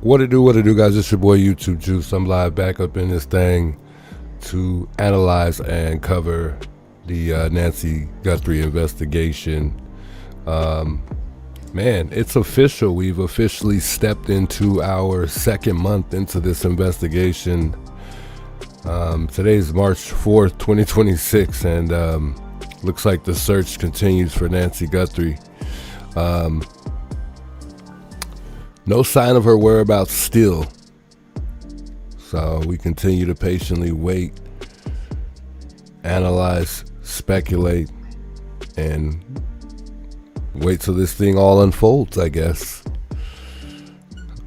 What it do, guys? It's your boy YouTube Juice. I'm live back up in this thing to analyze and cover the Nancy Guthrie investigation. Man, it's official. We've officially stepped into our second month into this investigation. Today's March 4th, 2026, and looks like the search continues for Nancy Guthrie. No sign of her whereabouts still. So we continue to patiently wait, analyze, speculate, and wait till this thing all unfolds, I guess.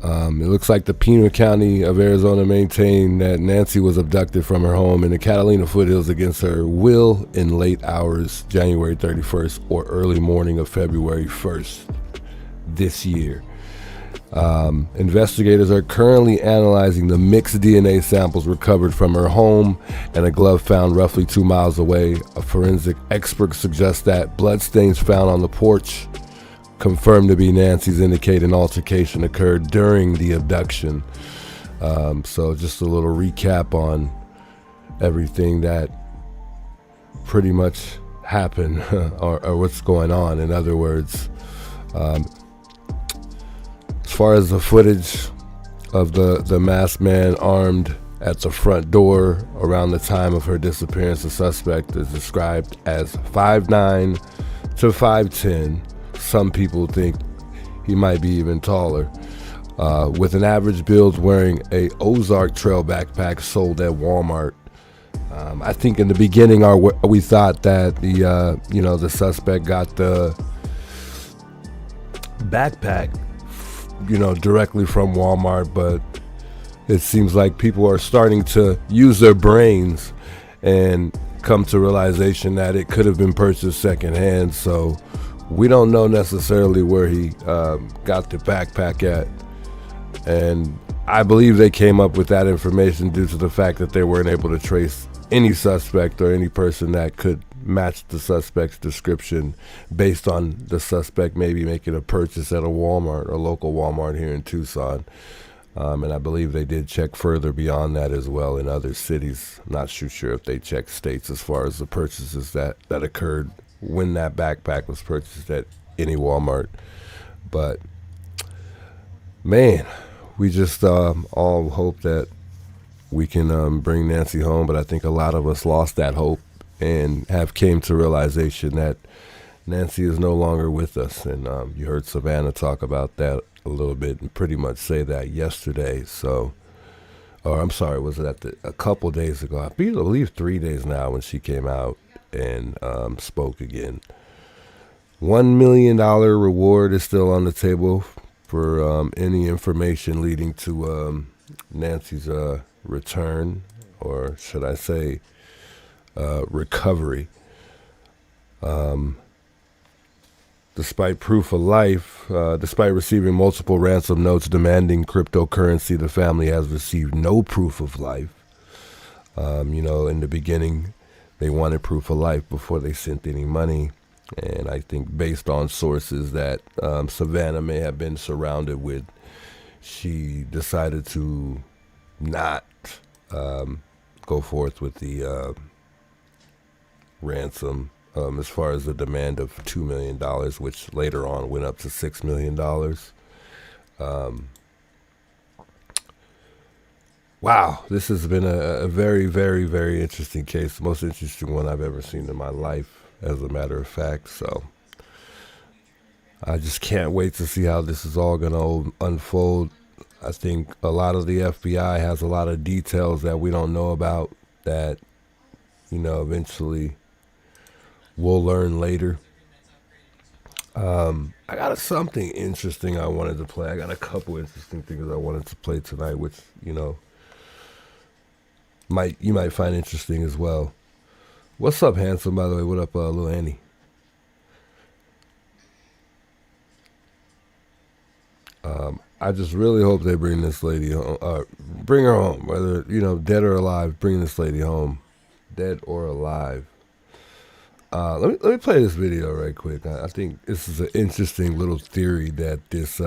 It looks like the Pima County of Arizona maintained that Nancy was abducted from her home in the Catalina foothills against her will in late hours, January 31st or early morning of February 1st this year. Investigators are currently analyzing the mixed DNA samples recovered from her home and a glove found roughly 2 miles away. A forensic expert suggests that bloodstains found on the porch, confirmed to be Nancy's, indicate an altercation occurred during the abduction. So just a little recap on everything that pretty much happened or what's going on. In other words, as far as the footage of the masked man armed at the front door around the time of her disappearance, the suspect is described as 5'9" to 5'10". Some people think he might be even taller. With an average build, wearing a Ozark Trail backpack sold at Walmart. I think in the beginning we thought that the suspect got the backpack directly from Walmart, but it seems like people are starting to use their brains and come to realization that it could have been purchased secondhand. So we don't know necessarily where he got the backpack at, and I believe they came up with that information due to the fact that they weren't able to trace any suspect or any person that could match the suspect's description based on the suspect maybe making a purchase at a Walmart, a local Walmart here in Tucson. And I believe they did check further beyond that as well in other cities. I'm not sure if they checked states as far as the purchases that occurred when that backpack was purchased at any Walmart. But man, we just all hope that we can bring Nancy home, but I think a lot of us lost that hope and have came to realization that Nancy is no longer with us. And you heard Savannah talk about that a little bit and pretty much say that yesterday. So, or I'm sorry, was it a couple days ago? I believe 3 days now when she came out and spoke again. $1 million reward is still on the table for any information leading to Nancy's return, or should I say recovery. Despite proof of life, despite receiving multiple ransom notes demanding cryptocurrency, the family has received no proof of life. In the beginning, they wanted proof of life before they sent any money. And I think based on sources that Savannah may have been surrounded with, she decided to not go forth with the ransom as far as the demand of $2 million, which later on went up to $6 million. Wow, this has been a very, very, very interesting case. The most interesting one I've ever seen in my life, as a matter of fact. So I just can't wait to see how this is all going to unfold. I think a lot of the FBI has a lot of details that we don't know about that, eventually we'll learn later. I got something interesting I wanted to play. I got a couple interesting things I wanted to play tonight, which, you might find interesting as well. What's up, handsome, by the way? What up, little Annie? I just really hope they bring this lady home. Bring her home, whether, dead or alive. Bring this lady home, dead or alive. Let me play this video right quick. I think this is an interesting little theory that this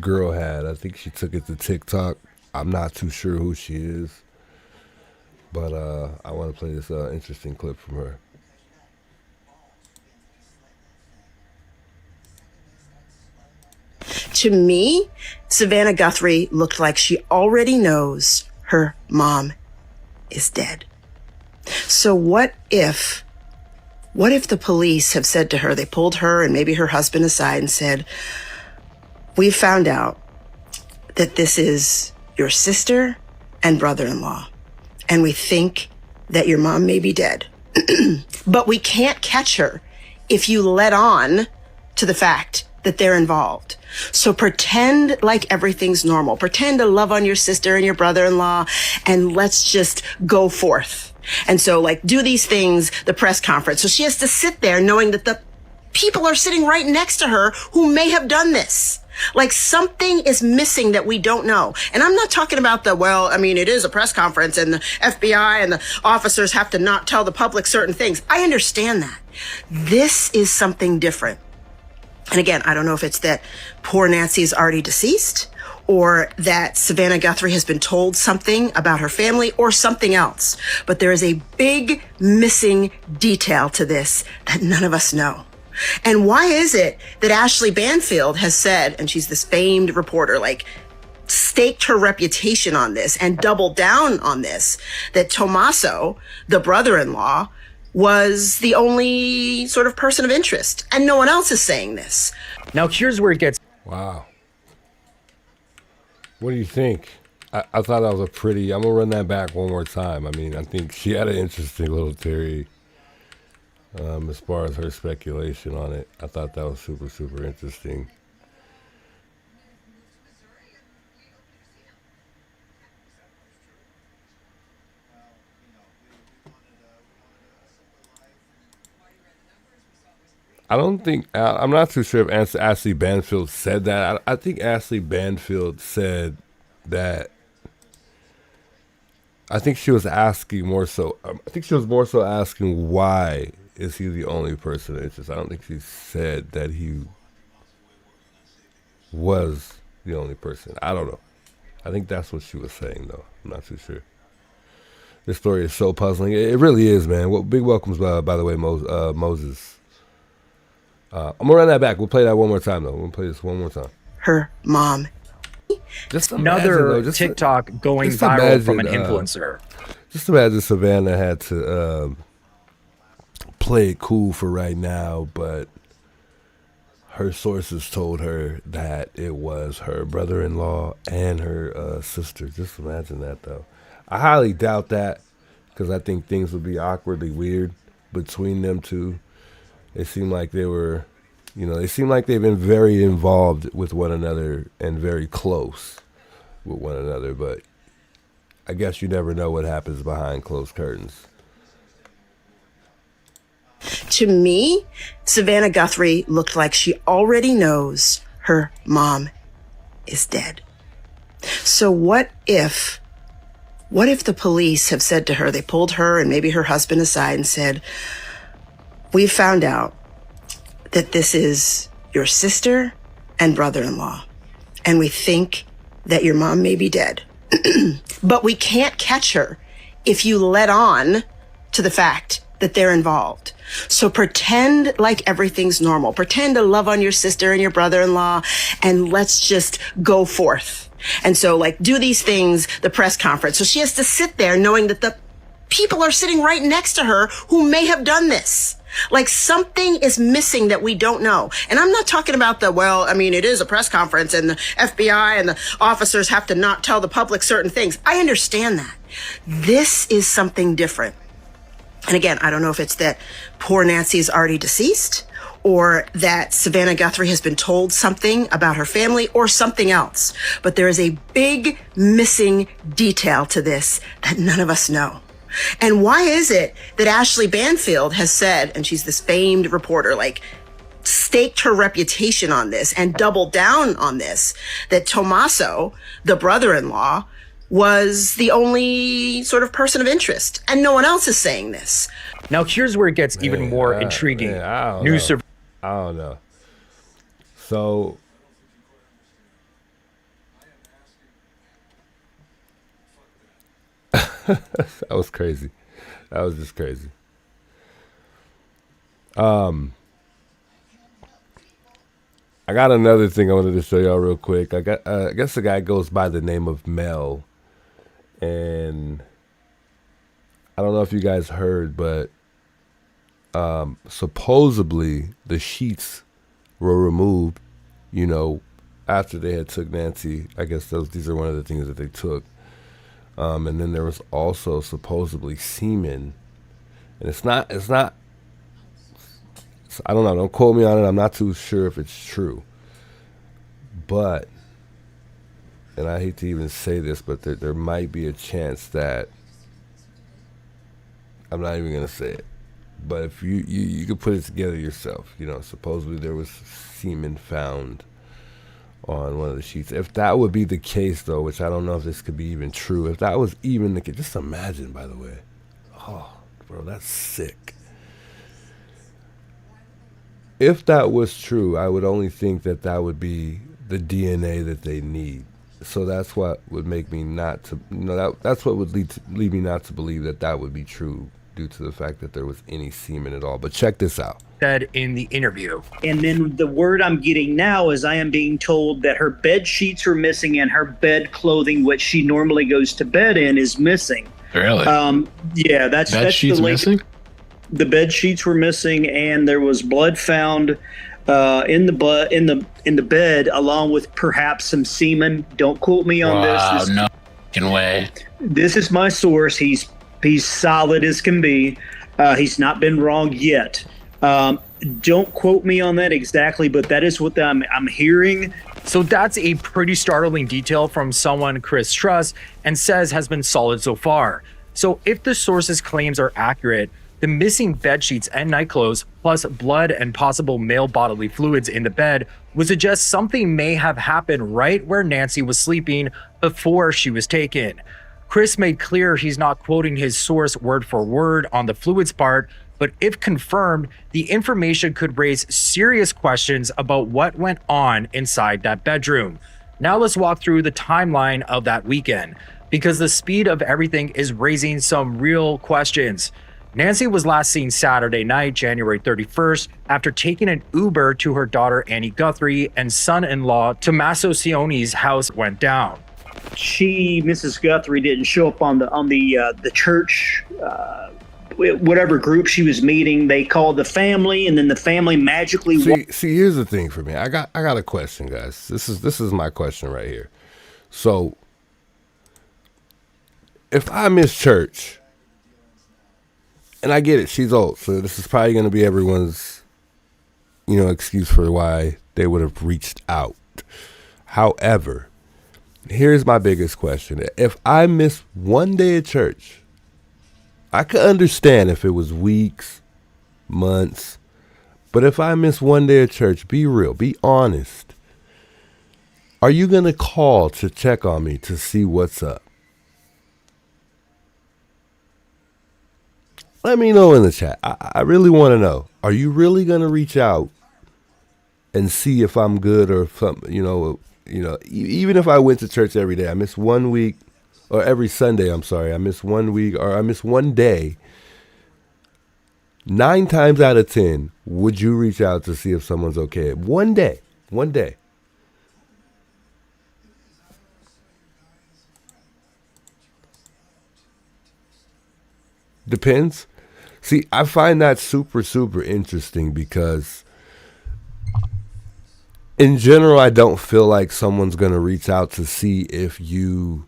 girl had. I think she took it to TikTok. I'm not too sure who she is, but I want to play this interesting clip from her. To me, Savannah Guthrie looked like she already knows her mom is dead. So what if the police have said to her, they pulled her and maybe her husband aside and said, "We found out that this is your sister and brother-in-law, and we think that your mom may be dead, but we can't catch her if you let on to the fact that they're involved. So pretend like everything's normal. Pretend to love on your sister and your brother-in-law, and let's just go forth." And so, like, do these things, the press conference. So she has to sit there knowing that the people are sitting right next to her who may have done this. Like, something is missing that we don't know. And I'm not talking about it is a press conference and the FBI and the officers have to not tell the public certain things. I understand that. This is something different. And again, I don't know if it's that poor Nancy is already deceased, or that Savannah Guthrie has been told something about her family, or something else. But there is a big missing detail to this that none of us know. And why is it that Ashley Banfield has said, and she's this famed reporter, like, staked her reputation on this and doubled down on this, that Tommaso, the brother-in-law, was the only sort of person of interest, and no one else is saying this. Now here's where it gets... Wow. What do you think? I thought that was a pretty... I'm going to run that back one more time. I mean, I think she had an interesting little theory as far as her speculation on it. I thought that was super, super interesting. I don't think, I'm not too sure if Ashley Banfield said that. I think Ashley Banfield said that, I think she was asking more so, asking why is he the only person of interest. I don't think she said that he was the only person. I don't know. I think that's what she was saying, though. I'm not too sure. This story is so puzzling. It really is, man. Well, big welcomes, by the way, Moses. I'm going to run that back. We'll play that one more time, though. We'll play this one more time. Her mom. Just another TikTok going viral from an influencer. Just imagine Savannah had to play it cool for right now, but her sources told her that it was her brother-in-law and her sister. Just imagine that, though. I highly doubt that, because I think things would be awkwardly weird between them two. They seem like they were, they seem like they've been very involved with one another and very close with one another. But I guess you never know what happens behind closed curtains. To me, Savannah Guthrie looked like she already knows her mom is dead. So what if the police have said to her, they pulled her and maybe her husband aside and said, "We found out that this is your sister and brother-in-law, and we think that your mom may be dead, but we can't catch her if you let on to the fact that they're involved. So pretend like everything's normal. Pretend to love on your sister and your brother-in-law, and let's just go forth." And so, like, do these things, the press conference. So she has to sit there knowing that the people are sitting right next to her who may have done this. Like, something is missing that we don't know. And I'm not talking about it is a press conference and the FBI and the officers have to not tell the public certain things. I understand that. This is something different. And again, I don't know if it's that poor Nancy is already deceased, or that Savannah Guthrie has been told something about her family, or something else. But there is a big missing detail to this that none of us know. And why is it that Ashley Banfield has said, and she's this famed reporter, like, staked her reputation on this and doubled down on this, that Tommaso, the brother-in-law, was the only sort of person of interest, and no one else is saying this. Now here's where it gets even more intriguing. I don't know. So That was crazy. That was just crazy. I got another thing I wanted to show y'all real quick. I guess the guy goes by the name of Mel, and I don't know if you guys heard, but supposedly the sheets were removed, after they had took Nancy. I guess these are one of the things that they took. And then there was also supposedly semen, and it's not, I don't know, don't quote me on it. I'm not too sure if it's true, but, and I hate to even say this, but there might be a chance that, I'm not even going to say it, but if you could put it together yourself, supposedly there was semen found on one of the sheets. If that would be the case, though, which I don't know if this could be even true, if that was even the case, just imagine, by the way. Oh, bro, that's sick. If that was true, I would only think that would be the DNA that they need. So that's what would make me not to, that's what would lead me not to believe that would be true, due to the fact that there was any semen at all. But check this out. Said in the interview. And then the word I'm getting now is I am being told that her bed sheets are missing and her bed clothing, which she normally goes to bed in, is missing. Really? Yeah, that's sheets the link. Missing? The bed sheets were missing, and there was blood found in the bed, along with perhaps some semen. Don't quote me on this. No fucking way. This is my source. He's solid as can be. He's not been wrong yet. Don't quote me on that exactly, but that is what I'm hearing. So that's a pretty startling detail from someone Chris trusts and says has been solid so far. So if the source's claims are accurate, the missing bed sheets and nightclothes, plus blood and possible male bodily fluids in the bed, would suggest something may have happened right where Nancy was sleeping before she was taken. Chris made clear he's not quoting his source word for word on the fluids part, but if confirmed, the information could raise serious questions about what went on inside that bedroom. Now let's walk through the timeline of that weekend, because the speed of everything is raising some real questions. Nancy was last seen Saturday night, January 31st, after taking an Uber to her daughter Annie Guthrie and son-in-law Tommaso Sione's house went down. Mrs. Guthrie, didn't show up on the church, whatever group she was meeting. They called the family, and then the family magically. See, here's the thing for me. I got a question, guys. This is my question right here. So, if I miss church, and I get it, she's old, so this is probably going to be everyone's, excuse for why they would have reached out. However, here's my biggest question. If I miss one day at church, I could understand if it was weeks, months, but if I miss one day at church, be real, be honest. Are you going to call to check on me to see what's up? Let me know in the chat. I really want to know. Are you really going to reach out and see if I'm good or if even if I went to church every day, I miss 1 week, or every Sunday, I miss 1 week, or I miss one day, 9 times out of 10, would you reach out to see if someone's okay? One day. Depends. See, I find that super, super interesting because in general, I don't feel like someone's going to reach out to see if you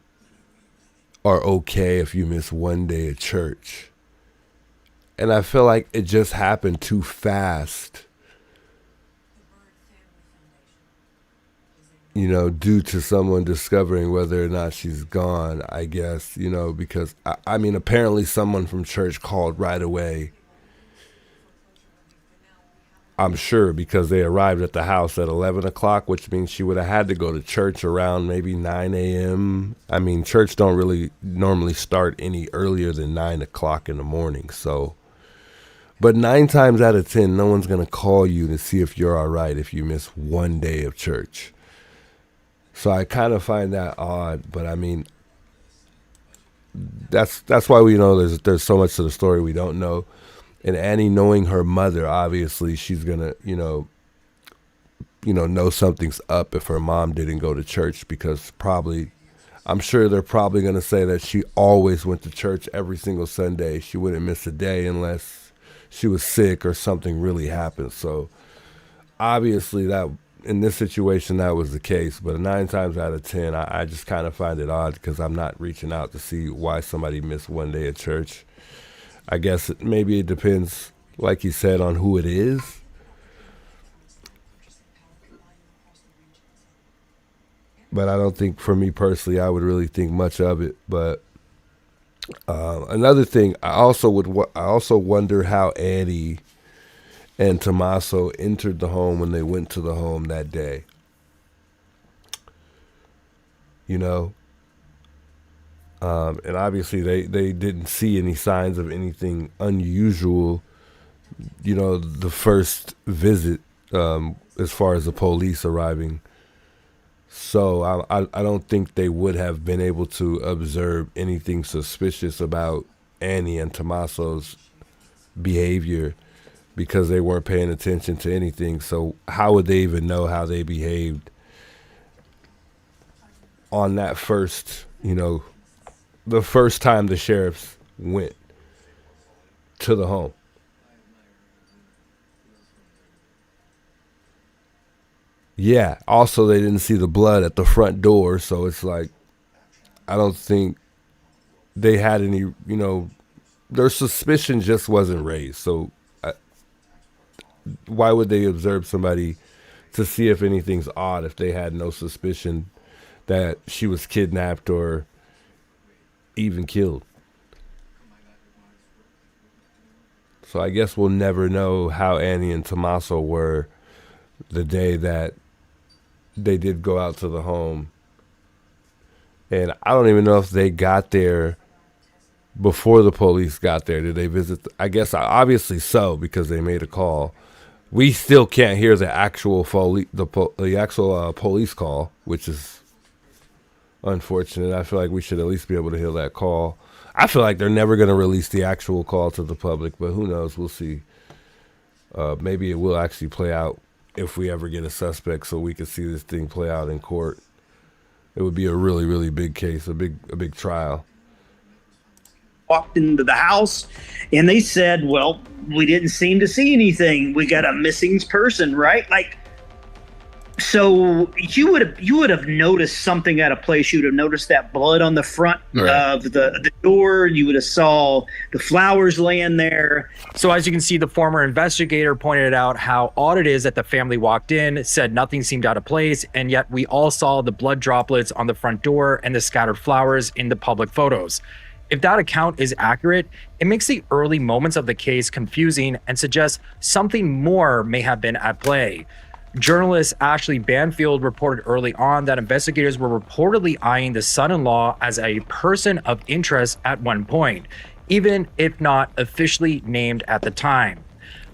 are okay if you miss one day at church. And I feel like it just happened too fast, due to someone discovering whether or not she's gone, I guess, because, I mean, apparently someone from church called right away. I'm sure because they arrived at the house at 11 o'clock, which means she would have had to go to church around maybe 9 a.m. I mean, church don't really normally start any earlier than 9 o'clock in the morning. So, but 9 times out of 10, no one's going to call you to see if you're all right if you miss one day of church. So I kind of find that odd, but I mean, that's why we know there's so much to the story we don't know. And Annie, knowing her mother, obviously she's gonna know something's up if her mom didn't go to church, because I'm sure they're probably gonna say that she always went to church every single Sunday. She wouldn't miss a day unless she was sick or something really happened. So obviously that in this situation that was the case, but 9 times out of 10, I just kind of find it odd, because I'm not reaching out to see why somebody missed one day at church. I guess maybe it depends, like you said, on who it is. But I don't think, for me personally, I would really think much of it. But another thing, I also wonder how Annie and Tommaso entered the home when they went to the home that day. And obviously they didn't see any signs of anything unusual, the first visit, as far as the police arriving. So I don't think they would have been able to observe anything suspicious about Annie and Tommaso's behavior, because they weren't paying attention to anything. So how would they even know how they behaved on that first, the first time the sheriffs went to the home? Yeah, also they didn't see the blood at the front door, so it's like, I don't think they had any, their suspicion just wasn't raised. So why would they observe somebody to see if anything's odd if they had no suspicion that she was kidnapped or even killed? So I guess we'll never know how Annie and Tommaso were the day that they did go out to the home. And I don't even know if they got there before the police got there. Did they visit? I guess obviously so, because they made a call. We still can't hear the actual police call, which is unfortunate. I feel like we should at least be able to hear that call. I feel like they're never going to release the actual call to the public, but who knows? We'll see. Maybe it will actually play out if we ever get a suspect, so we can see this thing play out in court. It would be a really, really big case, a big trial. Walked into the house and they said, well, we didn't seem to see anything. We got a missing person, right? Like, so you would have noticed something at a place. You would have noticed that blood on the front of the door. You would have saw the flowers laying there. So as you can see, the former investigator pointed out how odd it is that the family walked in, said nothing seemed out of place, and yet we all saw the blood droplets on the front door and the scattered flowers in the public photos. If that account is accurate, it makes the early moments of the case confusing and suggests something more may have been at play. Journalist Ashley Banfield reported early on that investigators were reportedly eyeing the son-in-law as a person of interest at one point, even if not officially named at the time.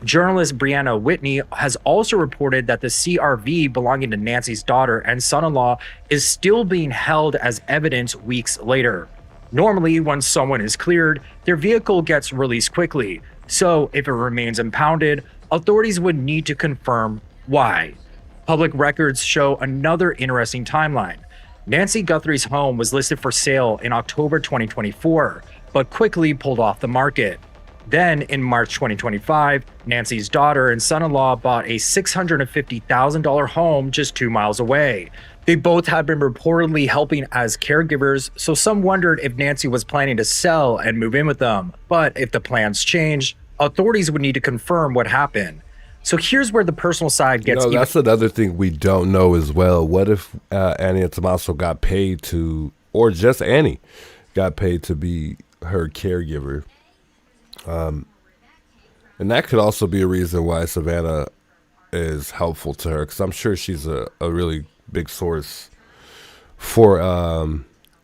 Journalist Brianna Whitney has also reported that the CRV belonging to Nancy's daughter and son-in-law is still being held as evidence weeks later. Normally, when someone is cleared, their vehicle gets released quickly. So if it remains impounded, authorities would need to confirm why. Public records show another interesting timeline. Nancy Guthrie's home was listed for sale in October 2024, but quickly pulled off the market. Then in March 2025, Nancy's daughter and son-in-law bought a $650,000 home just 2 miles away. They both had been reportedly helping as caregivers, so some wondered if Nancy was planning to sell and move in with them. But if the plans changed, authorities would need to confirm what happened. So here's where the personal side gets that's another thing we don't know as well. What if Annie and Tommaso got paid to, or just Annie got paid to be her caregiver? And that could also be a reason why Savannah is helpful to her, because I'm sure she's a really big source for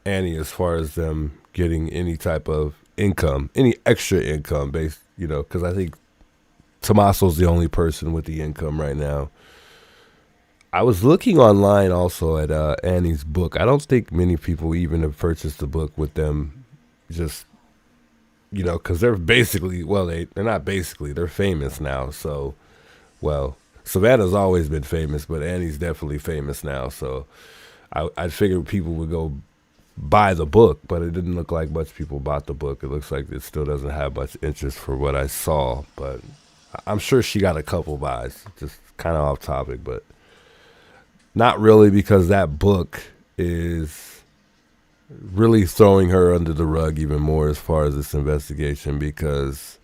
Annie as far as them getting any type of income, any extra income based, because I think Tommaso's the only person with the income right now. I was looking online also at Annie's book. I don't think many people even have purchased the book with them just, because they're basically, well, they're not basically, they're famous now. So, well, Savannah's always been famous, but Annie's definitely famous now. So I figured people would go buy the book, but it didn't look like much people bought the book. It looks like it still doesn't have much interest for what I saw, but I'm sure she got a couple buys. Just kind of off topic, but not really, because that book is really throwing her under the rug even more as far as this investigation, because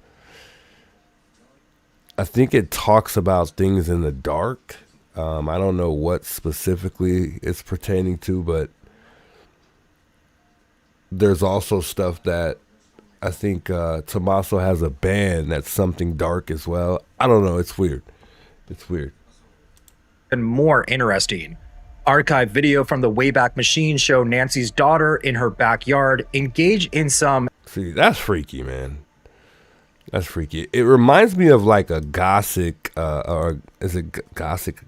I think it talks about things in the dark. I don't know what specifically it's pertaining to, but there's also stuff that I think Tommaso has a band that's something dark as well. I don't know. It's weird. It's weird. And more interesting, archive video from the Wayback Machine show Nancy's daughter in her backyard engage in some... See, that's freaky, man. That's freaky. It reminds me of like a gothic, or is it gothic?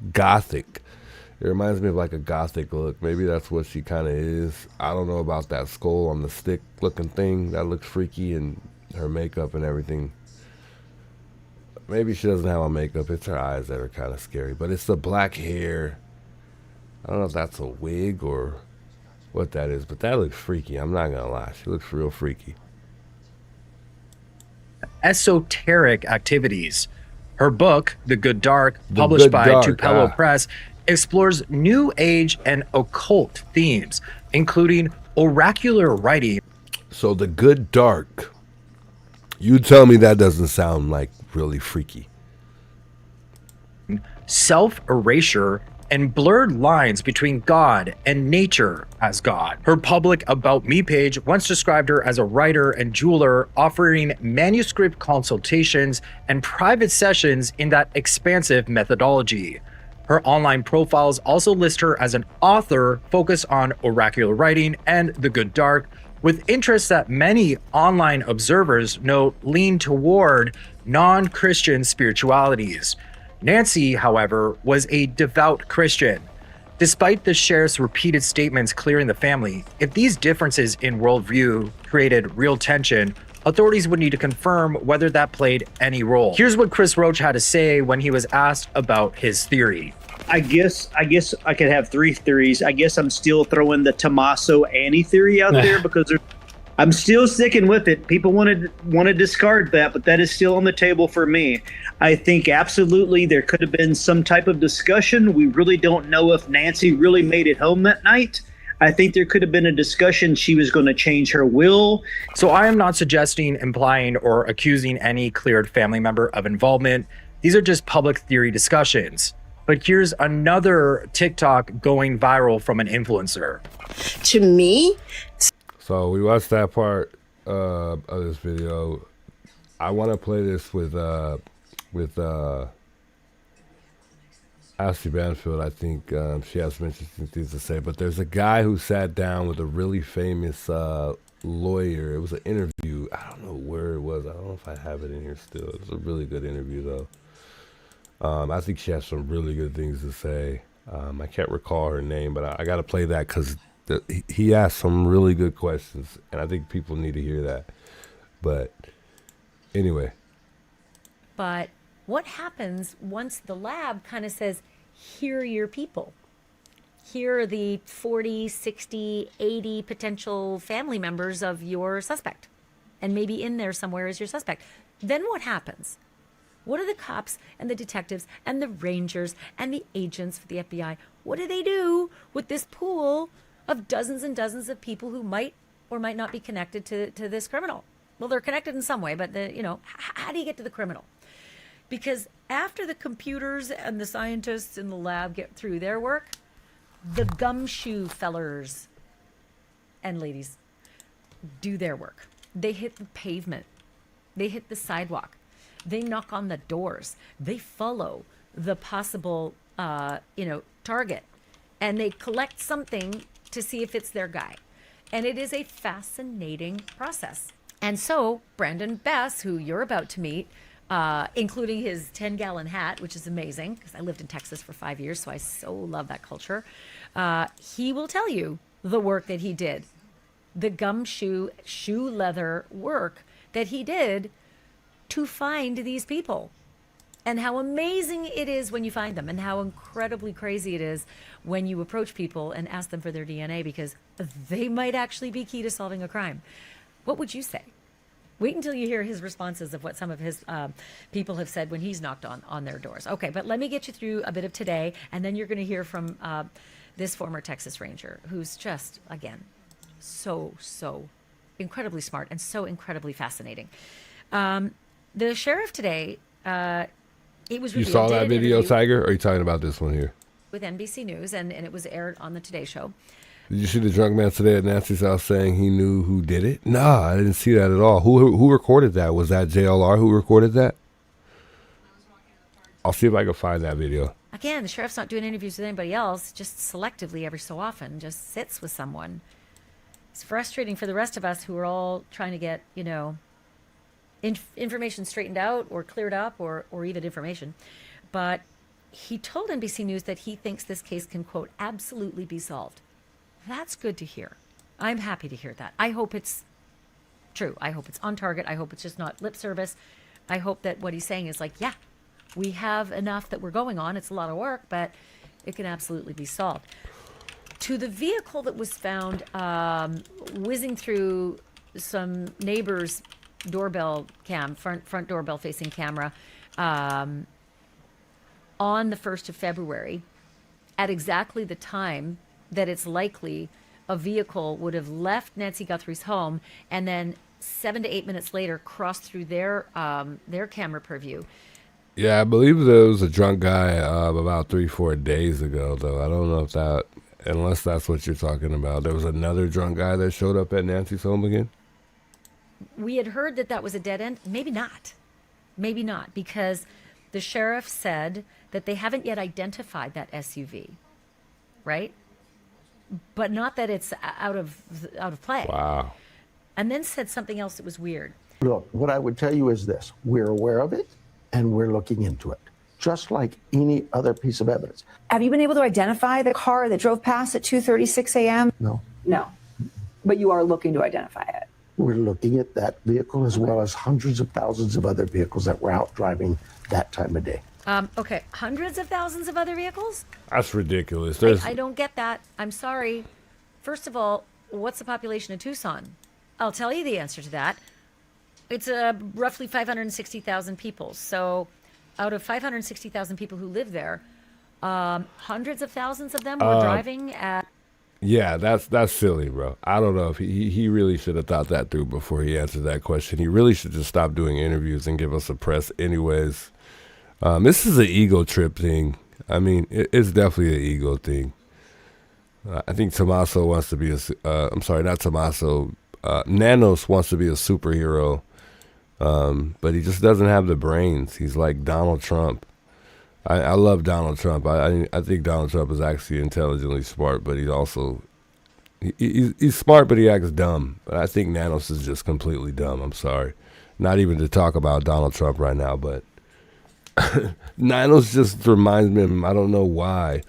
It reminds me of like a gothic look. Maybe that's what she kind of is. I don't know about that skull on the stick looking thing. That looks freaky, and her makeup and everything. Maybe she doesn't have on makeup. It's her eyes that are kind of scary. But it's the black hair. I don't know if that's a wig or what that is, but that looks freaky. I'm not going to lie. She looks real freaky. Esoteric activities. Her book, The Good Dark, published by Tupelo Press, explores New Age and occult themes, including oracular writing. So The Good Dark. You tell me that doesn't sound like really freaky. Self-erasure and blurred lines between God and nature as God. Her public About Me page once described her as a writer and jeweler, offering manuscript consultations and private sessions in that expansive methodology. Her online profiles also list her as an author focused on oracular writing and the good dark, with interests that many online observers note lean toward non-Christian spiritualities. Nancy, however, was a devout Christian. Despite the sheriff's repeated statements clearing the family, if these differences in worldview created real tension, authorities would need to confirm whether that played any role. Here's what Chris Roach had to say when he was asked about his theory. I guess I could have three theories. I guess I'm still throwing the Tommaso Annie theory out there because I'm still sticking with it. People want to discard that, but that is still on the table for me. I think absolutely there could have been some type of discussion. We really don't know if Nancy really made it home that night. I think there could have been a discussion she was going to change her will. So I am not suggesting, implying, or accusing any cleared family member of involvement. These are just public theory discussions. But here's another TikTok going viral from an influencer. To me... So we watched that part of this video. I want to play this with Ashley Banfield. I think she has some interesting things to say. But there's a guy who sat down with a really famous lawyer. It was an interview. I don't know where it was. I don't know if I have it in here still. It was a really good interview, though. I think she has some really good things to say. I can't recall her name, but I got to play that because he asked some really good questions, and I think people need to hear that. But anyway. But what happens once the lab kind of says, here are your people? Here are the 40, 60, 80 potential family members of your suspect. And maybe in there somewhere is your suspect. Then what happens? What are the cops and the detectives and the rangers and the agents for the FBI? What do they do with this pool of dozens and dozens of people who might or might not be connected to this criminal? Well, they're connected in some way, but how do you get to the criminal? Because after the computers and the scientists in the lab get through their work, the gumshoe fellers and ladies do their work. They hit the pavement. They hit the sidewalk. They knock on the doors. They follow the possible, target, and they collect something to see if it's their guy. And it is a fascinating process. And so Brandon Bess, who you're about to meet, including his 10-gallon hat, which is amazing because I lived in Texas for 5 years, so I so love that culture. He will tell you the work that he did the gumshoe shoe leather work that he did to find these people, and how amazing it is when you find them, and how incredibly crazy it is when you approach people and ask them for their DNA, because they might actually be key to solving a crime. What would you say? Wait until you hear his responses of what some of his people have said when he's knocked on their doors. Okay, but let me get you through a bit of today, and then you're going to hear from this former Texas Ranger, who's just, again, so incredibly smart and so incredibly fascinating. The sheriff today, it was You revealed, saw did that an video, interview Tiger? Or are you talking about this one here? with NBC News, and it was aired on the Today Show. Did you see the drunk man today at Nancy's house saying he knew who did it? Nah, I didn't see that at all. Who recorded that? Was that JLR who recorded that? I'll see if I can find that video. Again, the sheriff's not doing interviews with anybody else, just selectively every so often, just sits with someone. It's frustrating for the rest of us who are all trying to get, information straightened out or cleared up or even information. But he told NBC News that he thinks this case can, quote, absolutely be solved. That's good to hear. I'm happy to hear that. I hope it's true. I hope it's on target. I hope it's just not lip service. I hope that what he's saying is like, yeah, we have enough that we're going on. It's a lot of work, but it can absolutely be solved. To the vehicle that was found whizzing through some neighbor's doorbell cam, front doorbell facing camera, on the 1st of February, at exactly the time that it's likely a vehicle would have left Nancy Guthrie's home and then 7 to 8 minutes later crossed through their camera purview. Yeah, I believe there was a drunk guy about 3-4 days ago, though. I don't know if that, unless that's what you're talking about. There was another drunk guy that showed up at Nancy's home again? We had heard that was a dead end. Maybe not. Maybe not, because the sheriff said that they haven't yet identified that SUV, right? But not that it's out of play. Wow. And then said something else that was weird. Look, what I would tell you is this. We're aware of it, and we're looking into it, just like any other piece of evidence. Have you been able to identify the car that drove past at 2:36 a.m.? No. No. But you are looking to identify it. We're looking at that vehicle as well as hundreds of thousands of other vehicles that were out driving that time of day. Okay, hundreds of thousands of other vehicles? That's ridiculous. I don't get that. I'm sorry. First of all, what's the population of Tucson? I'll tell you the answer to that. It's roughly 560,000 people. So out of 560,000 people who live there, hundreds of thousands of them were driving at... Yeah, that's silly, bro. I don't know if he really should have thought that through before he answered that question. He really should just stop doing interviews and give us a press anyways. This is an ego trip thing. I mean, it's definitely an ego thing. I think Tommaso wants to be Nanos wants to be a superhero, but he just doesn't have the brains. He's like Donald Trump. I love Donald Trump. I think Donald Trump is actually intelligently smart, but he's also he's smart, but he acts dumb. But I think Nanos is just completely dumb. I'm sorry, not even to talk about Donald Trump right now, but Nanos just reminds me of him. I don't know why,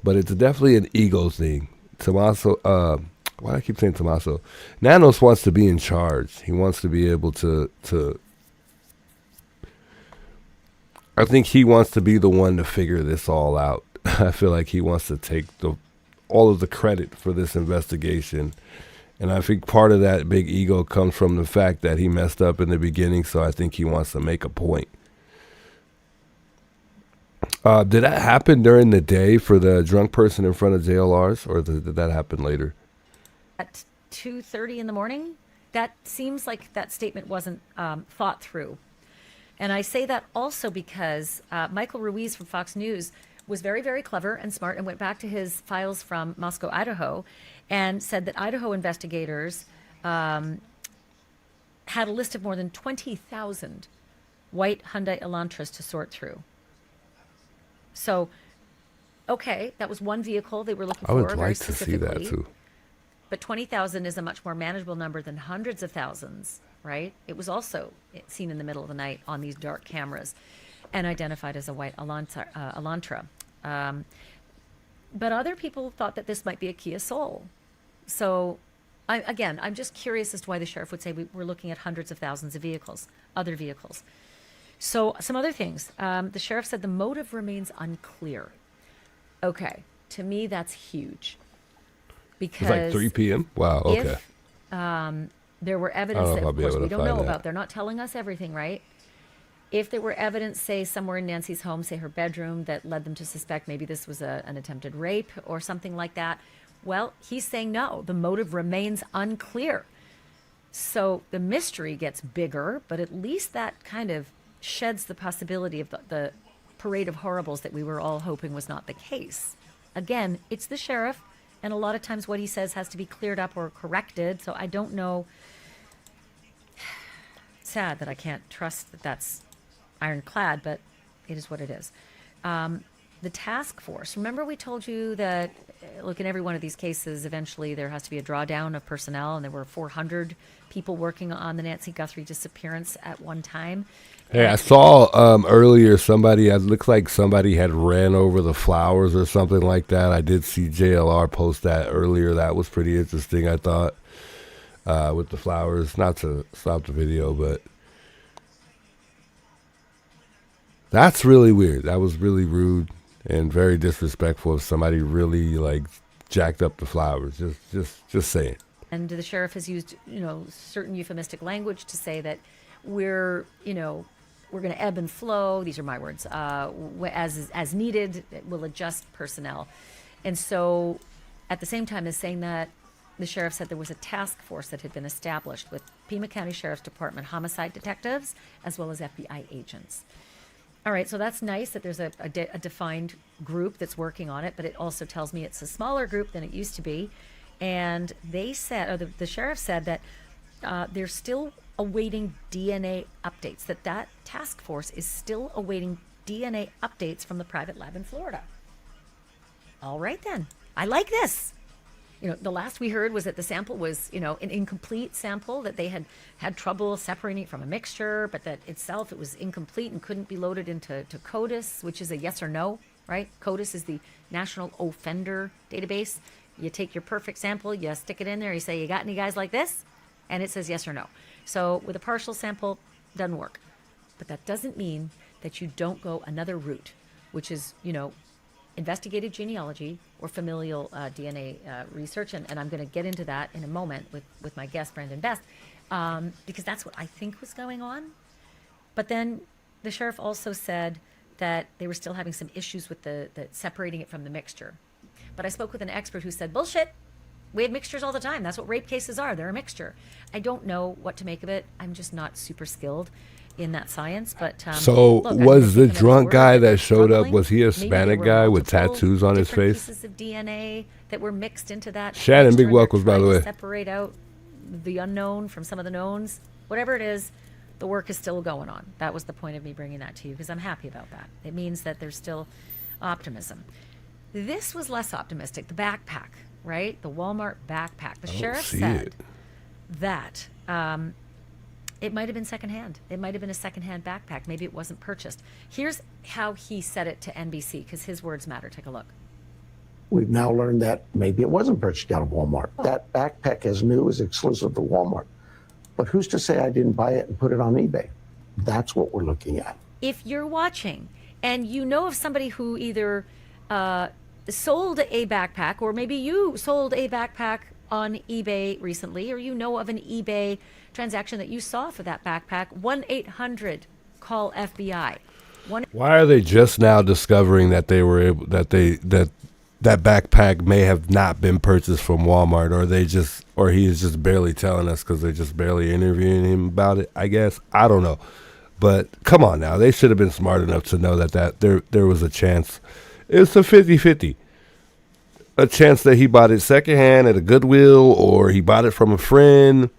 but it's definitely an ego thing. Tommaso, why do I keep saying Tommaso? Nanos wants to be in charge. He wants to be able to I think he wants to be the one to figure this all out. I feel like he wants to take all of the credit for this investigation. And I think part of that big ego comes from the fact that he messed up in the beginning, so I think he wants to make a point. Did that happen during the day for the drunk person in front of JLR's, or did that happen later? At 2:30 in the morning? That seems like that statement wasn't thought through. And I say that also because Michael Ruiz from Fox News was very, very clever and smart and went back to his files from Moscow, Idaho, and said that Idaho investigators had a list of more than 20,000 white Hyundai Elantras to sort through. So, okay, that was one vehicle they were looking for. I would very like to see that specifically. too. But 20,000 is a much more manageable number than hundreds of thousands, right? It was also seen in the middle of the night on these dark cameras and identified as a white Elantra. But other people thought that this might be a Kia Soul. So I'm just curious as to why the sheriff would say we're looking at hundreds of thousands of vehicles, other vehicles. So some other things. The sheriff said the motive remains unclear. Okay, to me that's huge. Because It's like 3 p.m. Wow. Okay. If there were evidence that, of course, we don't know about, they're not telling us everything, right? If there were evidence, say, somewhere in Nancy's home, say her bedroom, that led them to suspect maybe this was an attempted rape or something like that, well, he's saying no, the motive remains unclear. So the mystery gets bigger, but at least that kind of sheds the possibility of the parade of horribles that we were all hoping was not the case. Again, it's the sheriff, and a lot of times what he says has to be cleared up or corrected, so I don't know. Sad that I can't trust that that's ironclad, but it is what it is. The task force. Remember we told you that, look, in every one of these cases, eventually there has to be a drawdown of personnel, and there were 400 people working on the Nancy Guthrie disappearance at one time. Hey, I saw earlier it looks like somebody had ran over the flowers or something like that. I did see JLR post that earlier. That was pretty interesting, I thought, with the flowers. Not to stop the video, but that's really weird. That was really rude and very disrespectful if somebody really like jacked up the flowers. Just saying. And the sheriff has used, certain euphemistic language to say that we're going to ebb and flow. These are my words. As needed, we'll adjust personnel. And so at the same time as saying that, the sheriff said there was a task force that had been established with Pima County Sheriff's Department homicide detectives as well as FBI agents. All right, so that's nice that there's a defined group that's working on it, but it also tells me it's a smaller group than it used to be. And they said, or the sheriff said that they're still awaiting DNA updates, that task force is still awaiting DNA updates from the private lab in Florida. All right, then. I like this. The last we heard was that the sample was, an incomplete sample, that they had trouble separating it from a mixture, but that itself, it was incomplete and couldn't be loaded into CODIS, which is a yes or no, right? CODIS is the National Offender Database. You take your perfect sample, you stick it in there, you say, you got any guys like this? And it says yes or no. So with a partial sample, doesn't work. But that doesn't mean that you don't go another route, which is, investigative genealogy or familial DNA research. And I'm going to get into that in a moment with my guest, Brandon Best, because that's what I think was going on. But then the sheriff also said that they were still having some issues with the separating it from the mixture. But I spoke with an expert who said, bullshit. We have mixtures all the time. That's what rape cases are. They're a mixture. I don't know what to make of it. I'm just not super skilled in that science. But so look, was the drunk guy that showed up, was he a Hispanic guy with tattoos on his face? Pieces of DNA that were mixed into that. Shannon, big welcome, by the way. Separate out the unknown from some of the knowns. Whatever it is, the work is still going on. That was the point of me bringing that to you, because I'm happy about that. It means that there's still optimism. This was less optimistic. The backpack, right? The Walmart backpack. The sheriff said that it might have been secondhand. It might have been a secondhand backpack. Maybe it wasn't purchased. Here's how he said it to NBC, because his words matter. Take a look. We've now learned that maybe it wasn't purchased out of Walmart. That backpack is new, is exclusive to Walmart. But who's to say I didn't buy it and put it on eBay? That's what we're looking at. If you're watching and you know of somebody who either sold a backpack, or maybe you sold a backpack on eBay recently, or you know of an eBay transaction that you saw for that backpack, 1-800-CALL-FBI. Why are they just now discovering that they were able, that backpack may have not been purchased from Walmart, or he is just barely telling us because they're just barely interviewing him about it, I guess. I don't know. But come on now. They should have been smart enough to know that there was a chance. It's a 50-50. A chance that he bought it secondhand at a Goodwill, or he bought it from a friend.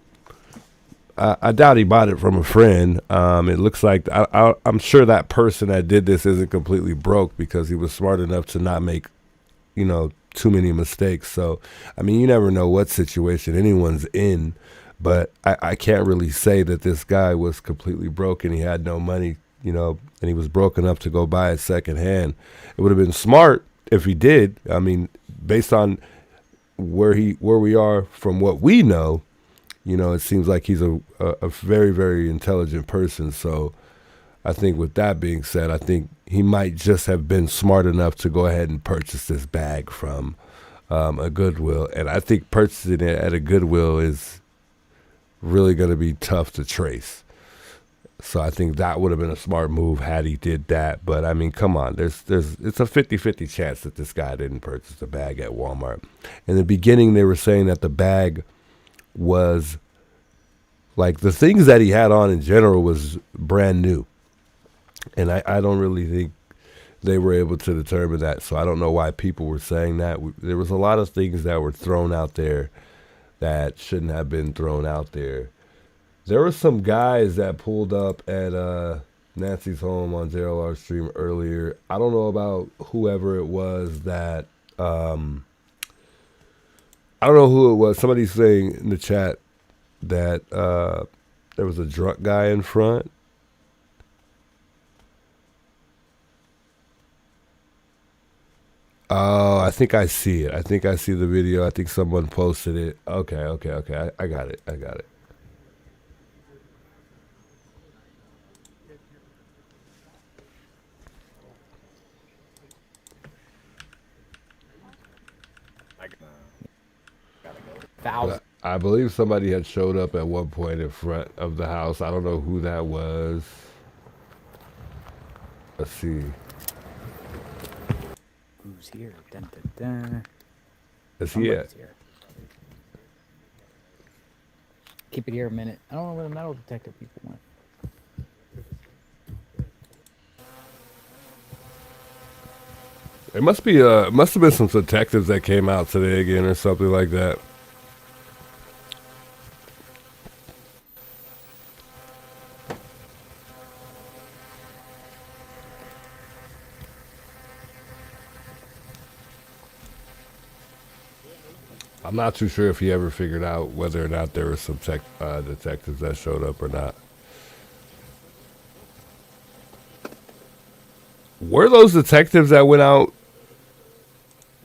I doubt he bought it from a friend. It looks like I'm sure that person that did this isn't completely broke, because he was smart enough to not make, too many mistakes. So, I mean, you never know what situation anyone's in, but I can't really say that this guy was completely broke and he had no money, and he was broke enough to go buy it secondhand. It would have been smart if he did. I mean, based on where we are from what we know, you know, it seems like he's a very, very intelligent person. So I think with that being said, I think he might just have been smart enough to go ahead and purchase this bag from a Goodwill. And I think purchasing it at a Goodwill is really going to be tough to trace. So I think that would have been a smart move had he did that. But I mean, come on, it's a 50-50 chance that this guy didn't purchase the bag at Walmart. In the beginning, they were saying that the bag was like the things that he had on in general was brand new. And I don't really think they were able to determine that. So I don't know why people were saying that. There was a lot of things that were thrown out there that shouldn't have been thrown out there. There were some guys that pulled up at Nancy's home on JLR stream earlier. I don't know about whoever it was that, I don't know who it was. Somebody's saying in the chat that there was a drunk guy in front. Oh, I think I see it. I think I see the video. I think someone posted it. Okay. I got it. I believe somebody had showed up at one point in front of the house. I don't know who that was. Let's see. Who's here? Dun, dun, dun. Is he at? Here. Keep it here a minute. I don't know where the metal detector people went. It must have been some detectives that came out today again or something like that. I'm not too sure if he ever figured out whether or not there were some detectives that showed up or not. Were those detectives that went out,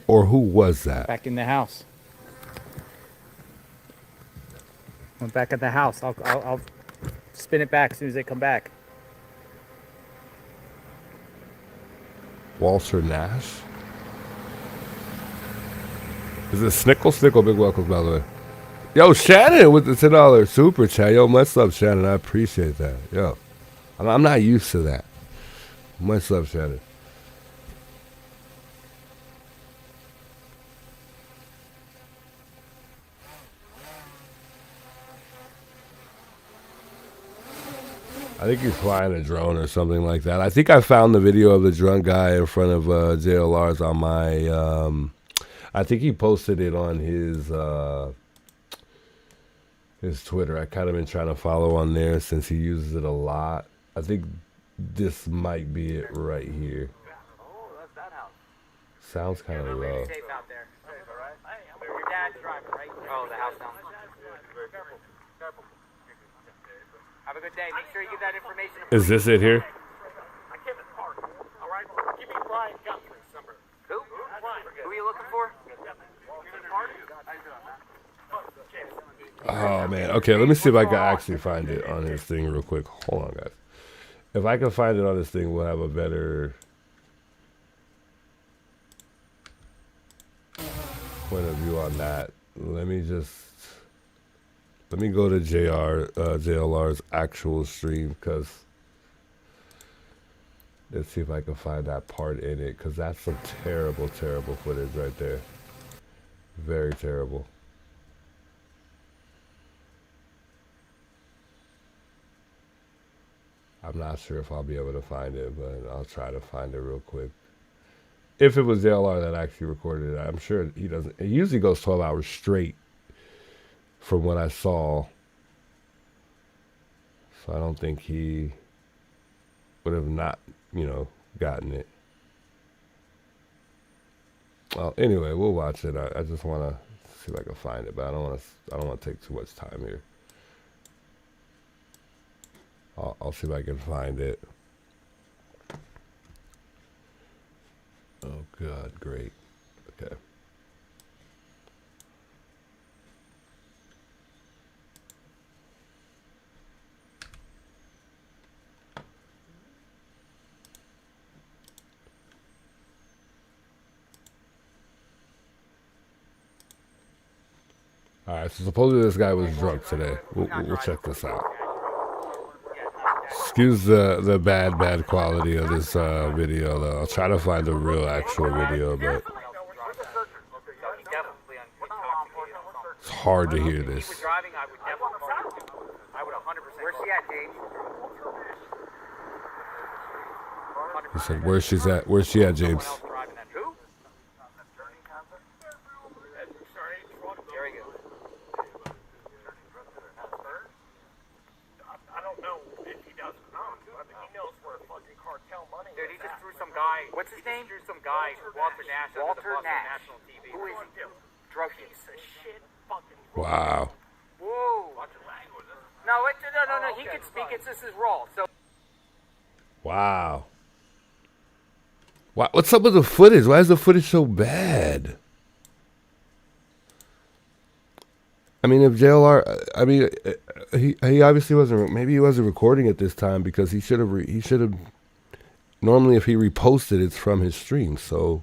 or who was that? Back in the house. Went back at the house. I'll spin it back as soon as they come back. Walter Nash? Is it Snickle? Snickle, big welcome, by the way. Yo, Shannon with the $10 super chat. Yo, much love, Shannon. I appreciate that. Yo, I'm not used to that. Much love, Shannon. I think he's flying a drone or something like that. I think I found the video of the drunk guy in front of JLR's on my... I think he posted it on his Twitter. I kind of been trying to follow on there since he uses it a lot. I think this might be it right here. Oh, that's that house. Sounds kind of low. Safe out there. Safe, all right? Your dad's driving, right? Oh, the house down. Careful. Have a good day. Make sure you give that information. Is this it here? I came at park. All right? Give me Brian Guthrie's number. Who? Brian. Who are you looking for? Oh, man. Okay, let me see if I can actually find it on his thing real quick. Hold on, guys. If I can find it on this thing, we'll have a better point of view on that. Let me go to JLR's actual stream, because let's see if I can find that part in it, because that's some terrible, terrible footage right there. Very terrible. I'm not sure if I'll be able to find it, but I'll try to find it real quick. If it was JLR that actually recorded it, I'm sure he doesn't. It usually goes 12 hours straight from what I saw. So I don't think he would have not, gotten it. Well, anyway, we'll watch it. I just want to see if I can find it, but I don't want to take too much time here. I'll see if I can find it. Oh, God, great. Okay. All right, so supposedly this guy was drunk today. We'll check this out. Excuse the bad quality of this video, though. I'll try to find a real actual video, but it's hard to hear this. Where's she at, James? He said, "Where's she at? Where's she at, James?" Who? Very good. I don't know if he does or not. I think he knows where fucking cartel money Dude, he just threw some guy. What's his name? Threw some guy, Walter Nash, under the Walter bus on Nash. national TV. Who is he? Drug Piece of shit fucking. Wow. Whoa. No, no. He can speak. It's this is raw. So. Wow. What's up with the footage? Why is the footage so bad? I mean, if JLR, I mean, he obviously wasn't. Maybe he wasn't recording at this time because he should have. He should have. Normally, if he reposted, it's from his stream, so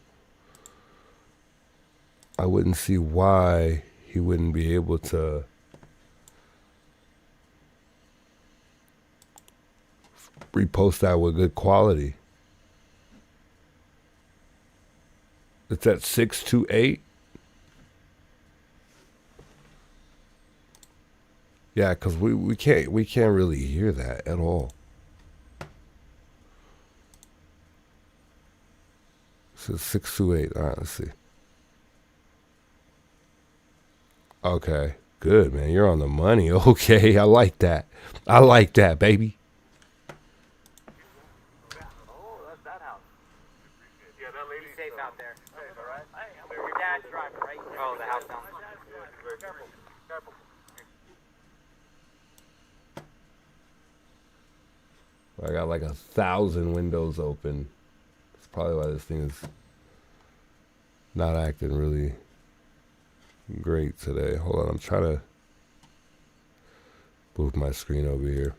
I wouldn't see why he wouldn't be able to repost that with good quality. It's at 628. Yeah, because we can't really hear that at all. So 628. All right, let's see. Okay, good, man. You're on the money. Okay, I like that. I like that, baby. Out there. Your dad's driving, right? Oh, the house down. Careful. I got like 1,000 windows open. That's probably why this thing is not acting really great today. Hold on, I'm trying to move my screen over here.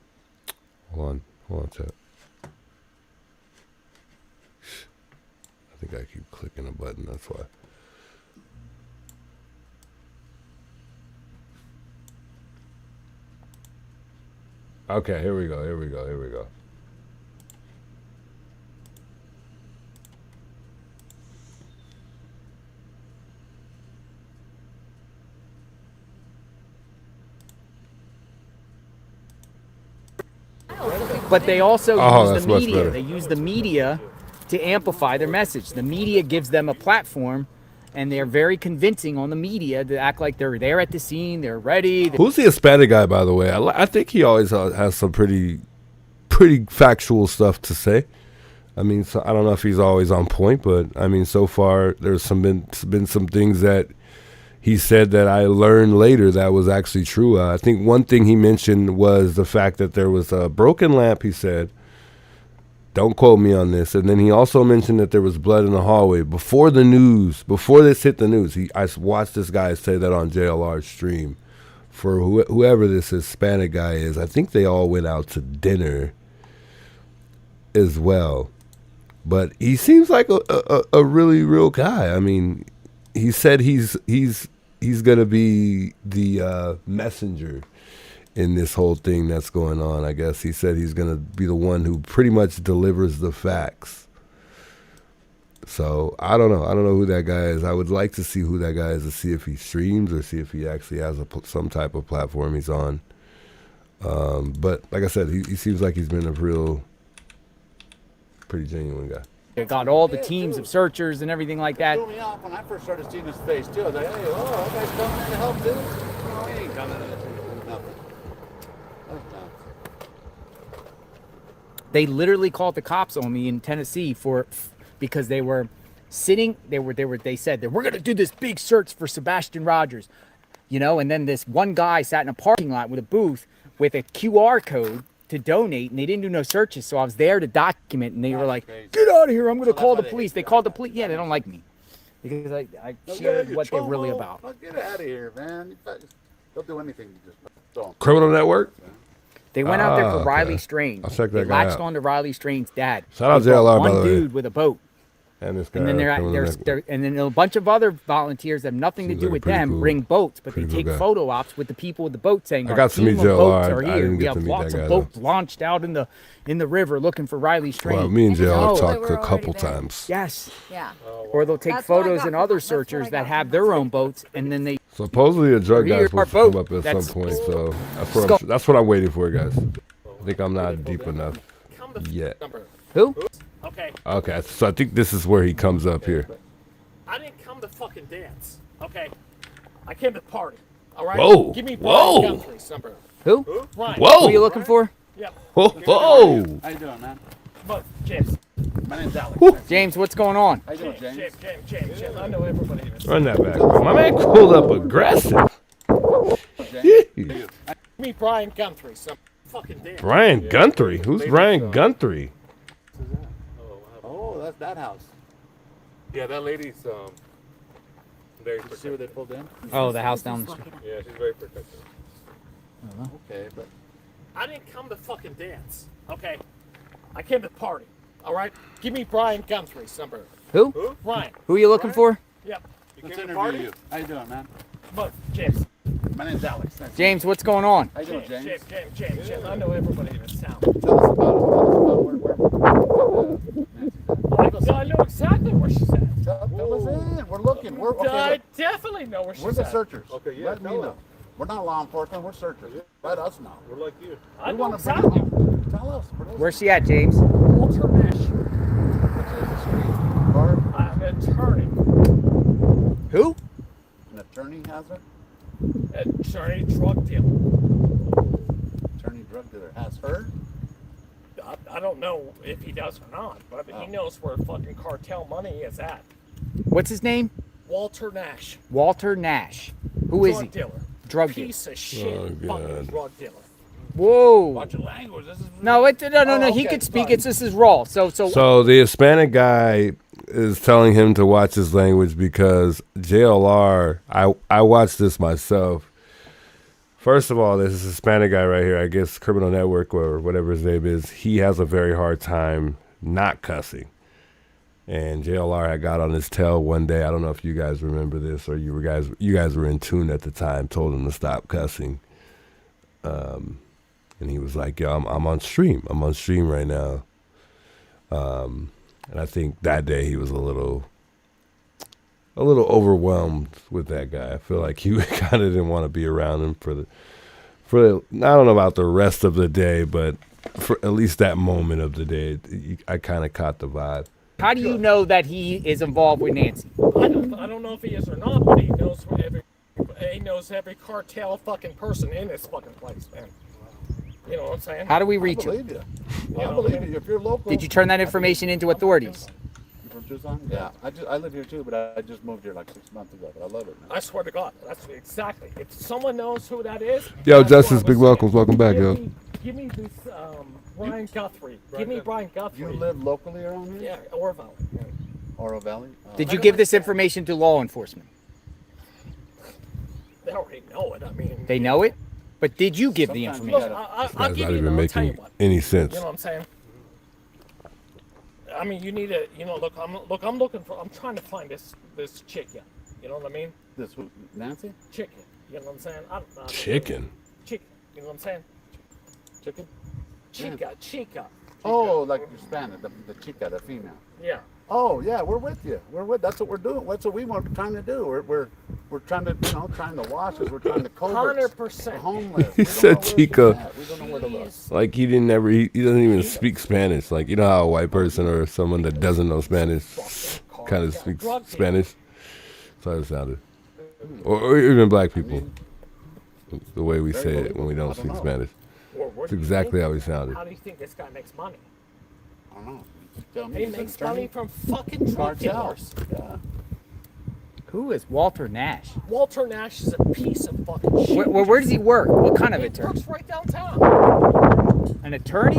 Hold on, chat. I think I keep clicking a button, that's why. Okay, here we go. But they also Oh, use that's the much media. better. They use the media to amplify their message. The media gives them a platform, and they're very convincing on the media to act like they're there at the scene, they're ready. Who's the Hispanic guy, by the way? I think he always has some pretty factual stuff to say. I mean, so I don't know if he's always on point, but I mean, so far there's been some things that he said that I learned later that was actually true. I think one thing he mentioned was the fact that there was a broken lamp, he said. Don't quote me on this. And then he also mentioned that there was blood in the hallway. Before this hit the news, I watched this guy say that on JLR's stream. For whoever this Hispanic guy is, I think they all went out to dinner as well. But he seems like a really real guy. I mean, he said he's gonna be the messenger in this whole thing that's going on. I guess he said he's gonna be the one who pretty much delivers the facts. So I don't know who that guy is. I would like to see who that guy is to see if he streams or see if he actually has some type of platform he's on. But like I said, he seems like he's been a pretty genuine guy. They got all the teams of searchers and everything like that. Threw me off when I first started seeing his face too. I was like, hey, everybody's coming in to help too. No, he ain't coming in. Nothing. They literally called the cops on me in Tennessee because they were sitting. They said that we're gonna do this big search for Sebastian Rogers, and then this one guy sat in a parking lot with a booth with a QR code to donate, and they didn't do no searches. So I was there to document, and they were like, "Get out of here! I'm gonna call the police." They called the police. Yeah, they don't like me because I shared what they're really about. Get out of here, man! They'll do anything. You just don't. Criminal Network. They went out there for okay. Riley Strange. I'll check that They guy latched out. on to Riley Strange's dad. Shout out They brought JLR, by the one way. dude with a boat. And this guy. And then and then a bunch of other volunteers that have nothing to do with them bring boats, but they take photo ops with the people with the boat saying, I got to meet JLR. I didn't we get have to meet lots that guy, of boats launched out in the river looking for Riley Strange. Well, me and JLR they talked were a couple already there. times. Yes. Yeah. Or they'll take That's what I photos got and from- other that's what I searchers got that from have their own boats, and then they. Supposedly a drug Or guy's here, supposed to our come up boat. at That's- some point, so that's what I'm waiting for, guys. I think I'm not deep enough yet. Who? Okay. Okay, so I think this is where he comes up here. I didn't come to fucking dance. Okay. I came to party. All right. Whoa. Give me Whoa. Brian Guthrie's number. Who? Ryan. Whoa. Who are you looking for? Yep. Whoa! Whoa! How you doing, man? But James. My name's Alex. James, what's going on? How you doing, James? James. I know everybody in this. Run that back. My man pulled up aggressive. Give me Brian Guthrie. Some fucking dance. Ryan Guthrie? Who's Ryan Guthrie? Oh, that's that house. Yeah, that lady's very Did you see where they pulled in? Oh, the house down the street. Yeah, she's very protective. Okay, but I didn't come to fucking dance. Okay. I came to party. All right. Give me Brian Guthrie's number. Who? Ryan. Who are you looking for? Yep. let's interview you. How you doing, man? But James. My name's Alex. Nice James, what's going on? How you doing, James? James. I know everybody in this town. Tell us about where I know exactly where she's at. Tell us in. We're looking. We're okay. I definitely know where she's We're the at. searchers. Okay, yeah, Let me tell know. us. We're not law enforcement. We're searchers. Let us know. We're like you. I We know want to bring exactly. it home. Tell us. Where's she at, James? Walter Nash. Or I'm an attorney. Who? an attorney has her? Attorney drug dealer. Attorney drug dealer has her? I don't know if he does or not, but he knows where fucking cartel money is at. What's his name? Walter Nash. Walter Nash. Who is he? Drug dealer. Drug dealer. Piece of shit fucking drug dealer. Whoa. Watch your language. This is No, no. He okay, could speak. sorry. This is raw. So the Hispanic guy is telling him to watch his language because JLR, I watched this myself. First of all, this Hispanic guy right here, I guess Criminal Network or whatever his name is, he has a very hard time not cussing. And JLR had got on his tail one day. I don't know if you guys remember this or you guys were in tune at the time, told him to stop cussing. And he was like, yo, I'm on stream. I'm on stream right now. And I think that day he was a little overwhelmed with that guy. I feel like he kind of didn't want to be around him for I don't know about the rest of the day, but for at least that moment of the day, I kind of caught the vibe. how do you know that he is involved with Nancy? I don't know if he is or not, but he knows every cartel fucking person in this fucking place, man. You know what I'm saying? How do we I reach believe him? you. I believe you. If you're local. Did you turn that information into authorities? You from Tucson? Yeah. I live here too, but I just moved here like 6 months ago. But I love it, man. I swear to God, that's exactly. If someone knows who that is. Yo, that's Justice, what I big was welcomes. saying. Welcome back, yo. Give me this Brian Guthrie. Give me Brian Guthrie. You live locally around here? Yeah, Orville. Yeah. Oro Valley? Did you give this information to law enforcement? They already know it. I mean, They know it? But did you give the Sometimes you information? gotta- I'll That's give not you. even I'll tell you making what. any sense. You know what I'm saying? I mean, you need to. You know, look. I'm looking for. I'm trying to find this chicken. You know what I mean? This who, Nancy? Chicken. You know what I'm saying? I don't know. Chicken? Chicken. You know what I'm saying? Chicken? Chica. Oh, like you're Spanish, the chica, the female. Yeah. Oh yeah, we're with you. That's what we're doing. That's what we were trying to do. We're trying to trying to wash us. We're trying to cover 100%. the homeless. He said chica. We don't know where to look. Like he doesn't even speak Spanish. Like, you know how a white person or someone that doesn't know Spanish kind of speaks Spanish? That's how it sounded. Or even black people. The way we say it when we don't speak Spanish. That's exactly how he sounded. How do you think this guy makes money? I don't know. Tell me He he's an makes attorney? money from fucking drug dealers. Yeah. Who is Walter Nash? Walter Nash is a piece of fucking shit. Where does he work? What kind of He attorney? works right downtown. An attorney?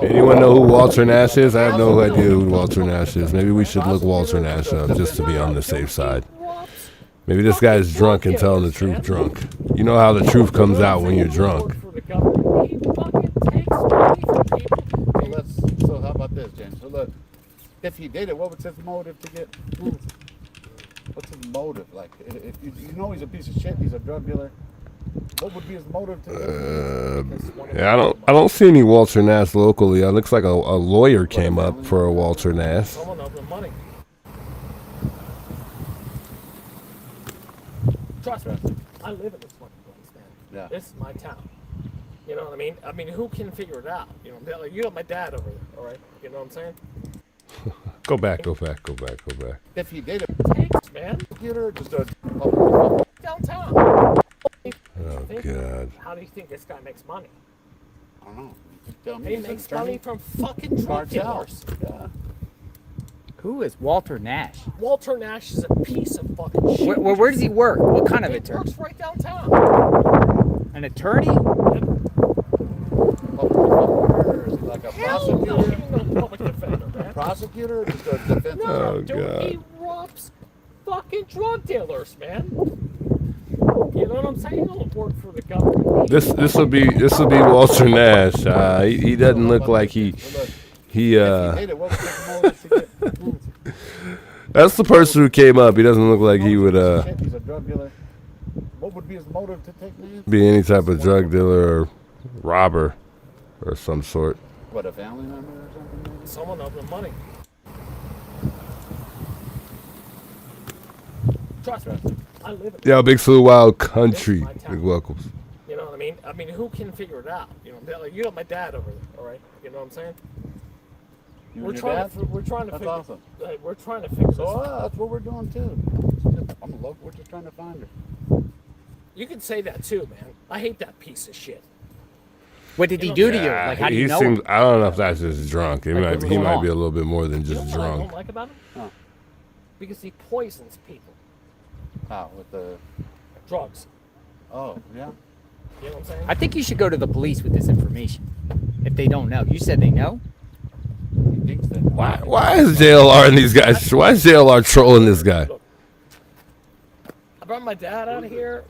Anyone know who Walter Nash is? I have no idea who Walter Nash is. Maybe we should look Walter Nash up just to be on the safe side. Maybe this guy's drunk and telling the truth drunk. You know how the truth comes out when you're drunk. For the government. He fucking takes money from people. So how about this, James? So look, If he did it, what was his motive to get? What's his motive? Like, if you know he's a piece of shit, he's a drug dealer. What would be his motive to Yeah, I don't see any Walter Nash locally. It looks like a lawyer came up for a Walter Nash. Someone of the money. Trust me, I live in this fucking place, man. Yeah. This is my town. You know what I mean? I mean, who can figure it out? You know, like, you got my dad over there, all right? You know what I'm saying? Go back. If he did it, Thanks, man. computer, just a Downtown. Oh God. How do you think this guy makes money? I don't know. Tell me He he's an makes attorney? money from fucking drug dealers. Yeah. Who is Walter Nash? Walter Nash is a piece of fucking shit. Where does he work? What kind of He attorney? works right downtown. An attorney? Or is he like a Hell no, prosecutor? he's no public defender, man. Prosecutor or just a defense? No, dude, God. he robs fucking drug dealers, man. You know what I'm saying? He don't work for the government. This will be Walter Nash. He doesn't look like he. Made it, what was his motive to get? That's the person who came up. He doesn't look like he would He's a drug dealer. What would be his motive to take Nancy? be any type of drug dealer or robber or some sort. What, a family member or something? Maybe? Someone of the money. Trust me, I live in Yeah, Big Blue Wild Country. Big welcomes. You know what I mean? I mean, who can figure it out? You know, like, you got my dad over there, all right? You know what I'm saying? You We're and your trying dad? to we're trying to That's figure, awesome. we're trying to fix So this. that's what we're doing too. I'm a local. We're just trying to find her. You can say that too, man. I hate that piece of shit. What did he do to you? Like, how do you know seems. him? I don't know if that's just drunk. He might what's be going a on? little bit more than You know just what I don't drunk. like about him? Huh. Because he poisons people. How? With the. Drugs. Oh, yeah. You know what I'm saying? I think you should go to the police with this information. If they don't know. You said they know? He thinks that. Why is JLR and these guys? Why is JLR trolling this guy? Look, I brought my dad out of here.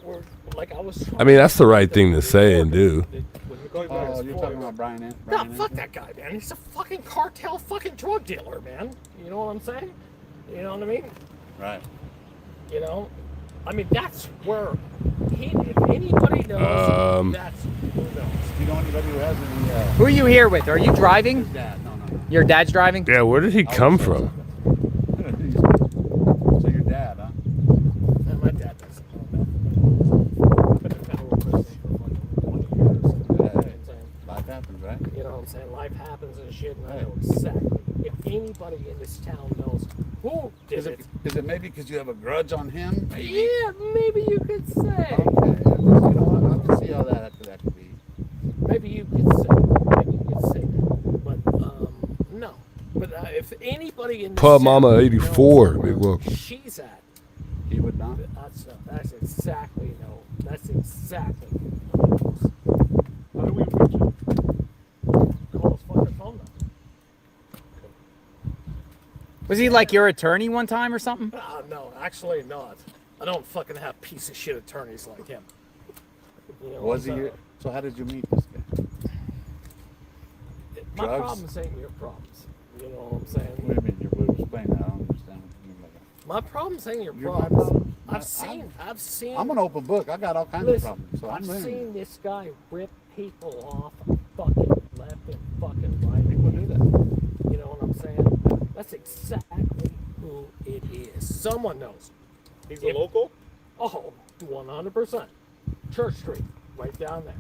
Like I was. I mean, that's the right thing to say and do. Oh, you're talking about Brian. No, Brian fuck that guy, man. He's a fucking cartel fucking drug dealer, man. You know what I'm saying? You know what I mean? Right. You know? I mean, that's where if anybody knows, that's who knows. You know anybody who has any? Who are you here with? Are you driving? Dad? No. Your dad's driving? Yeah, where did he come from? So your dad, huh? No, my dad doesn't know that. I've been a federal prison for like 20 years. You know what I'm saying? Life happens, right? You know what I'm saying? Life happens and shit, and I know exactly. If anybody in this town knows who did it. Is it maybe because you have a grudge on him? Maybe? Yeah, maybe you could say. Okay. You know what? I can see how that could be. Maybe you could say. Maybe you could say that. But, no. But if anybody in this Pub town Mama knows 84. where Big welcome. she's at, He would not. that's exactly no. That's exactly. How do we reach it? Call his fucking phone number. Was he like your attorney one time or something? No, actually not. I don't fucking have piece of shit attorneys like him. You know, Was he? So how did you meet this guy? My drugs? problems ain't your problems. You know what I'm saying? What do you mean? You would explain that. I don't understand what you mean by that. My problems ain't your You're my problems. problem? I've seen. I'm an open book. I got all kinds Listen, of problems. So I'm I've learning. seen this guy rip people off fucking left and fucking right. People do that. You know what I'm saying? That's exactly who it is. Someone knows. He's a local? Oh, 100%. Church Street, right down there.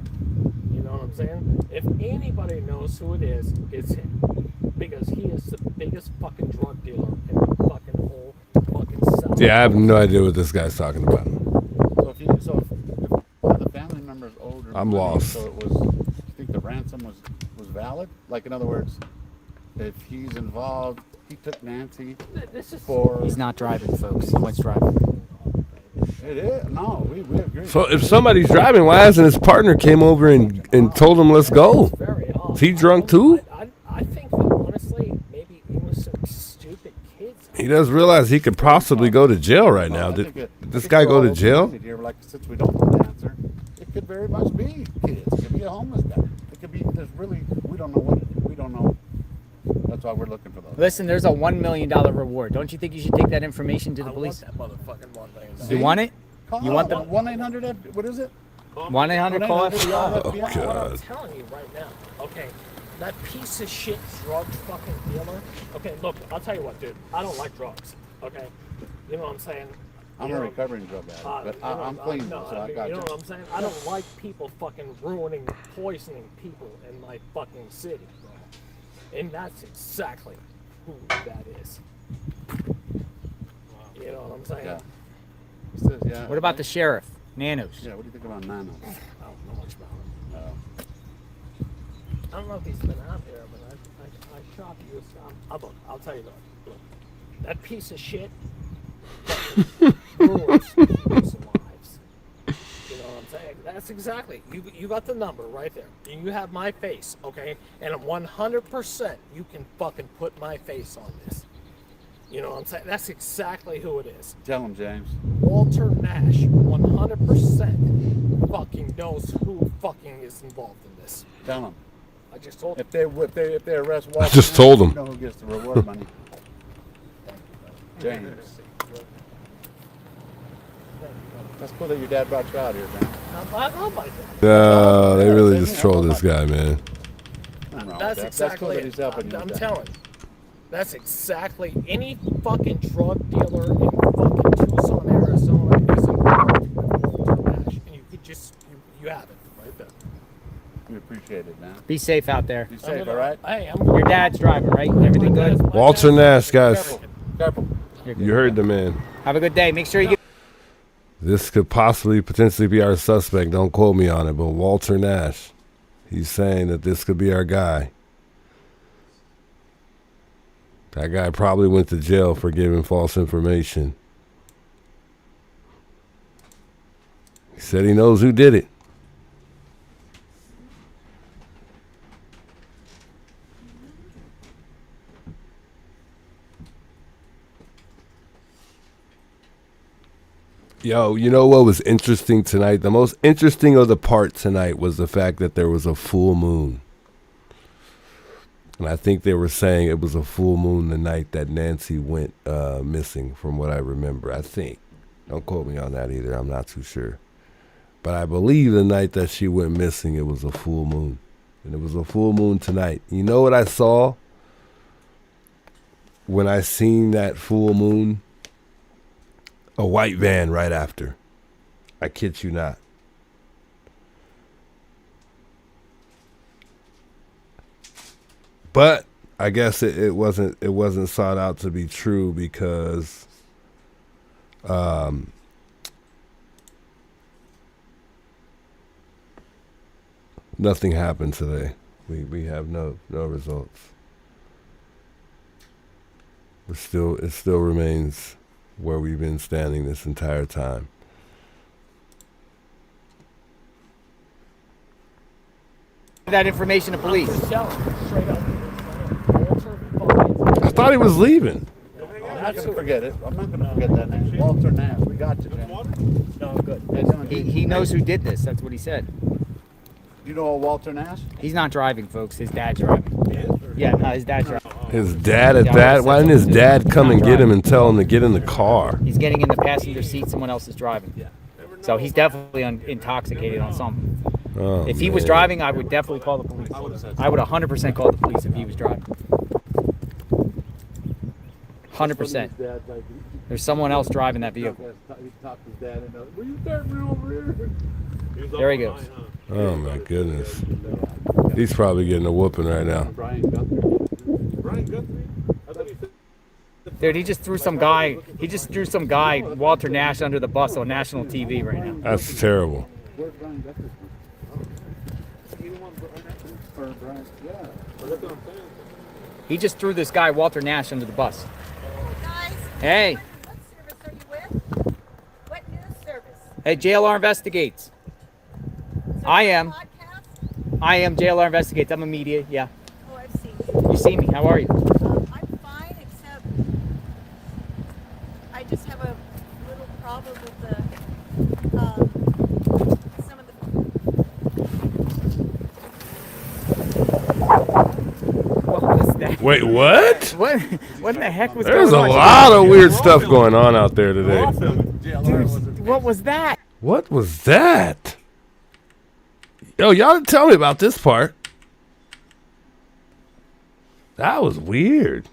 You know what I'm saying? If anybody knows who it is, it's him. Because he is the biggest fucking drug dealer in the fucking whole fucking South. Yeah, I have no idea what this guy's talking about. So if the family member's older, I'm lost. So it was. You think the ransom was valid? Like in other words, if he's involved, he took Nancy This is for. He's not driving, folks. He went's driving. It is. No, we agree. So if somebody's driving, why hasn't his partner came over and told him let's go? very odd. Is he drunk too? I think that honestly, maybe it was some stupid kids. He does realize he could possibly go to jail right now. I Did think this guy go to jail? Here, like since we don't know the answer, it could very much be kids. It could be a homeless guy. It could be. There's really. We don't know That's why we're looking for those. Listen, there's a $1 million reward. Don't you think you should take that information to the police? I want that motherfucking $1 million. You want it? Call You want the 1-800? What is it? 1-800 call FBI? Oh, What I'm God. telling you right now, okay, that piece of shit drug fucking dealer. Okay, look, I'll tell you what, dude. I don't like drugs. Okay, you know what I'm saying? I'm a recovering drug addict, but I'm clean, no, so I mean, got you you. know what I'm saying? I don't like people fucking ruining, poisoning people in my fucking city, bro. And that's exactly who that is. You know what I'm saying? Yeah. It says, yeah. What about the sheriff? Nanos. Yeah, what do you think about Nanos? I don't know much about him. I don't know if he's been out there, but I shot you. I'll tell you though. Look, that piece of shit ruins people's lives. You know what I'm saying? That's exactly. You got the number right there. And you have my face, okay? And 100% you can fucking put my face on this. You know what I'm saying? That's exactly who it is. Tell him, James. Walter Nash 100% fucking knows who fucking is involved in this. Tell him. I just told him. If they arrest Walter, I just told him. You know who gets the reward money? James. That's cool that your dad brought you out here, man. I know my dad. No, they really just trolled this guy, man. Nothing wrong with That's that. exactly That's cool that it. he's helping you I'm with that. telling you. That's exactly any fucking drug dealer in fucking Tucson, Arizona is involved with Walter Nash. And you could just, you have it right there. We appreciate it, man. Be safe out there. Be safe, all right? Hey, Your dad's driving, right? Everything good? Walter Nash, guys. Careful. You heard the man. Have a good day. Make sure you get... This could potentially be our suspect. Don't quote me on it, but Walter Nash. He's saying that this could be our guy. That guy probably went to jail for giving false information. He said he knows who did it. Yo, you know what was interesting tonight? The most interesting of the part tonight was the fact that there was a full moon. And I think they were saying it was a full moon the night that Nancy went missing, from what I remember. I think. Don't quote me on that either. I'm not too sure. But I believe the night that she went missing, it was a full moon. And it was a full moon tonight. You know what I saw when I seen that full moon? A white van right after. I kid you not. But I guess it wasn't sought out to be true because nothing happened today. We have no results. It still remains where we've been standing this entire time. that information to police. I thought he was leaving. I'm not going to forget it. I'm not going to forget that name. Walter Nash. We got you, Jim. No, I'm good. He knows who did this. That's what he said. You know Walter Nash? He's not driving, folks. His dad's driving. Yeah, no, his dad's driving. His dad at that? Why didn't his dad come and get him and tell him to get in the car? He's getting in the passenger seat. Someone else is driving. So he's definitely intoxicated on something. Oh, if he was driving, I would definitely call the police. I would 100% call the police if he was driving. 100%. There's someone else driving that vehicle. There he goes. Oh my goodness. He's probably getting a whooping right now. Dude, he just threw some guy, Walter Nash, under the bus on national TV right now. That's terrible. He just threw this guy, Walter Nash, under the bus. Hey. What service are you with? What news service? Hey, JLR Investigates. I am JLR Investigates. I'm a media, yeah. Oh, I've seen you. You see me. How are you? I'm fine, except I just have a little problem with the some of the. What was that? Wait, what? What the heck was There's a going on? lot of weird stuff going on out there today. Dude, what was that? What was that? Yo, y'all didn't tell me about this part. That was weird.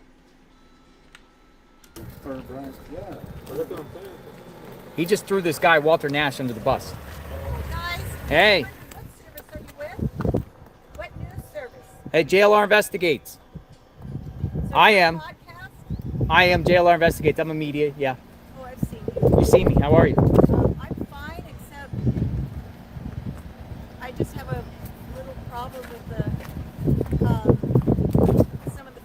He just threw this guy, Walter Nash, under the bus. Guys, Hey. what service are you with? What news service? Hey, JLR Investigates. I am. I am JLR Investigates. I'm a media, yeah. Oh, I've seen you. You see me. How are you? I'm fine, except I just have a little problem with the some of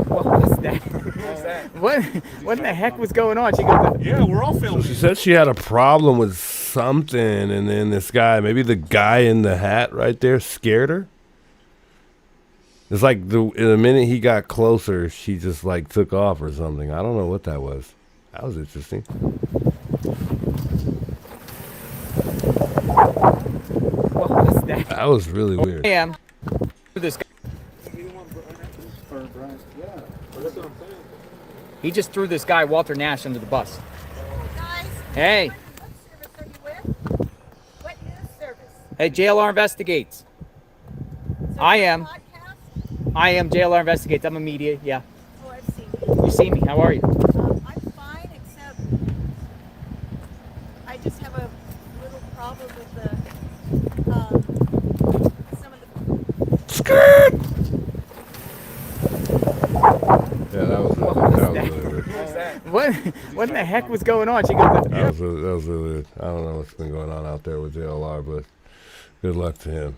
What was that? What in the heck was going on? She goes, Yeah, we're all filming. She said she had a problem with something, and then this guy, maybe the guy in the hat right there, scared her. It's like the minute he got closer, she just like took off or something. I don't know what that was. That was interesting. what was that? That was really weird. I am. This guy. He just threw this guy, Walter Nash, under the bus. guys. Hey. What service are you with? What news service? Hey, JLR Investigates. I am. I am JLR Investigates. I'm a media, yeah. Oh, I've seen you. You see me. How are you? I'm fine, except I just have a little problem with the some of the Skirt! Yeah, that was really weird. What in the heck was going on? She goes, That was really weird. I don't know what's been going on out there with JLR, but good luck to him.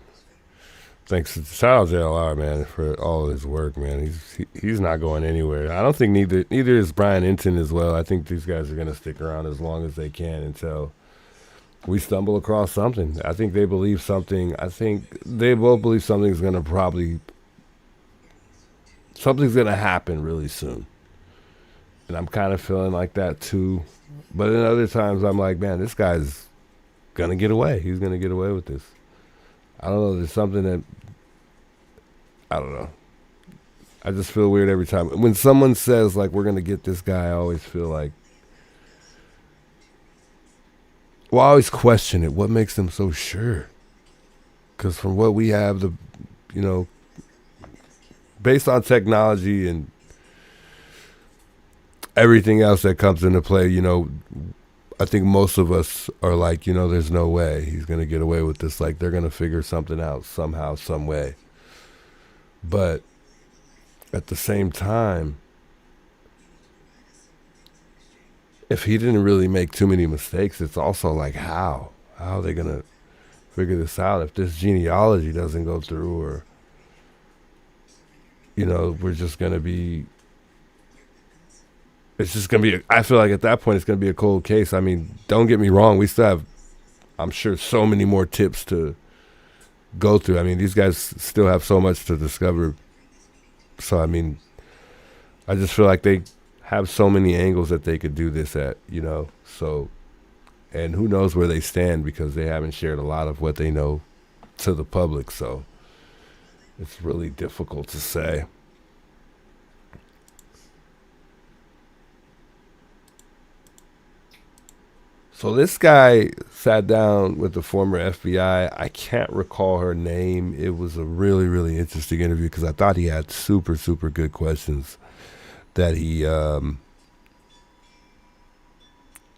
Thanks, shout out JLR, man, for all of his work, man. He's not going anywhere. I don't think neither is Brian Enton as well. I think these guys are gonna stick around as long as they can until we stumble across something. I think they believe something. I think they both believe something's gonna happen really soon. And I'm kind of feeling like that too. But then other times I'm like, man, this guy's gonna get away. He's gonna get away with this. I don't know. There's something that, I don't know. I just feel weird every time. When someone says, like, we're going to get this guy, I always feel like, well, I always question it. What makes them so sure? Because from what we have, based on technology and everything else that comes into play, I think most of us are like, there's no way he's going to get away with this. Like, they're going to figure something out somehow, some way. But at the same time, if he didn't really make too many mistakes, it's also like, how are they going to figure this out? If this genealogy doesn't go through, or, we're just going to be, it's just going to be, I feel like at that point it's going to be a cold case. I mean, don't get me wrong. We still have, I'm sure, so many more tips to go through. I mean, these guys still have so much to discover. So, I mean, I just feel like they have so many angles that they could do this at, so, and who knows where they stand, because they haven't shared a lot of what they know to the public. So it's really difficult to say. So this guy sat down with the former FBI. I can't recall her name. It was a really, really interesting interview because I thought he had super, super good questions that he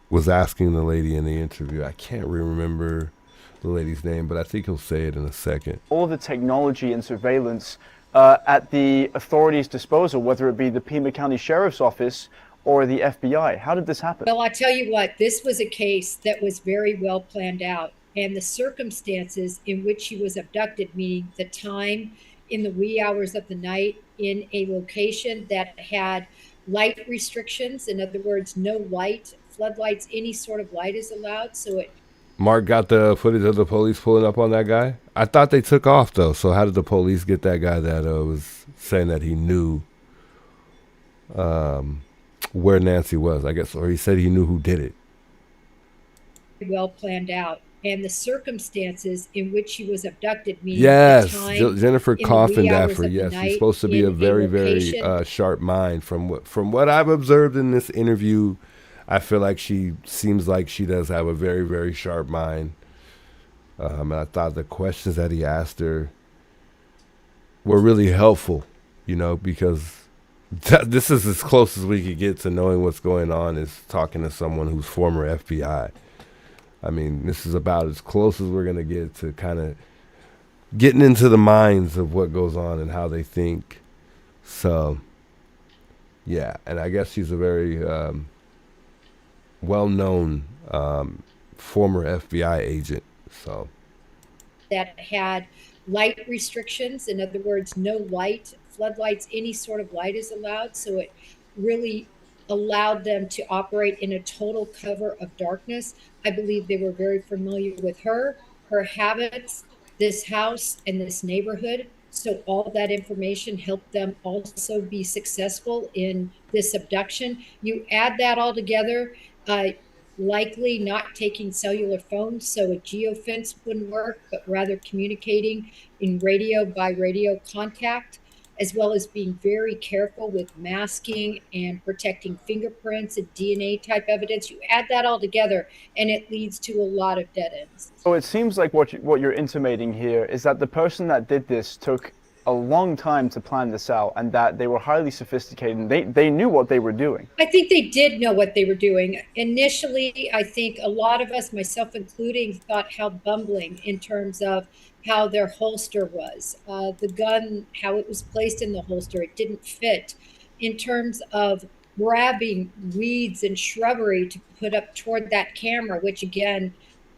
was asking the lady in the interview. I can't remember the lady's name, but I think he'll say it in a second. All the technology and surveillance at the authorities' disposal, whether it be the Pima County Sheriff's Office or the FBI. How did this happen? Well, I tell you what, this was a case that was very well planned out, and the circumstances in which she was abducted, meaning the time in the wee hours of the night in a location that had light restrictions. In other words, no light, floodlights, any sort of light is allowed. So it. Mark got the footage of the police pulling up on that guy. I thought they took off though. So how did the police get that guy that was saying that he knew where Nancy was, I guess, or he said he knew who did it? Well planned out, and the circumstances in which she was abducted, meaning Yes, the time Jennifer in the Coffin wee hours Daffer. of the Yes, she's night supposed to be in a very, very location. sharp mind. From what I've observed in this interview, I feel like she seems like she does have a very, very sharp mind. And I thought the questions that he asked her were really helpful, you know, because this is as close as we could get to knowing what's going on, is talking to someone who's former FBI. I mean, this is about as close as we're going to get to kind of getting into the minds of what goes on and how they think. So, yeah, and I guess she's a very well-known former FBI agent. So That had light restrictions. In other words, no light, floodlights, any sort of light is allowed. So it really allowed them to operate in a total cover of darkness. I believe they were very familiar with her habits, this house, and this neighborhood. So all that information helped them also be successful in this abduction. You add that all together, likely not taking cellular phones, so a geofence wouldn't work, but rather communicating in radio by radio contact, as well as being very careful with masking and protecting fingerprints and DNA type evidence. You add that all together and it leads to a lot of dead ends. So it seems like what you're intimating here is that the person that did this took a long time to plan this out, and that they were highly sophisticated and they knew what they were doing. I think they did know what they were doing. Initially, I think a lot of us, myself including, thought how bumbling in terms of how their holster was, the gun, how it was placed in the holster, it didn't fit. In terms of grabbing weeds and shrubbery to put up toward that camera, which again,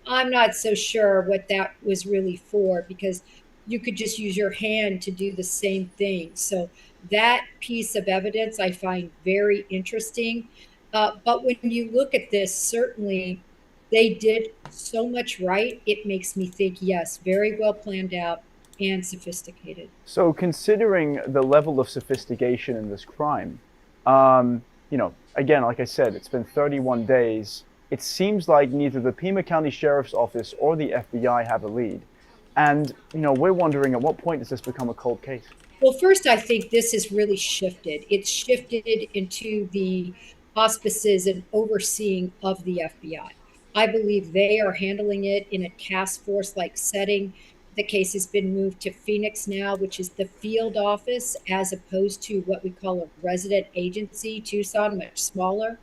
I'm not so sure what that was really for, because you could just use your hand to do the same thing. So that piece of evidence I find very interesting. But when you look at this, certainly they did so much right. It makes me think, yes, very well planned out and sophisticated. So considering the level of sophistication in this crime, you know, again, like I said, it's been 31 days. It seems like neither the Pima County Sheriff's Office or the FBI have a lead. And, you know, we're wondering, at what point does this become a cold case? Well, first, I think this has really shifted. It's shifted into the auspices and overseeing of the FBI. I believe they are handling it in a task force-like setting. The case has been moved to Phoenix now, which is the field office, as opposed to what we call a resident agency, Tucson, much smaller.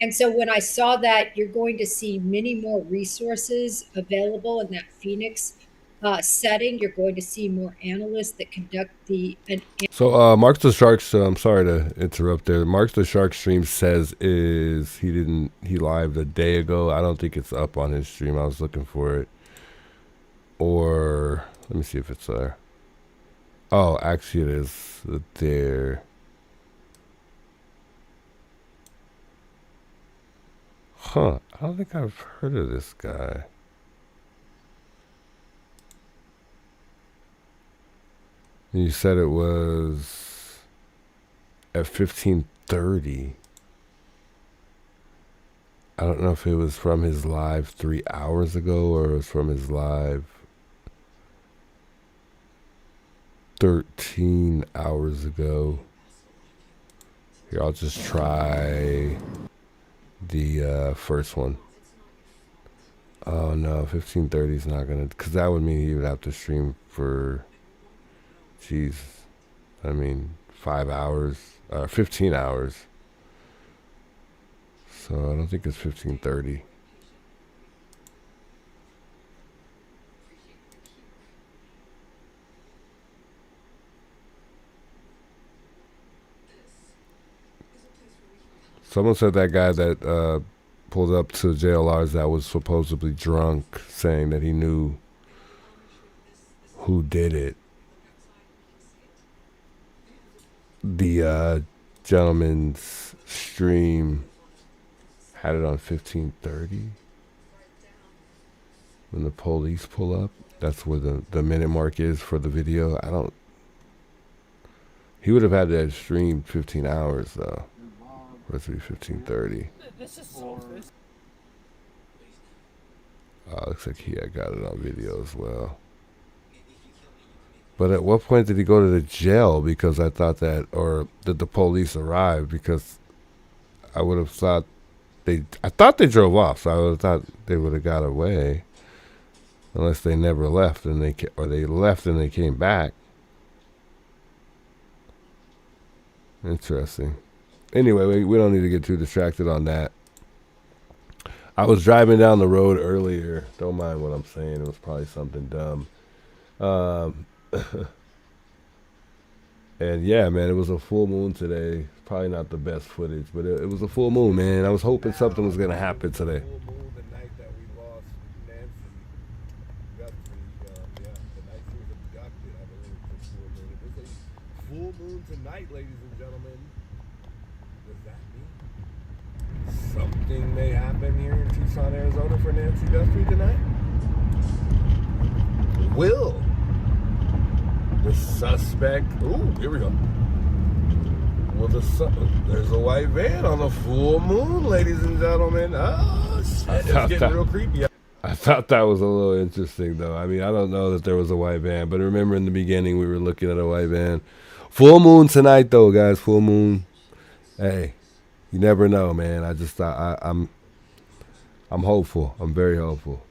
And so when I saw that, you're going to see many more resources available in that Phoenix setting. You're going to see more analysts that conduct the. So Mark the Shark's. I'm sorry to interrupt there. Mark the Shark stream says he lived a day ago. I don't think it's up on his stream. I was looking for it. Or let me see if it's there. Oh, actually it is there. Huh. I don't think I've heard of this guy. You said it was at 15:30. I don't know if it was from his live 3 hours ago or it was from his live 13 hours ago. Here, I'll just try the first one. Oh no, 15:30 is not gonna, because that would mean he would have to stream for, geez, I mean 5 hours, 15 hours. So I don't think it's 15:30. Someone said that guy that pulled up to JLR's that was supposedly drunk, saying that he knew who did it. The gentleman's stream had it on 15:30. When the police pull up, that's where the minute mark is for the video. He would have had that stream 15 hours though. For it to be 15:30. This is so. Looks like he had got it on video as well. But at what point did he go to the jail? Because I thought that, or did the police arrive? Because I would have thought I thought they drove off, so I would have thought they would have got away, unless they never left and they left and they came back. Interesting. Anyway, we don't need to get too distracted on that. I was driving down the road earlier. Don't mind what I'm saying. It was probably something dumb. And yeah, man, it was a full moon today. Probably not the best footage, but it was a full moon, man. I was hoping something was going to happen today. Full moon, the night that we lost Nancy Guthrie. Yeah, the night she was abducted, I believe it was full moon. It was a full moon tonight, ladies and gentlemen. Does that mean something may happen here in Tucson, Arizona for Nancy Guthrie tonight? Will the suspect... Ooh, here we go. Well, there's a white van on the full moon, ladies and gentlemen. Oh, shit. It's getting real creepy. I thought that was a little interesting, though. I mean, I don't know that there was a white van, but remember in the beginning we were looking at a white van. Full moon tonight, though, guys. Full moon. Hey, you never know, man. I just thought I'm hopeful. I'm very hopeful.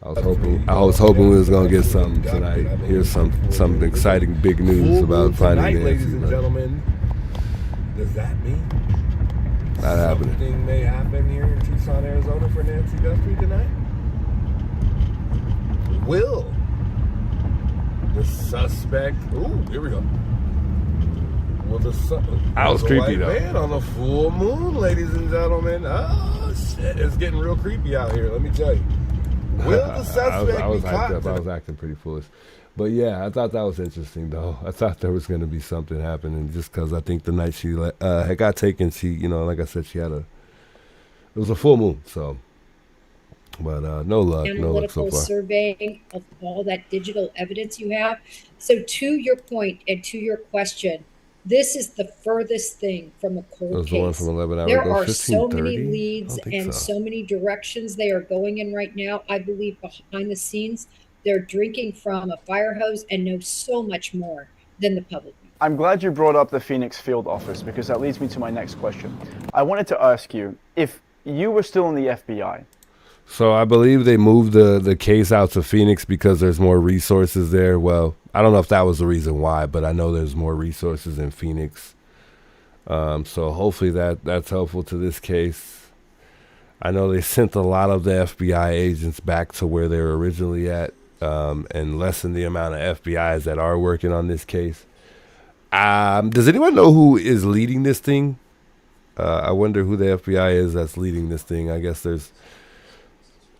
I was hoping we was gonna get something tonight. Here's some exciting big news about finding Nancy. Ladies and gentlemen. Does that mean not happening? Something may happen here in Tucson, Arizona for Nancy Guthrie tonight? Will the suspect... Ooh, here we go. Well, that was creepy, though. Man on the full moon, ladies and gentlemen. Oh, shit. It's getting real creepy out here, let me tell you. Will the suspect I was be caught? I was acting pretty foolish. But yeah, I thought that was interesting, though. I thought there was going to be something happening, just because I think the night she had got taken, she, you know, like I said, it was a full moon, so. But no luck so Analytical far. surveying of all that digital evidence you have. So to your point and to your question, this is the furthest thing from a cold That was case. the one from 11 hours There ago, are so many 15:30? leads and so many directions they are going in right now. I believe behind the scenes, they're drinking from a fire hose and know so much more than the public. I'm glad you brought up the Phoenix field office, because that leads me to my next question. I wanted to ask you, if you were still in the FBI. So I believe they moved the case out to Phoenix because there's more resources there. Well, I don't know if that was the reason why, but I know there's more resources in Phoenix. So hopefully that's helpful to this case. I know they sent a lot of the FBI agents back to where they were originally at, and lessen the amount of FBIs that are working on this case. Does anyone know who is leading this thing? I wonder who the FBI is that's leading this thing. I guess there's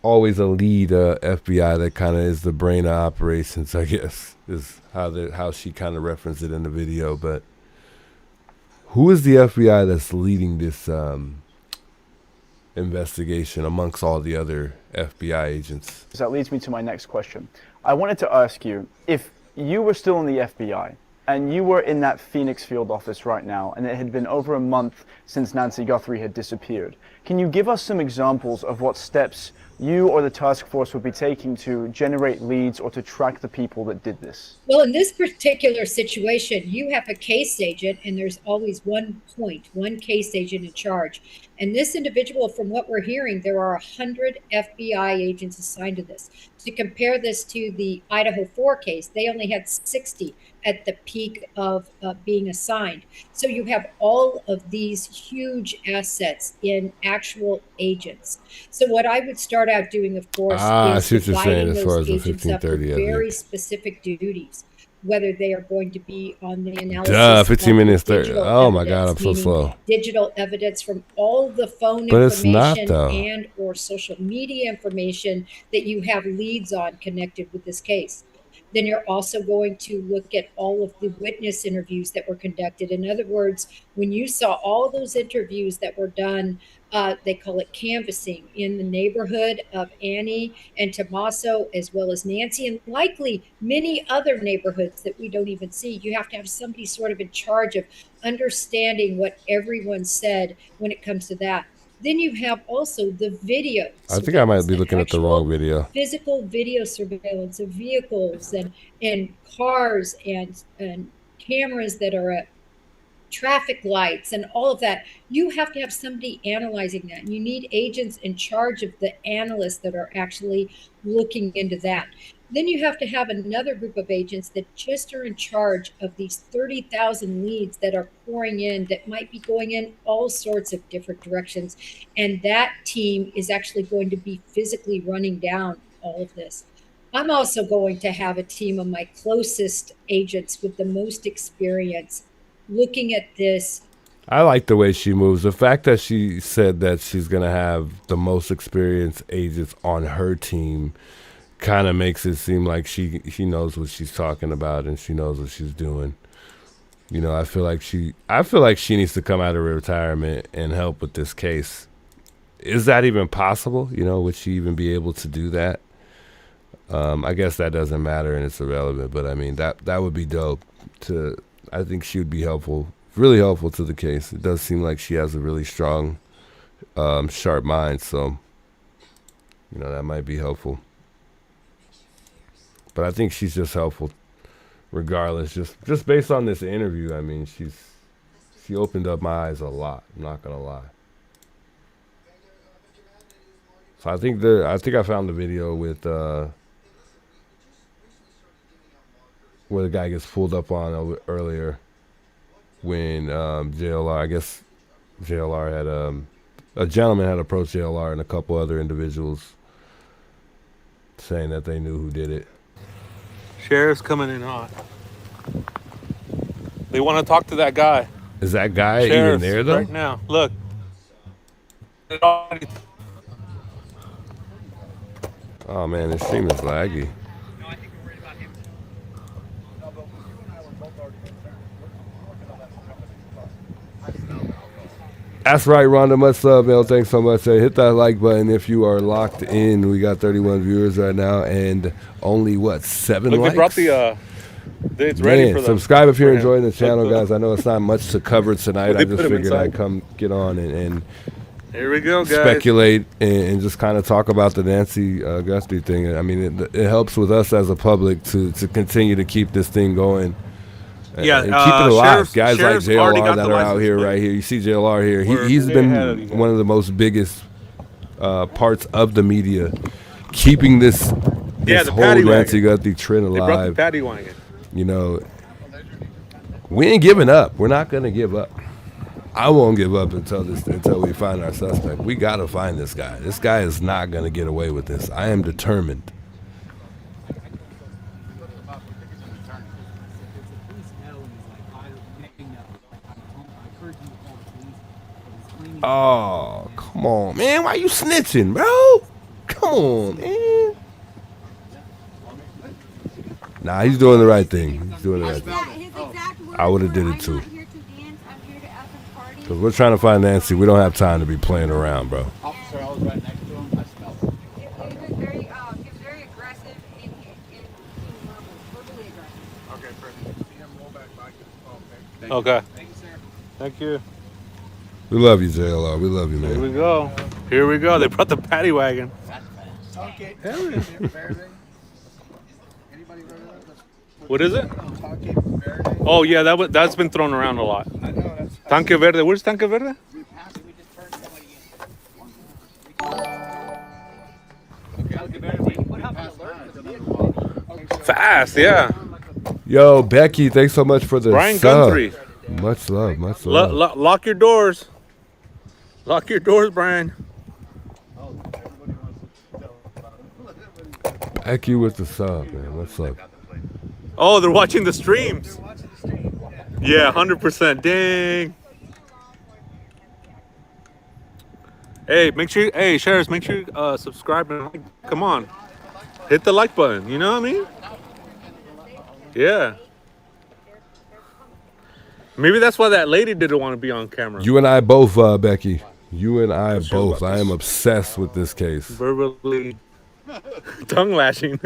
always a lead FBI that kind of is the brain of operations, I guess, is how she kind of referenced it in the video. But who is the FBI that's leading this investigation amongst all the other FBI agents? So that leads me to my next question. I wanted to ask you, if you were still in the FBI and you were in that Phoenix field office right now, and it had been over a month since Nancy Guthrie had disappeared, can you give us some examples of what steps you or the task force would be taking to generate leads or to track the people that did this? Well, in this particular situation, you have a case agent, and there's always one case agent in charge. And this individual, from what we're hearing, there are 100 FBI agents assigned to this. To compare this to the Idaho 4 case, they only had 60 at the peak of being assigned. So you have all of these huge assets in actual agents. So what I would start out doing, of course, is dividing those agents up with very specific duties, whether they are going to be on the analysis 15 minutes 30. digital Oh my God, I'm evidence, so meaning slow. digital evidence from all the phone But it's not, information though. and or social media information that you have leads on connected with this case. Then you're also going to look at all of the witness interviews that were conducted. In other words, when you saw all those interviews that were done, they call it canvassing in the neighborhood of Annie and Tommaso, as well as Nancy, and likely many other neighborhoods that we don't even see. You have to have somebody sort of in charge of understanding what everyone said when it comes to that. Then you have also the video. I think I might be surveillance, looking at the wrong video. physical video surveillance of vehicles and cars and cameras that are at traffic lights and all of that. You have to have somebody analyzing that. You need agents in charge of the analysts that are actually looking into that. Then you have to have another group of agents that just are in charge of these 30,000 leads that are pouring in, that might be going in all sorts of different directions. And that team is actually going to be physically running down all of this. I'm also going to have a team of my closest agents with the most experience looking at this. I like the way she moves. The fact that she said that she's going to have the most experienced agents on her team kind of makes it seem like she knows what she's talking about and she knows what she's doing. You know, I feel like she needs to come out of retirement and help with this case. Is that even possible? You know, would she even be able to do that? I guess that doesn't matter and it's irrelevant, but I mean, that would be dope. I think she would be helpful, really helpful to the case. It does seem like she has a really strong, sharp mind, so, you know, that might be helpful. But I think she's just helpful regardless, just based on this interview. I mean, she opened up my eyes a lot, I'm not gonna lie. So I think I found the video with where the guy gets pulled up on earlier when JLR, I guess JLR had a gentleman had approached JLR and a couple other individuals saying that they knew who did it. Sheriff's coming in hot. They want to talk to that guy. Is that guy Sheriff's even there though? right now. Look. Oh man, this stream is laggy. That's right, Rhonda. Much love, man. Thanks so much. Hit that like button if you are locked in. We got 31 viewers right now and only, 7 Look, likes? they brought it's ready for them. Subscribe if you're enjoying the channel, guys. I know it's not much to cover tonight. I just figured inside. I'd come get on and here we go, guys. Speculate and just kind of talk about the Nancy Guthrie thing. I mean, it helps with us as a public to continue to keep this thing going. Yeah, and keep it alive. Guys Sheriff's like already JLR got that the are out license here, plate. right here. You see JLR here. He's been one of the most biggest parts of the media, keeping this the whole paddy Nancy wagon. Guthrie trend They brought the alive. paddy wagon. You know, we ain't giving up. We're not gonna give up. I won't give up until we find our suspect. We gotta find this guy. This guy is not gonna get away with this. I am determined. Oh, come on, man. Why you snitching, bro? Come on, man. Nah, he's doing the right thing. He's doing the right thing. I would have did it too. Because we're trying to find Nancy. We don't have time to be playing around, bro. Officer, I was right next to him. I smelled it. He was very aggressive and verbally aggressive. Okay, perfect. See him roll back by his phone, Okay. Thank you, sir. Thank you. We love you, JLR. We love you, man. Here we go. Here we go. They brought the paddy wagon. Hell yeah. What is it? Oh yeah, that's been thrown around a lot. Tanque Verde. Where's Tanque Verde? Fast, yeah. Yo, Becky, thanks so much for the Brian sub. Guthrie. Much love, much love. Lock your doors. Lock your doors, Brian. Becky with the sub, man. What's up? Oh, they're watching the streams. Yeah, 100%. Dang. Hey, Sheriffs, make sure you subscribe and like. Come on. Hit the like button. You know what I mean? Yeah. Maybe that's why that lady didn't want to be on camera. You and I both, Becky. You and I both. I am obsessed with this case. Verbally tongue lashing.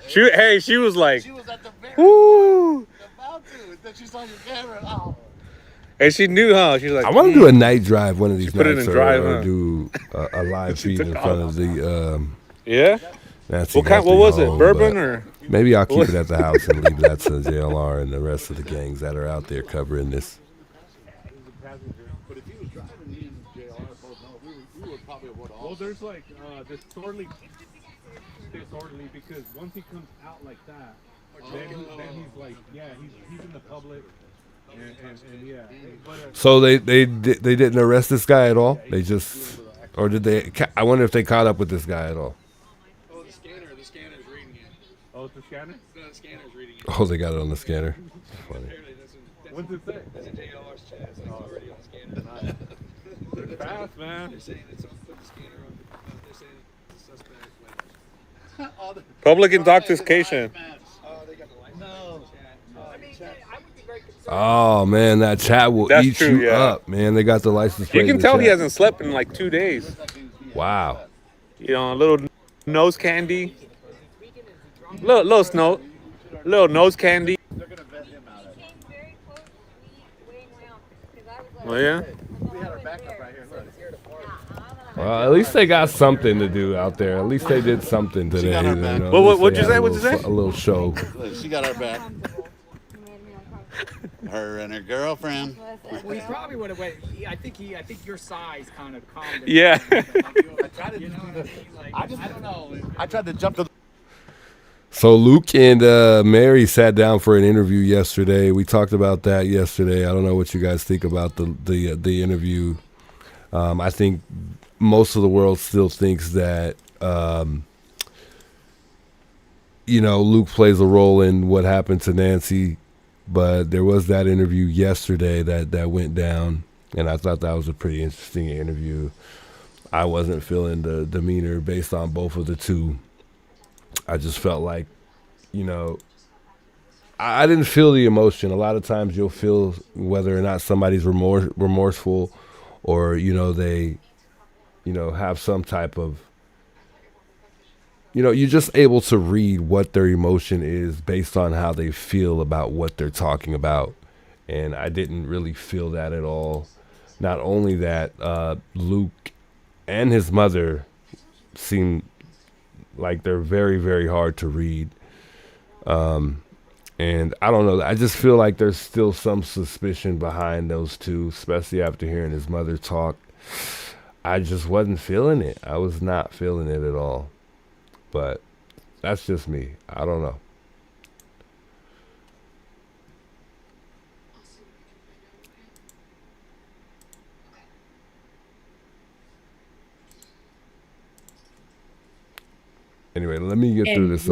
She was like, woo. Then she saw your camera. Oh. And she knew, huh? She's like, I want to do a night drive one of these put it nights, in or, drive, or huh? do a live feed in front of the. Yeah. Nancy What kind? What Guthrie was it? home, Bourbon but or? maybe I'll keep it at the house and leave that to JLR and the rest of the gangs that are out there covering this. But if he was driving, me and JR both know we would probably avoid all. Well, there's like disorderly because once he comes out like that, then he's like, yeah, he's in the public, and yeah. But, So they didn't arrest this guy at all. They just, or did they? I wonder if they caught up with this guy at all. Oh, the scanner's reading it. Oh, it's the scanner? No, the scanner's reading it. Oh, they got it on the scanner. Funny. What's it say? That's in JLR's chat. It's already on the scanner. They're fast, man. They're saying it's on the scanner on. They're saying the suspect. Like, Public intoxication. oh, they got the license. No. I mean, I would be very concerned. Oh man, that chat will That's eat true, you yeah. up, man. They got the license plate. You in can the tell he chat. hasn't slept in like 2 days. Wow. You know, a little nose candy, little nose candy. Oh yeah. We had our backup right here. Look. Well, at least they got something to do out there. At least they did something today. got our you back. know, Well, at least what'd they you had say? a What'd you little say? A little show. Look, she got our back. Her and her girlfriend. Well, he probably would have went. I think your size kind of calmed him. Yeah. down. I don't know. I tried to jump to the. So Luke and Mary sat down for an interview yesterday. We talked about that yesterday. I don't know what you guys think about the interview. I think most of the world still thinks that Luke plays a role in what happened to Nancy, but there was that interview yesterday that went down, and I thought that was a pretty interesting interview. I wasn't feeling the demeanor based on both of the two. I just felt like, I didn't feel the emotion. A lot of times you'll feel whether or not somebody's remorseful or, they, have some type of, you're just able to read what their emotion is based on how they feel about what they're talking about. And I didn't really feel that at all. Not only that, Luke and his mother seem like they're very, very hard to read. And I don't know. I just feel like there's still some suspicion behind those two, especially after hearing his mother talk. I just wasn't feeling it. I was not feeling it at all. But that's just me. I don't know. Anyway, let me get through this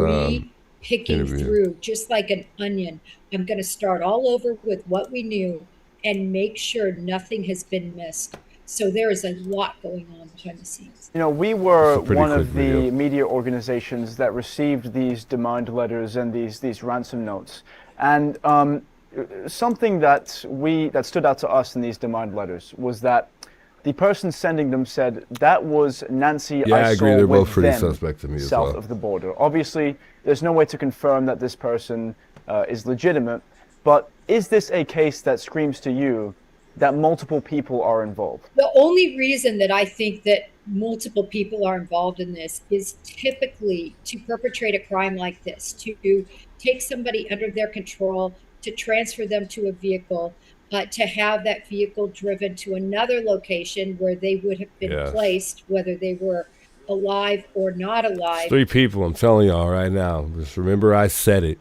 picking interview. through just like an onion. I'm going to start all over with what we knew and make sure nothing has been missed. So there is a lot going on behind the scenes. We were pretty one quick of the video. media organizations that received these demand letters and these ransom notes. And something that stood out to us in these demand letters was that the person sending them said that was Nancy. Yeah, I agree. saw They're with both pretty them suspect to me as south well. of the border. Obviously, there's no way to confirm that this person is legitimate. But is this a case that screams to you that multiple people are involved? The only reason that I think that multiple people are involved in this is typically to perpetrate a crime like this, to take somebody under their control, to transfer them to a vehicle, to have that vehicle driven to another location where they would have been Yes. placed, whether they were alive or not alive. It's 3 people, I'm telling y'all right now. Just remember I said it.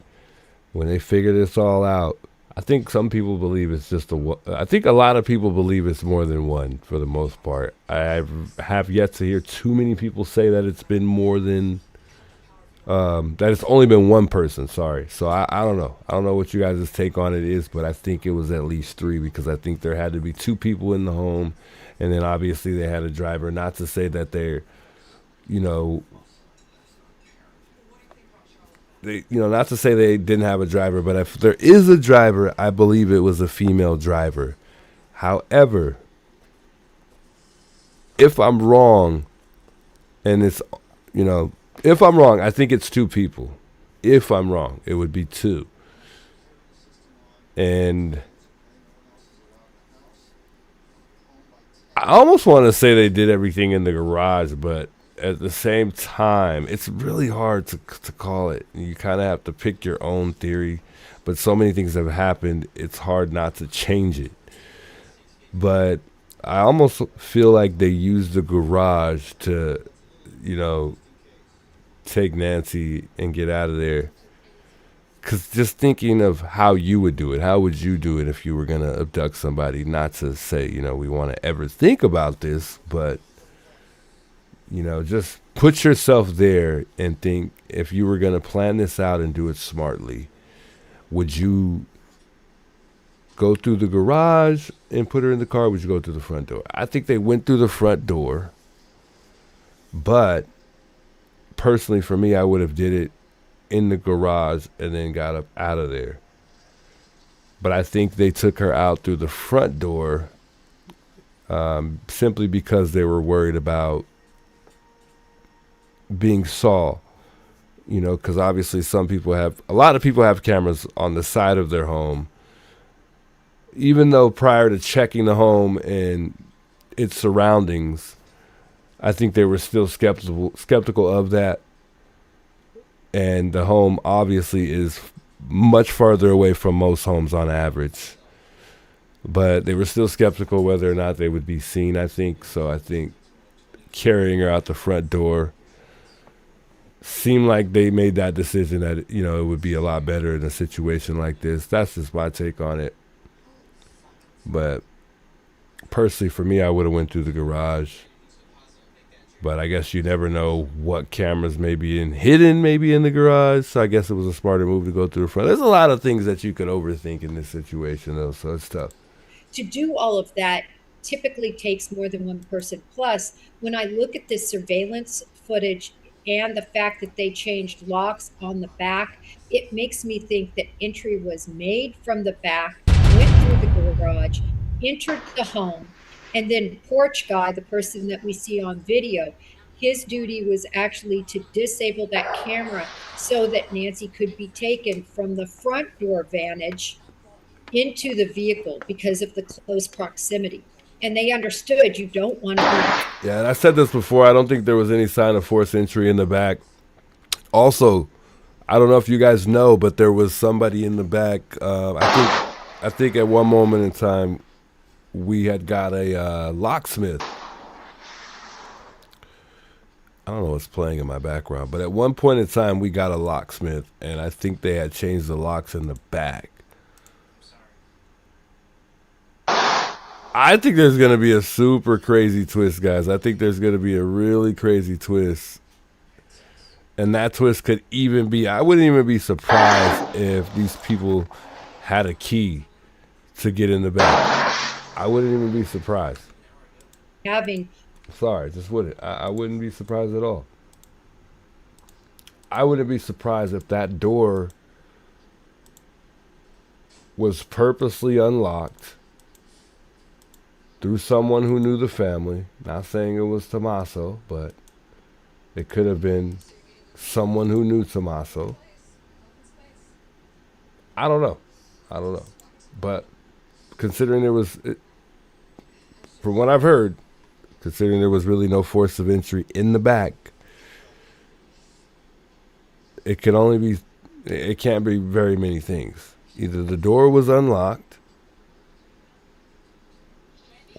When they figure this all out, I think some people believe it's just I think a lot of people believe it's more than one for the most part. I have yet to hear too many people say that it's been more than, that it's only been one person, sorry. So I don't know. I don't know what you guys' take on it is, but I think it was at least 3 because I think there had to be 2 people in the home. And then obviously they had a driver, not to say that they're, not to say they didn't have a driver, but if there is a driver, I believe it was a female driver. However, if I'm wrong, and it's, if I'm wrong, I think it's 2 people. If I'm wrong, it would be 2. And I almost want to say they did everything in the garage, but at the same time, it's really hard to call it. You kind of have to pick your own theory, but so many things have happened, it's hard not to change it. But I almost feel like they used the garage to, take Nancy and get out of there. Because just thinking of how you would do it, how would you do it if you were going to abduct somebody? Not to say, we want to ever think about this, but, just put yourself there and think, if you were going to plan this out and do it smartly, would you go through the garage and put her in the car? Or would you go through the front door? I think they went through the front door, but personally for me, I would have did it in the garage and then got up out of there. But I think they took her out through the front door simply because they were worried about being saw, because obviously a lot of people have cameras on the side of their home. Even though prior to checking the home and its surroundings, I think they were still skeptical of that. And the home obviously is much farther away from most homes on average. But they were still skeptical whether or not they would be seen, I think. So I think carrying her out the front door seemed like they made that decision that, it would be a lot better in a situation like this. That's just my take on it. But personally, for me, I would have went through the garage. But I guess you never know what cameras may be hidden maybe in the garage. So I guess it was a smarter move to go through the front. There's a lot of things that you could overthink in this situation, though, so it's tough. To do all of that typically takes more than one person. Plus, when I look at this surveillance footage and the fact that they changed locks on the back, it makes me think that entry was made from the back, went through the garage, entered the home, and then porch guy, the person that we see on video, his duty was actually to disable that camera so that Nancy could be taken from the front door vantage into the vehicle because of the close proximity. And they understood you don't want to be. Yeah, and I said this before. I don't think there was any sign of forced entry in the back. Also, I don't know if you guys know, but there was somebody in the back. I think at one moment in time, we had got a locksmith. I don't know what's playing in my background, but at one point in time, we got a locksmith, and I think they had changed the locks in the back. I think there's going to be a super crazy twist, guys. I think there's going to be a really crazy twist. And that twist could even be, I wouldn't even be surprised if these people had a key to get in the back. I wouldn't even be surprised. Sorry, just wouldn't. I wouldn't be surprised at all. I wouldn't be surprised if that door was purposely unlocked through someone who knew the family. Not saying it was Tommaso, but it could have been someone who knew Tommaso. I don't know. But considering from what I've heard, considering there was really no force of entry in the back, it can't be very many things. Either the door was unlocked,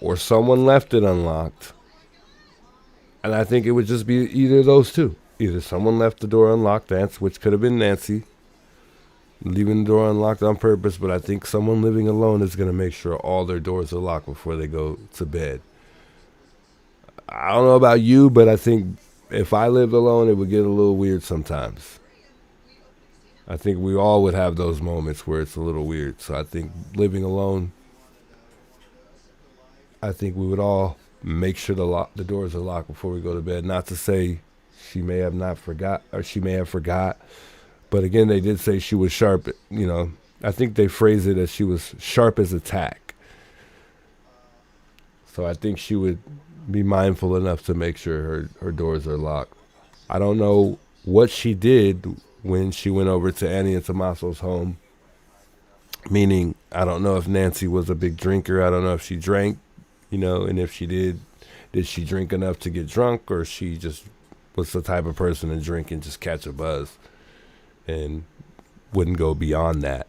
or someone left it unlocked. And I think it would just be either of those two. Either someone left the door unlocked, which could have been Nancy, leaving the door unlocked on purpose, but I think someone living alone is going to make sure all their doors are locked before they go to bed. I don't know about you, but I think if I lived alone, it would get a little weird sometimes. I think we all would have those moments where it's a little weird. So I think living alone, I think we would all make sure the doors are locked before we go to bed. Not to say she may have not forgot, or she may have forgot. But again, they did say she was sharp. I think they phrased it as she was sharp as a tack. So I think she would be mindful enough to make sure her doors are locked. I don't know what she did when she went over to Annie and Tommaso's home. Meaning, I don't know if Nancy was a big drinker. I don't know if she drank you know, and if she did she drink enough to get drunk, or she just was the type of person to drink and just catch a buzz and wouldn't go beyond that.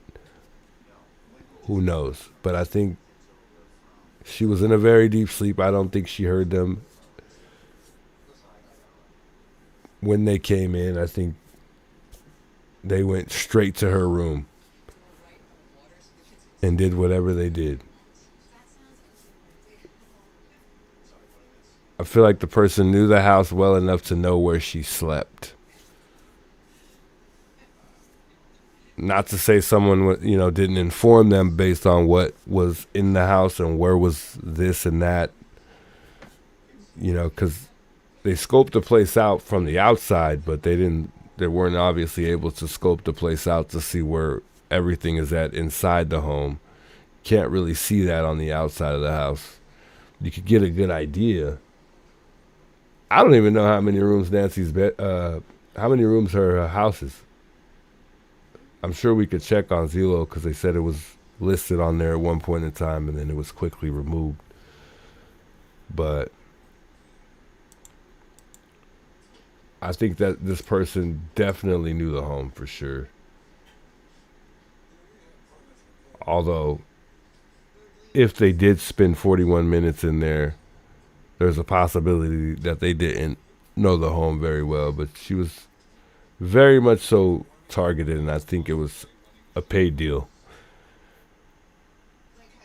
Who knows? But I think she was in a very deep sleep. I don't think she heard them when they came in. I think they went straight to her room and did whatever they did. I feel like the person knew the house well enough to know where she slept. Not to say someone, you know, didn't inform them based on what was in the house and where was this and that, you know, because they scoped the place out from the outside, but they weren't obviously able to scope the place out to see where everything is at inside the home. Can't really see that on the outside of the house. You could get a good idea. I don't even know how many rooms Nancy's how many rooms her house is. I'm sure we could check on Zillow because they said it was listed on there at one point in time and then it was quickly removed. But I think that this person definitely knew the home for sure. Although, if they did spend 41 minutes in there, there's a possibility that they didn't know the home very well. But she was very much so targeted, and I think it was a paid deal.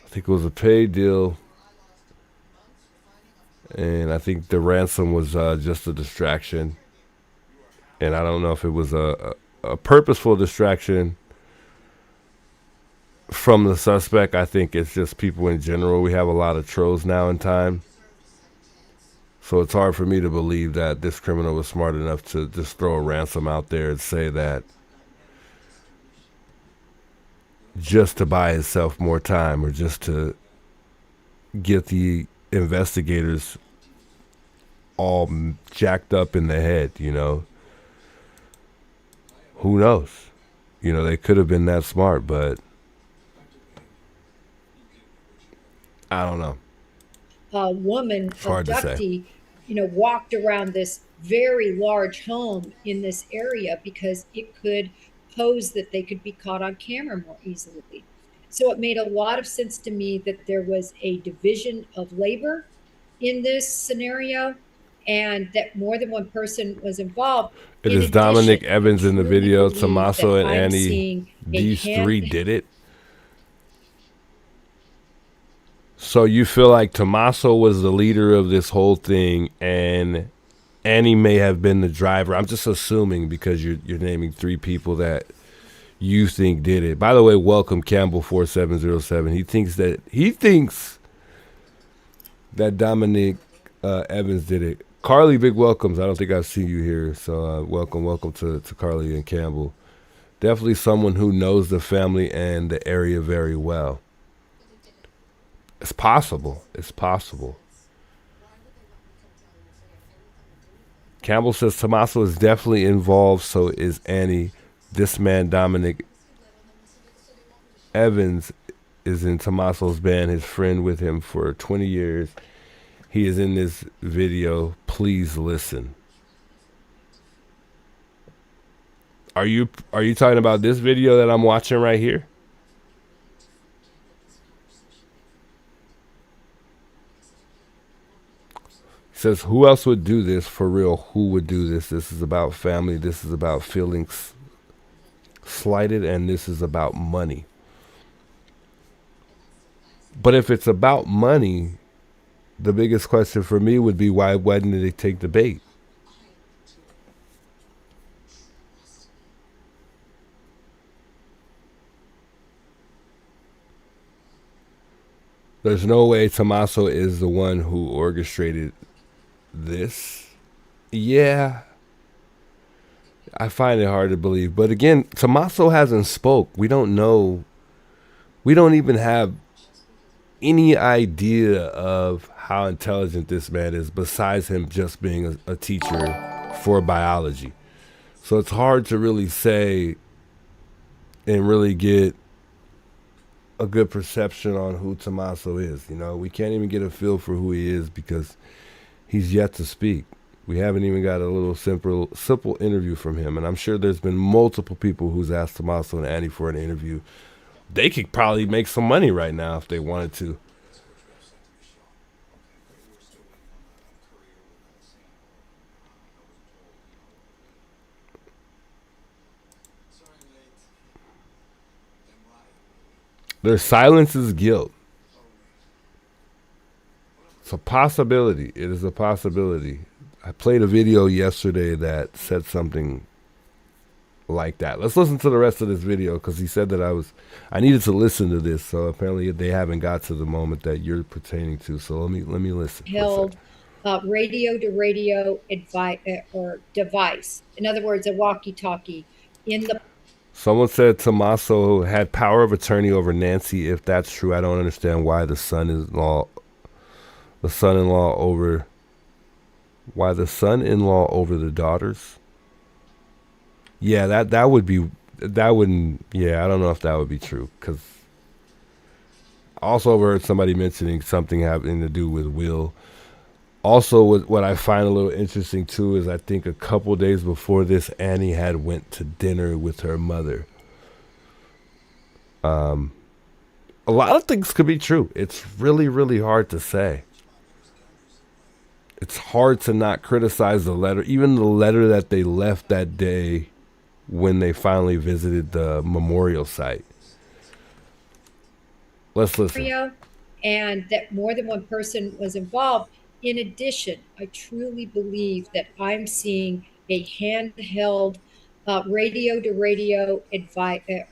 I think it was a paid deal. And I think the ransom was just a distraction. And I don't know if it was a purposeful distraction from the suspect. I think it's just people in general. We have a lot of trolls now in time. So it's hard for me to believe that this criminal was smart enough to just throw a ransom out there and say that just to buy himself more time or just to get the investigators all jacked up in the head, you know. Who knows? You know, they could have been that smart, but I don't know. A woman, abductee, you know, walked around this very large home in this area because it could pose that they could be caught on camera more easily. So it made a lot of sense to me that there was a division of labor in this scenario and that more than one person was involved. It is Dominic Evans in the video. Tommaso and Annie, these three did it. So you feel like Tommaso was the leader of this whole thing and Annie may have been the driver. I'm just assuming because you're naming three people that you think did it. By the way, welcome Campbell 4707. He thinks that Dominic Evans did it. Carly, big welcomes. I don't think I've seen you here. So welcome to Carly and Campbell. Definitely someone who knows the family and the area very well. It's possible. It's possible. Campbell says Tommaso is definitely involved, so is Annie. This man, Dominic Evans, is in Tommaso's band, his friend with him for 20 years. He is in this video. Please listen. Are you talking about this video that I'm watching right here? Says, who else would do this for real? Who would do this? This is about family. This is about feelings slighted, and this is about money. But if it's about money, the biggest question for me would be, why didn't they take the bait? There's no way Tommaso is the one who orchestrated this. Yeah, I find it hard to believe. But again, Tommaso hasn't spoke. We don't know. We don't even have any idea of how intelligent this man is, besides him just being a teacher for biology. So it's hard to really say and really get a good perception on who Tommaso is. You know, we can't even get a feel for who he is because he's yet to speak. We haven't even got a little simple interview from him, and I'm sure there's been multiple people who's asked Tommaso and Annie for an interview. They could probably make some money right now if they wanted to. Their silence is guilt. It's a possibility. It is a possibility. I played a video yesterday that said something like that. Let's listen to the rest of this video because he said that I needed to listen to this. So apparently they haven't got to the moment that you're pertaining to. So let me listen. Held radio to radio or device. In other words, a walkie-talkie in the. Someone said Tommaso had power of attorney over Nancy. If that's true, I don't understand why the son-in-law over the daughters. Yeah, that wouldn't. Yeah, I don't know if that would be true because I also overheard somebody mentioning something having to do with Will. Also, what I find a little interesting too is I think a couple days before this, Annie had went to dinner with her mother. A lot of things could be true. It's really, really hard to say. It's hard to not criticize the letter, even the letter that they left that day when they finally visited the memorial site. Let's listen. And that more than one person was involved. In addition, I truly believe that I'm seeing a handheld radio to radio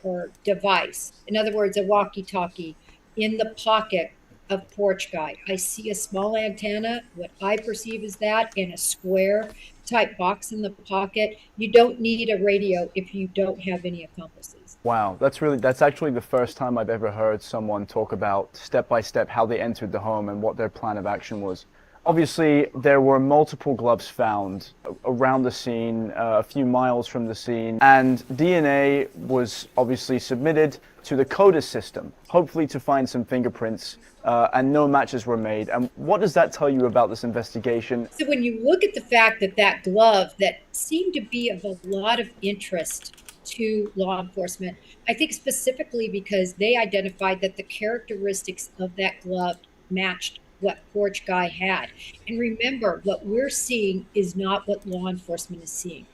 or device. In other words, a walkie-talkie in the pocket of porch guy. I see a small antenna, what I perceive as that, in a square type box in the pocket. You don't need a radio if you don't have any accomplices. Wow, that's actually the first time I've ever heard someone talk about step by step how they entered the home and what their plan of action was. Obviously, there were multiple gloves found around the scene, a few miles from the scene, and DNA was obviously submitted to the CODIS system, hopefully to find some fingerprints, and no matches were made. And what does that tell you about this investigation? So when you look at the fact that that glove that seemed to be of a lot of interest to law enforcement, I think specifically because they identified that the characteristics of that glove matched what porch guy had. And remember, what we're seeing is not what law enforcement is seeing.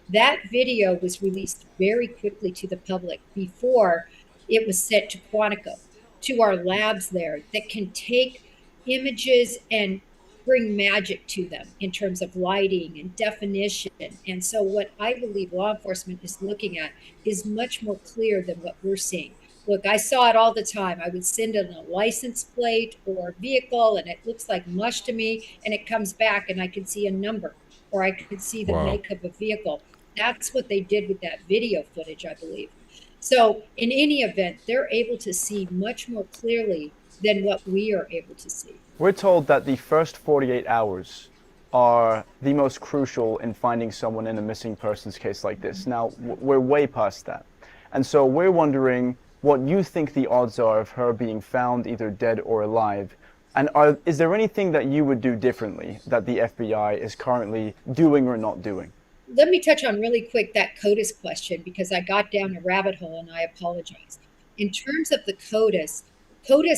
That video was released very quickly to the public before it was sent to Quantico, to our labs there that can take images and bring magic to them in terms of lighting and definition. And so what I believe law enforcement is looking at is much more clear than what we're seeing. Look, I saw it all the time. I would send in a license plate or vehicle and it looks like mush to me, and it comes back and I can see a number or I could see the make of a vehicle. That's what they did with that video footage, I believe. So in any event, they're able to see much more clearly than what we are able to see. We're told that the first 48 hours are the most crucial in finding someone in a missing persons case like this. Now, we're way past that. And so we're wondering what you think the odds are of her being found either dead or alive. And is there anything that you would do differently that the FBI is currently doing or not doing? Let me touch on really quick that CODIS question because I got down a rabbit hole and I apologize. In terms of the CODIS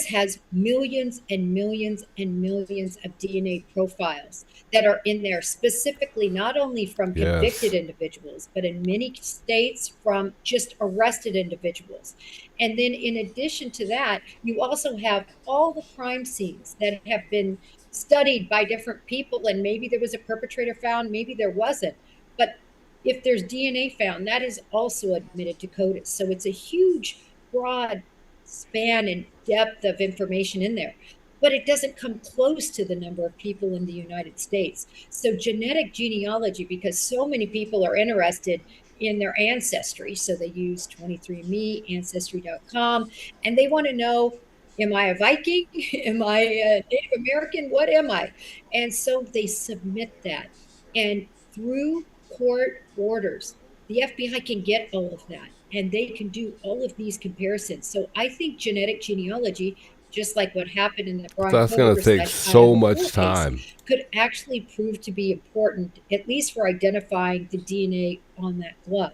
has millions and millions and millions of DNA profiles that are in there specifically not only from convicted individuals, but in many states from just arrested individuals. And then in addition to that, you also have all the crime scenes that have been studied by different people, and maybe there was a perpetrator found, maybe there wasn't. But if there's DNA found, that is also admitted to CODIS. So it's a huge, broad span and depth of information in there, but it doesn't come close to the number of people in the United States. So genealogy, because so many people are interested in their ancestry, so they use 23andMe, Ancestry.com, and they want to know, am I a Viking? Am I a Native American? What am I? And so they submit that. And through court orders, the FBI can get all of that. and they can do all of these comparisons. So I think genetic genealogy, just like what happened in the Brian That's going to take so much time. could actually prove to be important, at least for identifying the DNA on that glove.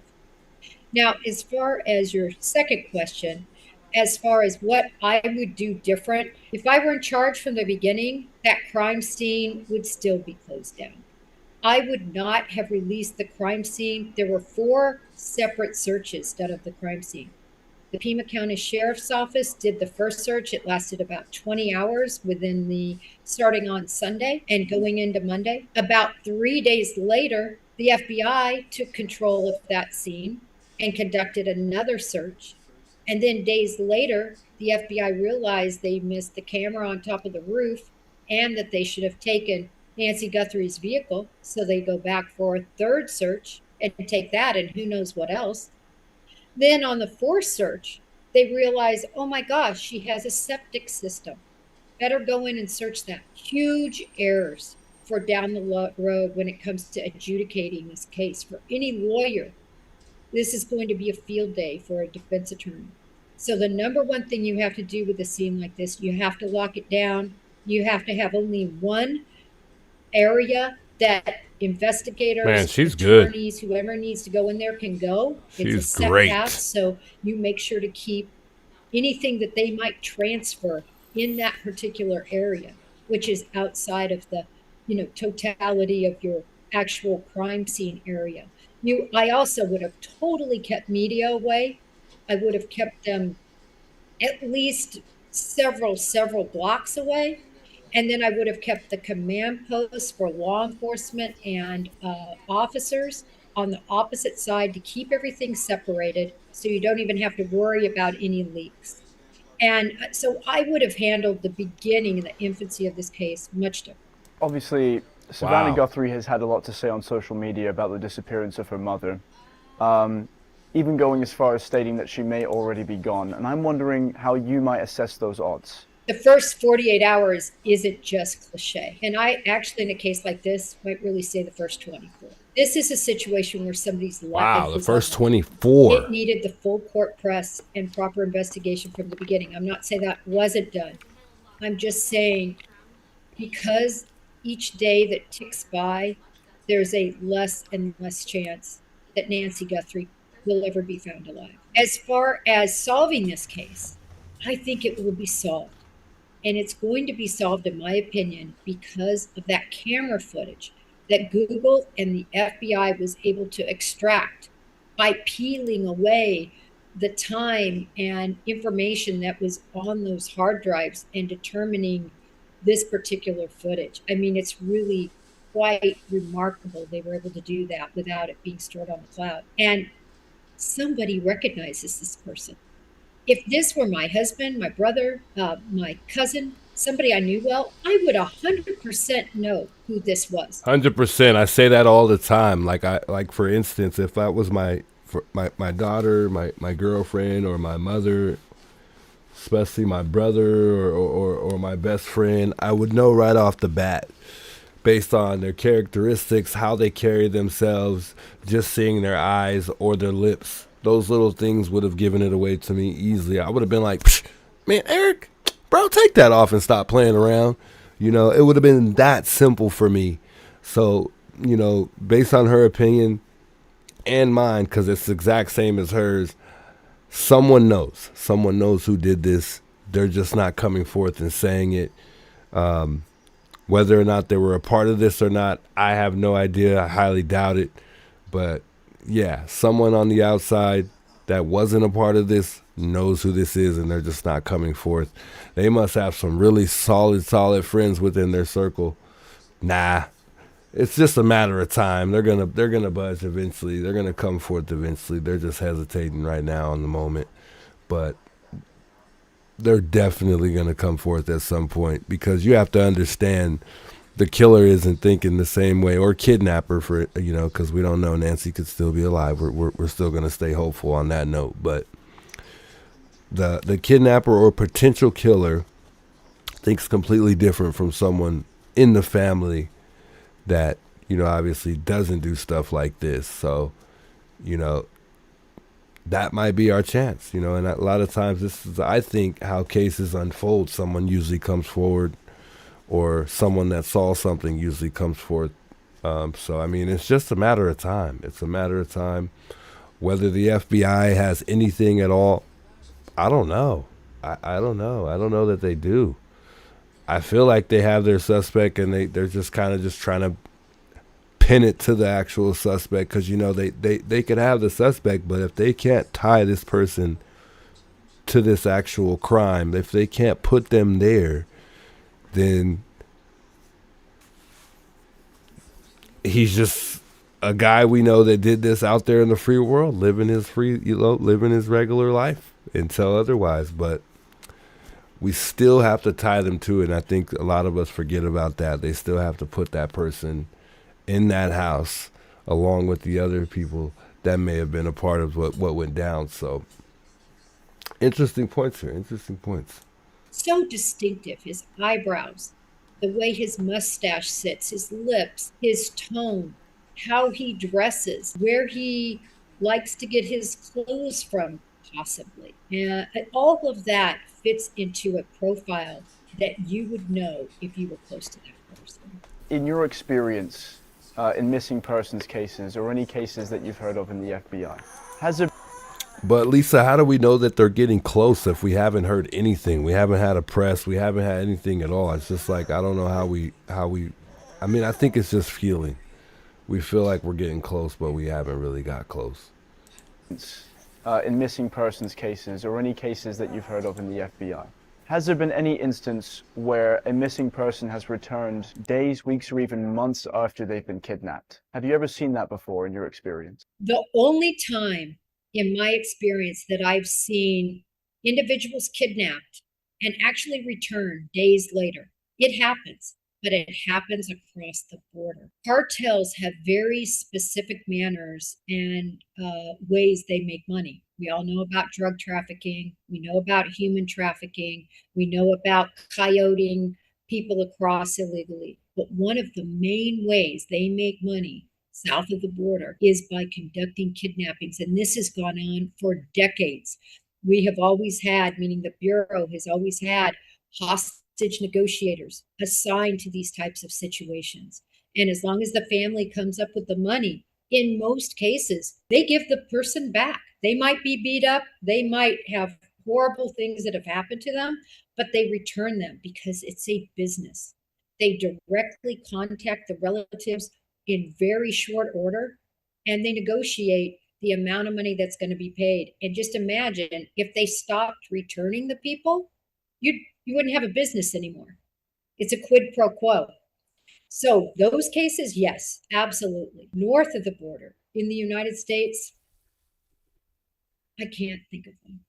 Now, as far as your second question, as far as what I would do different, if I were in charge from the beginning, that crime scene would still be closed down. I would not have released the crime scene. There were 4 separate searches done of the crime scene. The Pima County Sheriff's Office did the first search. It lasted about 20 hours starting on Sunday and going into Monday. About 3 days later, the FBI took control of that scene and conducted another search. And then days later, the FBI realized they missed the camera on top of the roof and that they should have taken Nancy Guthrie's vehicle. So they go back for a third search and take that and who knows what else. Then on the 4th search, they realize, oh my gosh, she has a septic system. Better go in and search that. Huge errors for down the road when it comes to adjudicating this case. For any lawyer, this is going to be a field day for a defense attorney. So the number one thing you have to do with a scene like this, you have to lock it down. You have to have only one area that investigators, Man, she's good. attorneys, whoever needs to go in there can go. It's a She's set great. path, so you make sure to keep anything that they might transfer in that particular area, which is outside of the, totality of your actual crime scene area. I also would have totally kept media away. I would have kept them at least several blocks away. And then I would have kept the command posts for law enforcement and officers on the opposite side to keep everything separated so you don't even have to worry about any leaks. And so I would have handled the beginning and the infancy of this case much different. Obviously, Savannah Wow. Guthrie has had a lot to say on social media about the disappearance of her mother, even going as far as stating that she may already be gone. And I'm wondering how you might assess those odds. The first 48 hours isn't just cliche. And I actually, in a case like this, might really say the first 24. This is a situation where somebody's life Wow, the is first on. 24. It needed the full court press and proper investigation from the beginning. I'm not saying that wasn't done. I'm just saying because each day that ticks by, there's a less and less chance that Nancy Guthrie will ever be found alive. As far as solving this case, I think it will be solved. And it's going to be solved, in my opinion, because of that camera footage that Google and the FBI was able to extract by peeling away the time and information that was on those hard drives and determining this particular footage. I mean, it's really quite remarkable they were able to do that without it being stored on the cloud. And somebody recognizes this person. If this were my husband, my brother, my cousin, somebody I knew well, I would 100% know who this was. 100%. I say that all the time. Like for instance, if that was my daughter, my girlfriend, or my mother, especially my brother or my best friend, I would know right off the bat based on their characteristics, how they carry themselves, just seeing their eyes or their lips. Those little things would have given it away to me easily. I would have been like, man, Eric, bro, take that off and stop playing around. It would have been that simple for me. So, based on her opinion and mine, because it's the exact same as hers, someone knows. Someone knows who did this. They're just not coming forth and saying it. Whether or not they were a part of this or not, I have no idea. I highly doubt it. But yeah, someone on the outside that wasn't a part of this knows who this is, and they're just not coming forth. They must have some really solid friends within their circle. Nah, it's just a matter of time. They're gonna buzz eventually. They're gonna come forth eventually. They're just hesitating right now in the moment, but they're definitely gonna come forth at some point, because you have to understand the killer isn't thinking the same way, or kidnapper, for because we don't know. Nancy could still be alive. We're still gonna stay hopeful on that note, but the kidnapper or potential killer thinks completely different from someone in the family that obviously doesn't do stuff like this. So that might be our chance, you know. And a lot of times this is, I think, how cases unfold. Someone usually comes forward, or someone that saw something usually comes forth. So I mean, it's just a matter of time. It's a matter of time. Whether the FBI has anything at all, I don't know. I don't know. I don't know that they do. I feel like they have their suspect, and they're just kind of just trying to pin it to the actual suspect, because, you know, they could have the suspect, but if they can't tie this person to this actual crime, if they can't put them there, then he's just a guy we know that did this out there in the free world, living his regular life until otherwise. But we still have to tie them to it, and I think a lot of us forget about that. They still have to put that person in that house along with the other people that may have been a part of what went down. So interesting points here. Interesting points. So distinctive, his eyebrows, the way his mustache sits, his lips, his tone, how he dresses, where he likes to get his clothes from, possibly. And all of that fits into a profile that you would know if you were close to that person. In your experience, in missing persons cases, or any cases that you've heard of in the FBI, has there... But Lisa, how do we know that they're getting close if we haven't heard anything? We haven't had a press. We haven't had anything at all. It's just like, I don't know how we, I mean, I think it's just feeling. We feel like we're getting close, but we haven't really got close. In missing persons cases, or any cases that you've heard of in the FBI, has there been any instance where a missing person has returned days, weeks, or even months after they've been kidnapped? Have you ever seen that before in your experience? The only time in my experience that I've seen individuals kidnapped and actually return days later, it happens, but it happens across the border. Cartels have very specific manners and ways they make money. We all know about drug trafficking. We know about human trafficking. We know about coyoting people across illegally. But one of the main ways they make money south of the border is by conducting kidnappings. And this has gone on for decades. We have always had, meaning the Bureau has always had, hostage negotiators assigned to these types of situations. And as long as the family comes up with the money, in most cases, they give the person back. They might be beat up. They might have horrible things that have happened to them, but they return them because it's a business. They directly contact the relatives in very short order, and they negotiate the amount of money that's going to be paid. And just imagine if they stopped returning the people, you wouldn't have a business anymore. It's a quid pro quo. So those cases, yes, absolutely. North of the border in the United States, I can't think of them.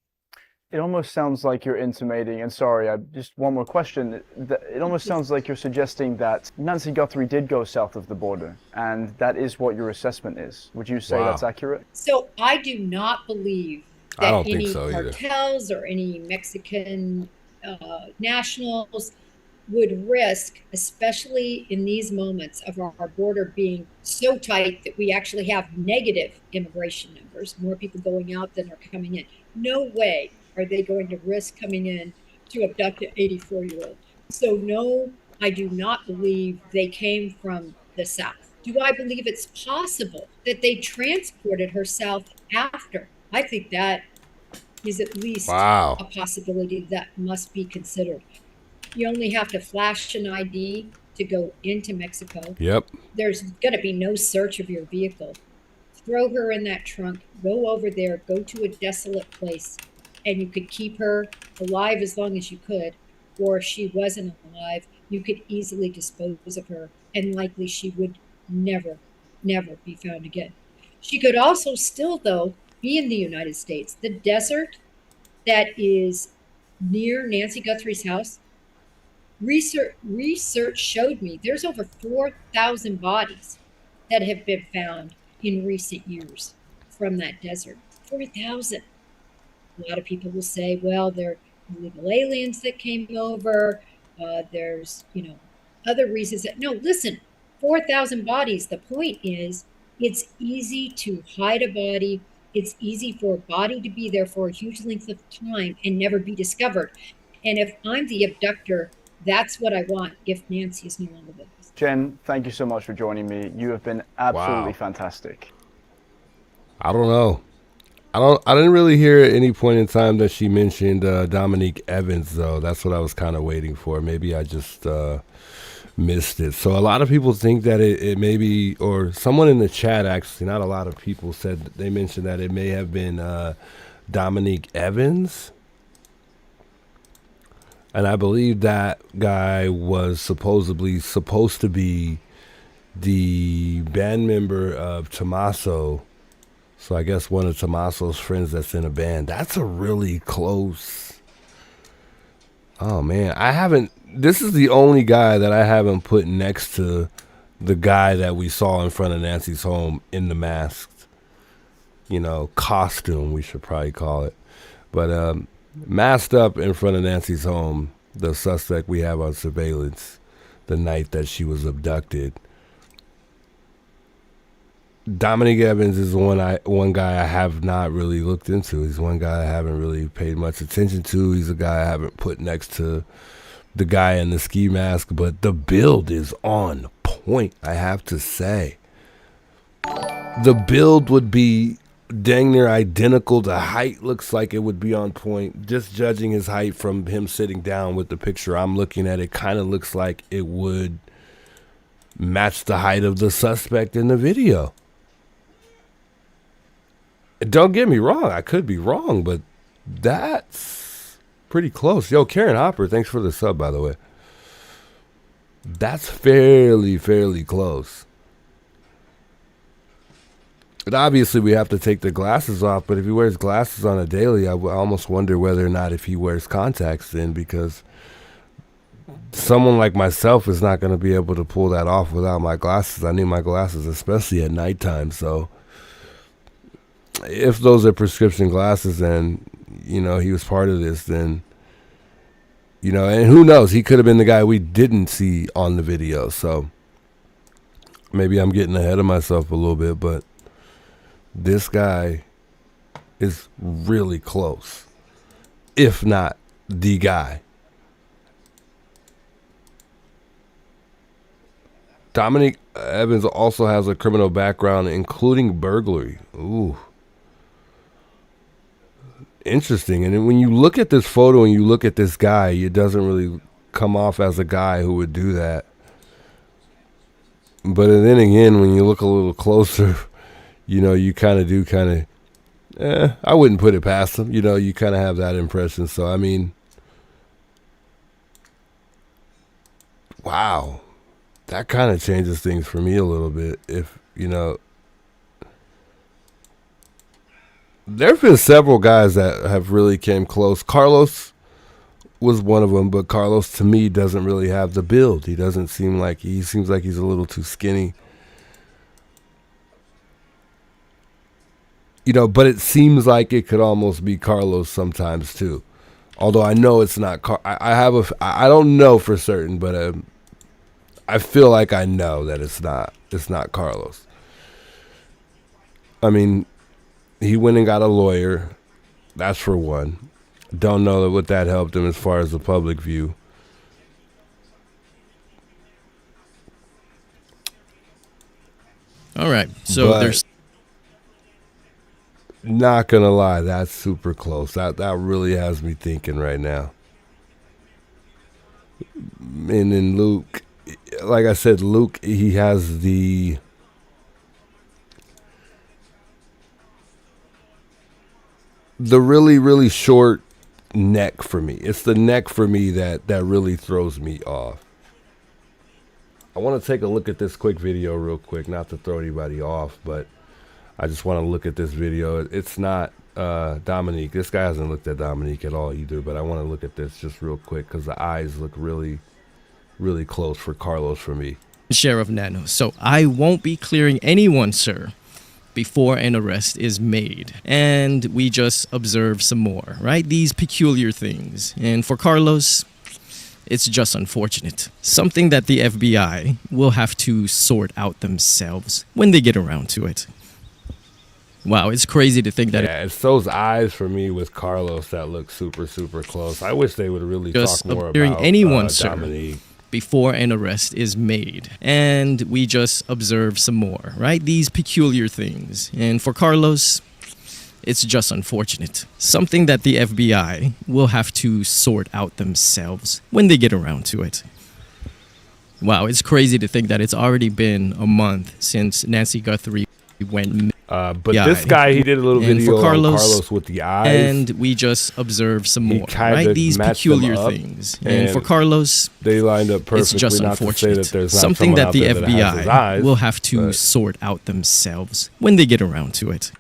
It almost sounds like you're intimating, and sorry, just one more question. It almost sounds like you're suggesting that Nancy Guthrie did go south of the border, and that is what your assessment is. Would you say that's accurate? So I do not believe I that don't think any so either. cartels or any Mexican nationals would risk, especially in these moments of our border being so tight that we actually have negative immigration numbers, more people going out than are coming in. No way are they going to risk coming in to abduct an 84-year-old. So no, I do not believe they came from the south. Do I believe it's possible that they transported her south after? I think that is at least a possibility that must be considered. You only have to flash an ID to go into Mexico. Yep. There's going to be no search of your vehicle. Throw her in that trunk, go over there, go to a desolate place, and you could keep her alive as long as you could. Or if she wasn't alive, you could easily dispose of her, and likely she would never be found again. She could also still, though, be in the United States. The desert that is near Nancy Guthrie's house, research showed me there's over 4,000 bodies that have been found in recent years from that desert. 4,000. A lot of people will say, well, they're illegal aliens that came over. There's, other reasons that, no, listen, 4,000 bodies. The point is, it's easy to hide a body it's easy for a body to be there for a huge length of time and never be discovered. And if I'm the abductor, that's what I want if Nancy is no longer with us. Jen, thank you so much for joining me. You have been absolutely Wow. fantastic. I don't know. I didn't really hear at any point in time that she mentioned Dominic Evans, though. That's what I was kind of waiting for. Maybe I just missed it. So a lot of people think that it may be, or someone in the chat, actually, not a lot of people said, they mentioned that it may have been Dominic Evans. And I believe that guy was supposedly supposed to be the band member of Tommaso. So I guess one of Tommaso's friends that's in a band. That's a really close. Oh man, this is the only guy that I haven't put next to the guy that we saw in front of Nancy's home in the masked, costume, we should probably call it. But masked up in front of Nancy's home, the suspect we have on surveillance the night that she was abducted. Dominic Evans is one guy I have not really looked into. He's one guy I haven't really paid much attention to. He's a guy I haven't put next to the guy in the ski mask, but the build is on point, I have to say. The build would be dang near identical. The height looks like it would be on point. Just judging his height from him sitting down with the picture I'm looking at, it kind of looks like it would match the height of the suspect in the video. Don't get me wrong, I could be wrong, but that's pretty close. Yo, Karen Hopper, thanks for the sub, by the way. That's fairly close. But obviously we have to take the glasses off, but if he wears glasses on a daily, I almost wonder whether or not if he wears contacts then, because someone like myself is not going to be able to pull that off without my glasses. I need my glasses, especially at nighttime, so if those are prescription glasses and, he was part of this, then, and who knows, he could have been the guy we didn't see on the video. So maybe I'm getting ahead of myself a little bit, but this guy is really close, if not the guy. Dominic Evans also has a criminal background, including burglary. Ooh. Interesting. And when you look at this photo and you look at this guy, it doesn't really come off as a guy who would do that. But then again, when you look a little closer, you kind of I wouldn't put it past him. You kind of have that impression. So, I mean, wow. That kind of changes things for me a little bit. If, there have been several guys that have really came close. Carlos was one of them, but Carlos to me doesn't really have the build. He seems like he's a little too skinny. But it seems like it could almost be Carlos sometimes too. Although I know it's not. I don't know for certain, but I feel like I know that it's not Carlos. I mean, he went and got a lawyer. That's for one. Don't know what that helped him as far as the public view. All right. So But there's not gonna lie, that's super close. That really has me thinking right now. And then Luke, like I said, Luke, he has the really short neck for me. It's the neck for me that really throws me off. I want to take a look at this quick video real quick, not to throw anybody off, but I just want to look at this video. It's not Dominique. This guy hasn't looked at Dominique at all either, but I want to look at this just real quick because the eyes look really close for Carlos for me. Sheriff Nano. So I won't be clearing anyone, sir, before an arrest is made. And we just observe some more, right? These peculiar things. And for Carlos, it's just unfortunate. Something that the FBI will have to sort out themselves when they get around to it. Wow, it's crazy to think that Yeah, it's those eyes for me with Carlos that look super, super close. I wish they would really just talk more appearing about anyone, sir, Dominique. before an arrest is made. And we just observe some more, right? These peculiar things. And for Carlos, it's just unfortunate. Something that the FBI will have to sort out themselves when they get around to it. Wow, it's crazy to think that it's already been a month since Nancy Guthrie went. But this guy, he did a little video on Carlos with the eyes. And we just observe some more, right? These peculiar things. And for Carlos, they lined up perfectly. it's just not to say unfortunate. that there's not Something someone that out the there that has his eyes, FBI will have to but- sort out themselves when they get around to it.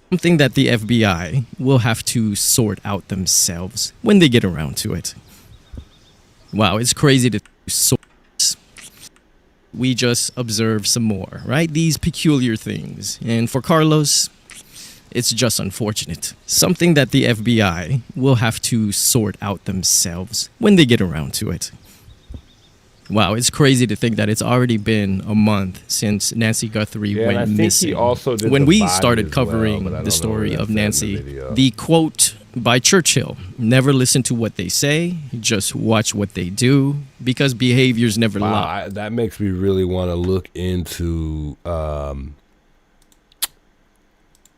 Something that the FBI will have to sort out themselves when they get around to it. Wow, it's crazy to sort. We just observe some more, right? These peculiar things. And for Carlos, it's just unfortunate. Something that the FBI will have to sort out themselves when they get around to it. Wow, it's crazy to think that it's already been a month since Nancy Guthrie Yeah, and I went think he missing. also did When the we body started as well, covering but I don't the know story where of that's at in the Nancy, video. the quote by Churchill, never listen to what they say, just watch what they do, because behaviors never lie. That makes me really want to look into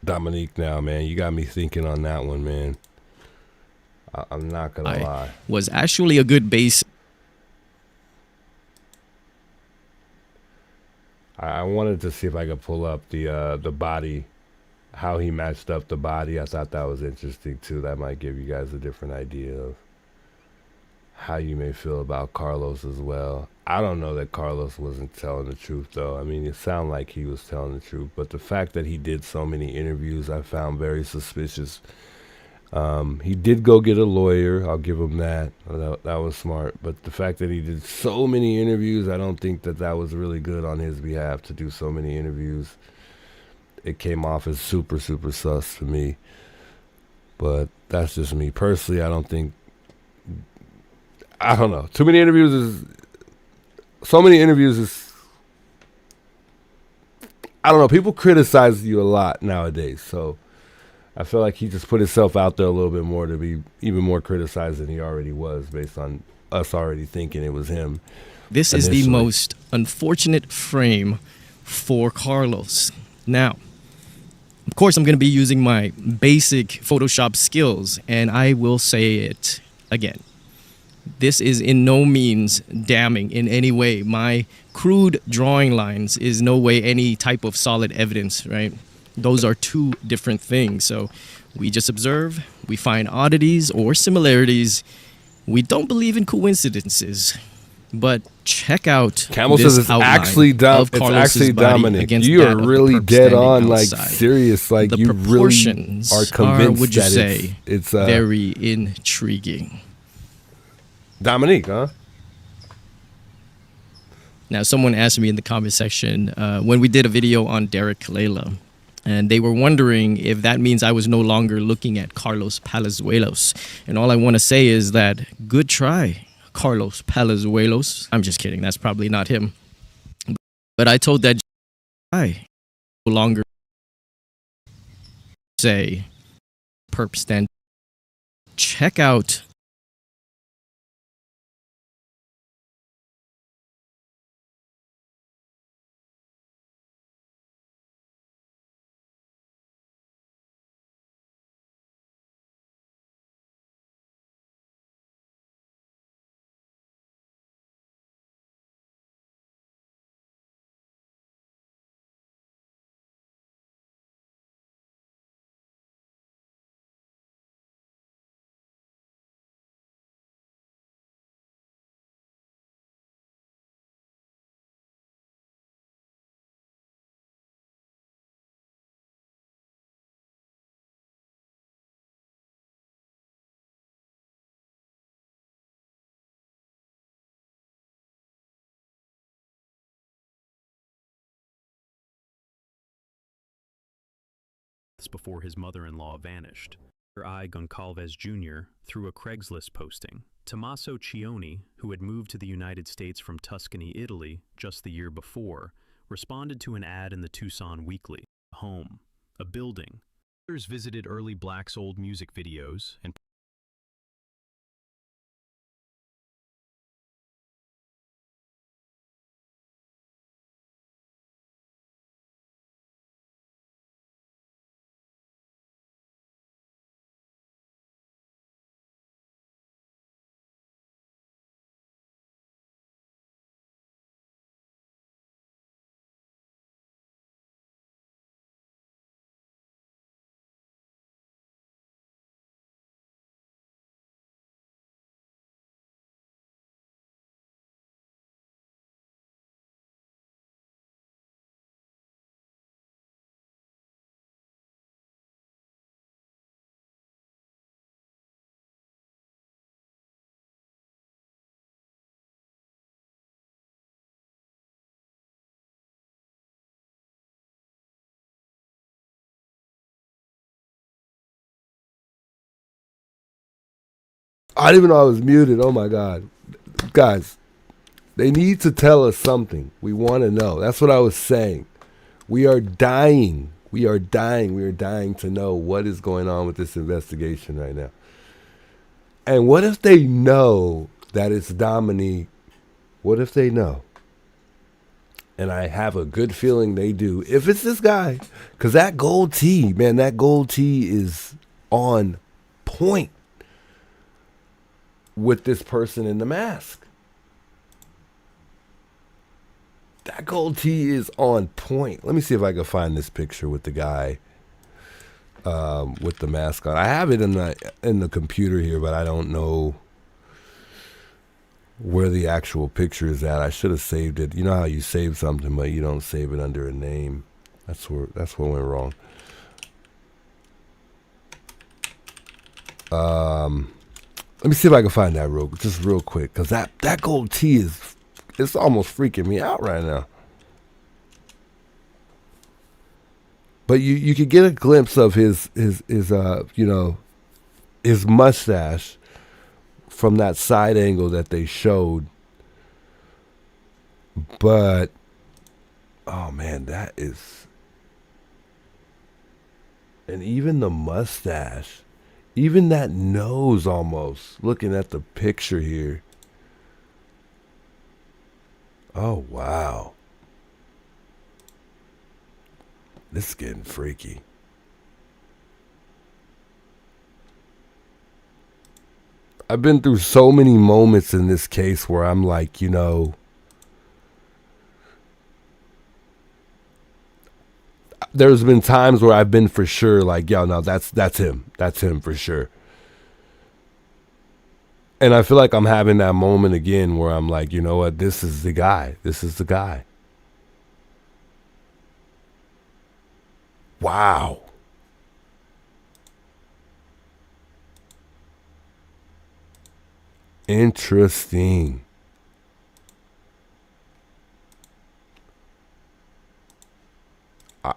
Dominique now, man. You got me thinking on that one, man. I'm not going to lie. Was actually a good base. I wanted to see if I could pull up the body, how he matched up the body. I thought that was interesting too. That might give you guys a different idea of how you may feel about Carlos as well. I don't know that Carlos wasn't telling the truth though. I mean, it sounded like he was telling the truth, but the fact that he did so many interviews, I found very suspicious. He did go get a lawyer. I'll give him that. That was smart. But the fact that he did so many interviews, I don't think that was really good on his behalf to do so many interviews. It came off as super, super sus to me. But that's just me. Personally, I don't know. So many interviews is, I don't know. People criticize you a lot nowadays. So I feel like he just put himself out there a little bit more to be even more criticized than he already was, based on us already thinking it was him. This is the most unfortunate frame for Carlos. Now, of course, I'm going to be using my basic Photoshop skills, and I will say it again. This is in no means damning in any way. My crude drawing lines is no way any type of solid evidence, right? Those are two different things. So we just observe, we find oddities or similarities. We don't believe in coincidences. But check out Camel this says it's outline actually of Carlos's body Dominic. against You that are of the really perp dead standing on, like outside. serious, like The you really proportions are convinced would you that say, it's very intriguing. Dominique, huh? Now, someone asked me in the comment section when we did a video on Derek Layla, and they were wondering if that means I was no longer looking at Carlos Palazuelos. And all I want to say is that good try, Carlos Palazuelos. I'm just kidding. That's probably not him. But I told that I no longer say perp stand. Check out before his mother-in-law vanished. I. Goncalves Jr. through a Craigslist posting. Tommaso Cioni, who had moved to the United States from Tuscany, Italy, just the year before, responded to an ad in the Tucson Weekly, Home, a building. Others visited early blacks' old music videos and I didn't even know I was muted. Oh my God. Guys, they need to tell us something. We want to know. That's what I was saying. We are dying. We are dying. We are dying to know what is going on with this investigation right now. And what if they know that it's Dominique? What if they know? And I have a good feeling they do. If it's this guy. Because that gold tee, man, that gold tee is on point with this person in the mask. That gold tee is on point. Let me see if I can find this picture with the guy with the mask on. I have it in the computer here, but I don't know where the actual picture is at. I should have saved it. You know how you save something, but you don't save it under a name. That's what went wrong. Let me see if I can find that real quick, because that gold tee it's almost freaking me out right now. But you could get a glimpse of his mustache from that side angle that they showed. But oh man, that is, and even the mustache, even that nose, almost looking at the picture here. Oh wow. This is getting freaky. I've been through so many moments in this case where I'm like, there's been times where I've been for sure like, yo, no, that's him. That's him for sure. And I feel like I'm having that moment again where I'm like, you know what? This is the guy. This is the guy. Wow. Interesting.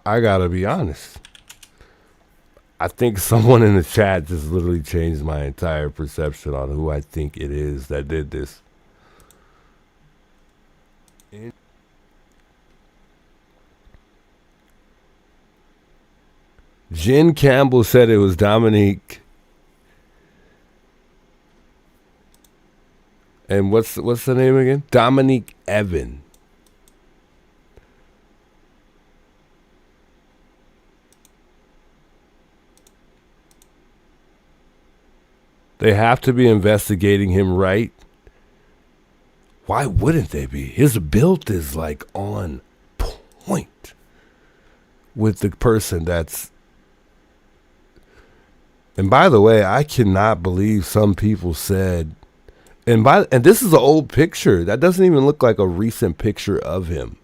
I gotta be honest. I think someone in the chat just literally changed my entire perception on who I think it is that did this. Jen Campbell said it was Dominic. And what's the name again? Dominic Evans. They have to be investigating him, right? Why wouldn't they be? His build is like on point with the person that's. And by the way, I cannot believe some people said, and this is an old picture. That doesn't even look like a recent picture of him.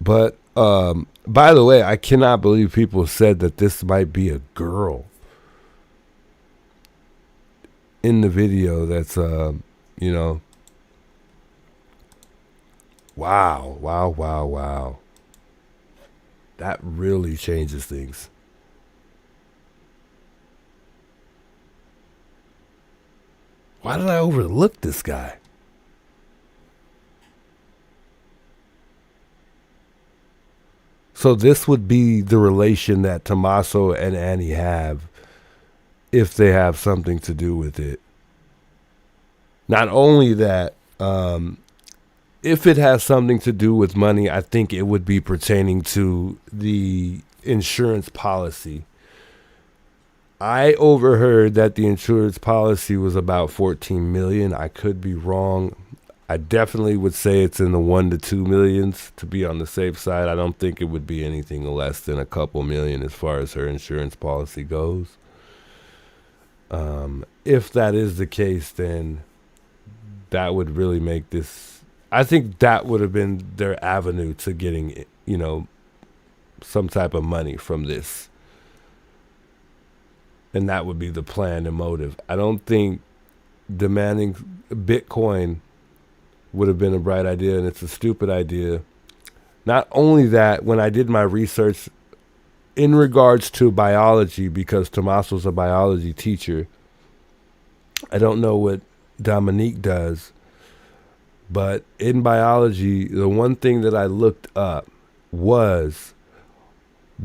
But by the way, I cannot believe people said that this might be a girl in the video. That's wow. That really changes things. Why did I overlook this guy? So this would be the relation that Tommaso and Annie have, if they have something to do with it. Not only that, if it has something to do with money, I think it would be pertaining to the insurance policy. I overheard that the insurance policy was about 14 million. I could be wrong. I definitely would say it's in the 1 to 2 millions to be on the safe side. I don't think it would be anything less than a couple million as far as her insurance policy goes. If that is the case, then that would really make this, I think that would have been their avenue to getting, you know, some type of money from this. And that would be the plan and motive. I don't think demanding Bitcoin would have been a bright idea, and it's a stupid idea. Not only that, when I did my research in regards to biology, because Tommaso's a biology teacher, I don't know what Dominique does, but in biology, the one thing that I looked up was,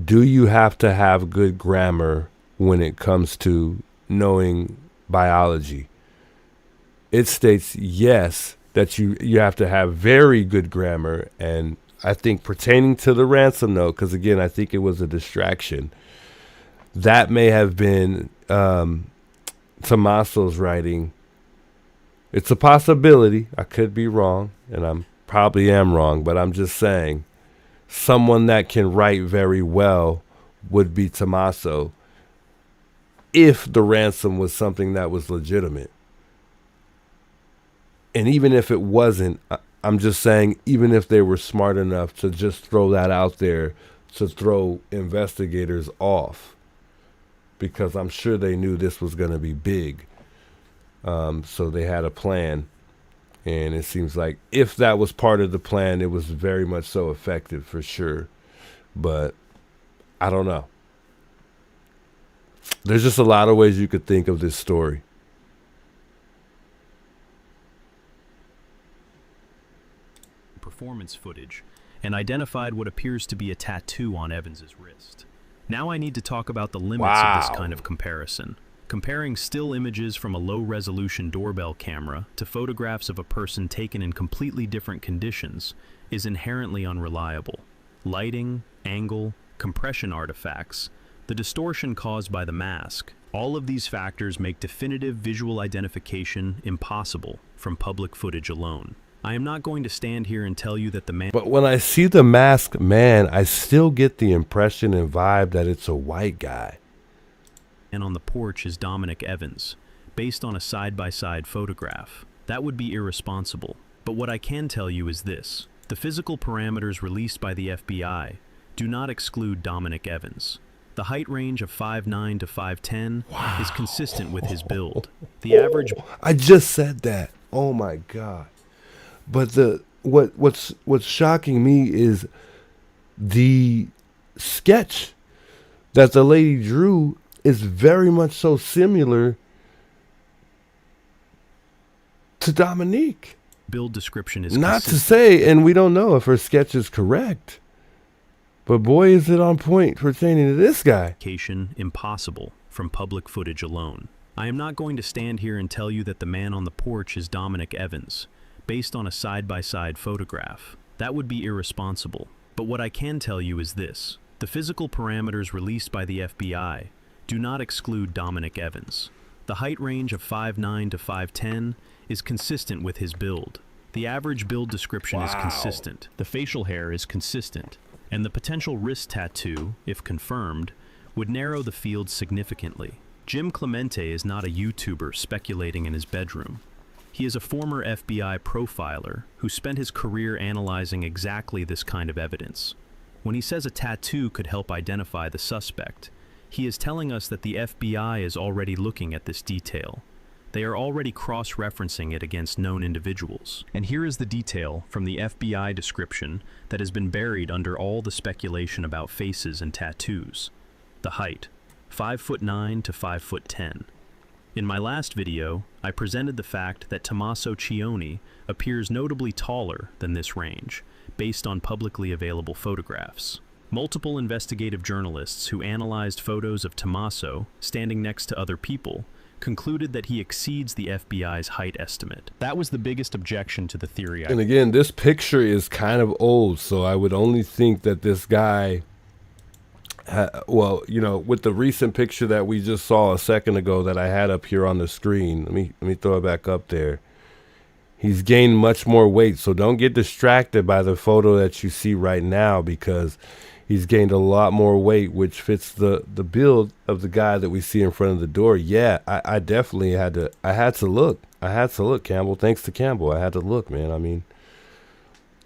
do you have to have good grammar when it comes to knowing biology? It states yes, that you have to have very good grammar. And I think pertaining to the ransom note, because again, I think it was a distraction, that may have been Tommaso's writing. It's a possibility. I could be wrong, and I'm probably am wrong, but I'm just saying someone that can write very well would be Tommaso, if the ransom was something that was legitimate. And even if it wasn't, I'm just saying, even if they were smart enough to just throw that out there to throw investigators off, because I'm sure they knew this was going to be big. So they had a plan. And it seems like if that was part of the plan, it was very much so effective for sure. But I don't know. There's just a lot of ways you could think of this story. Performance footage and identified what appears to be a tattoo on Evans's wrist. Now I need to talk about the limits of this kind of comparison. Comparing still images from a low-resolution doorbell camera to photographs of a person taken in completely different conditions is inherently unreliable. Lighting, angle, compression artifacts, the distortion caused by the mask, all of these factors make definitive visual identification impossible from public footage alone. I am not going to stand here and tell you that the man... But when I see the masked man, I still get the impression and vibe that it's a white guy. And on the porch is Dominic Evans, based on a side-by-side photograph. That would be irresponsible. But what I can tell you is this. The physical parameters released by the FBI do not exclude Dominic Evans. The height range of 5'9" to 5'10" is consistent with his build. The average... I just said that. Oh my God. But what's shocking me is the sketch that the lady drew is very much so similar to Dominique. Build description is not to say, and we don't know if her sketch is correct, but boy, is it on point pertaining to this guy. Impossible from public footage alone. I am not going to stand here and tell you that the man on the porch is Dominic Evans, based on a side-by-side photograph. That would be irresponsible. But what I can tell you is this. The physical parameters released by the FBI do not exclude Dominic Evans. The height range of 5'9" to 5'10" is consistent with his build. The average build description is consistent. The facial hair is consistent. And the potential wrist tattoo, if confirmed, would narrow the field significantly. Jim Clemente is not a YouTuber speculating in his bedroom. He is a former FBI profiler who spent his career analyzing exactly this kind of evidence. When he says a tattoo could help identify the suspect, he is telling us that the FBI is already looking at this detail. They are already cross-referencing it against known individuals. And here is the detail from the FBI description that has been buried under all the speculation about faces and tattoos. The height, 5'9" to 5'10". In my last video, I presented the fact that Tommaso Cioni appears notably taller than this range, based on publicly available photographs. Multiple investigative journalists who analyzed photos of Tommaso standing next to other people concluded that he exceeds the FBI's height estimate. That was the biggest objection to the theory. And again, this picture is kind of old, so I would only think that this guy, well, you know, with the recent picture that we just saw a second ago that I had up here on the screen, let me throw it back up there. He's gained much more weight, so don't get distracted by the photo that you see right now, because he's gained a lot more weight, which fits the build of the guy that we see in front of the door. Yeah, I definitely had to look. Campbell. Thanks to Campbell, I had to look, man. I mean,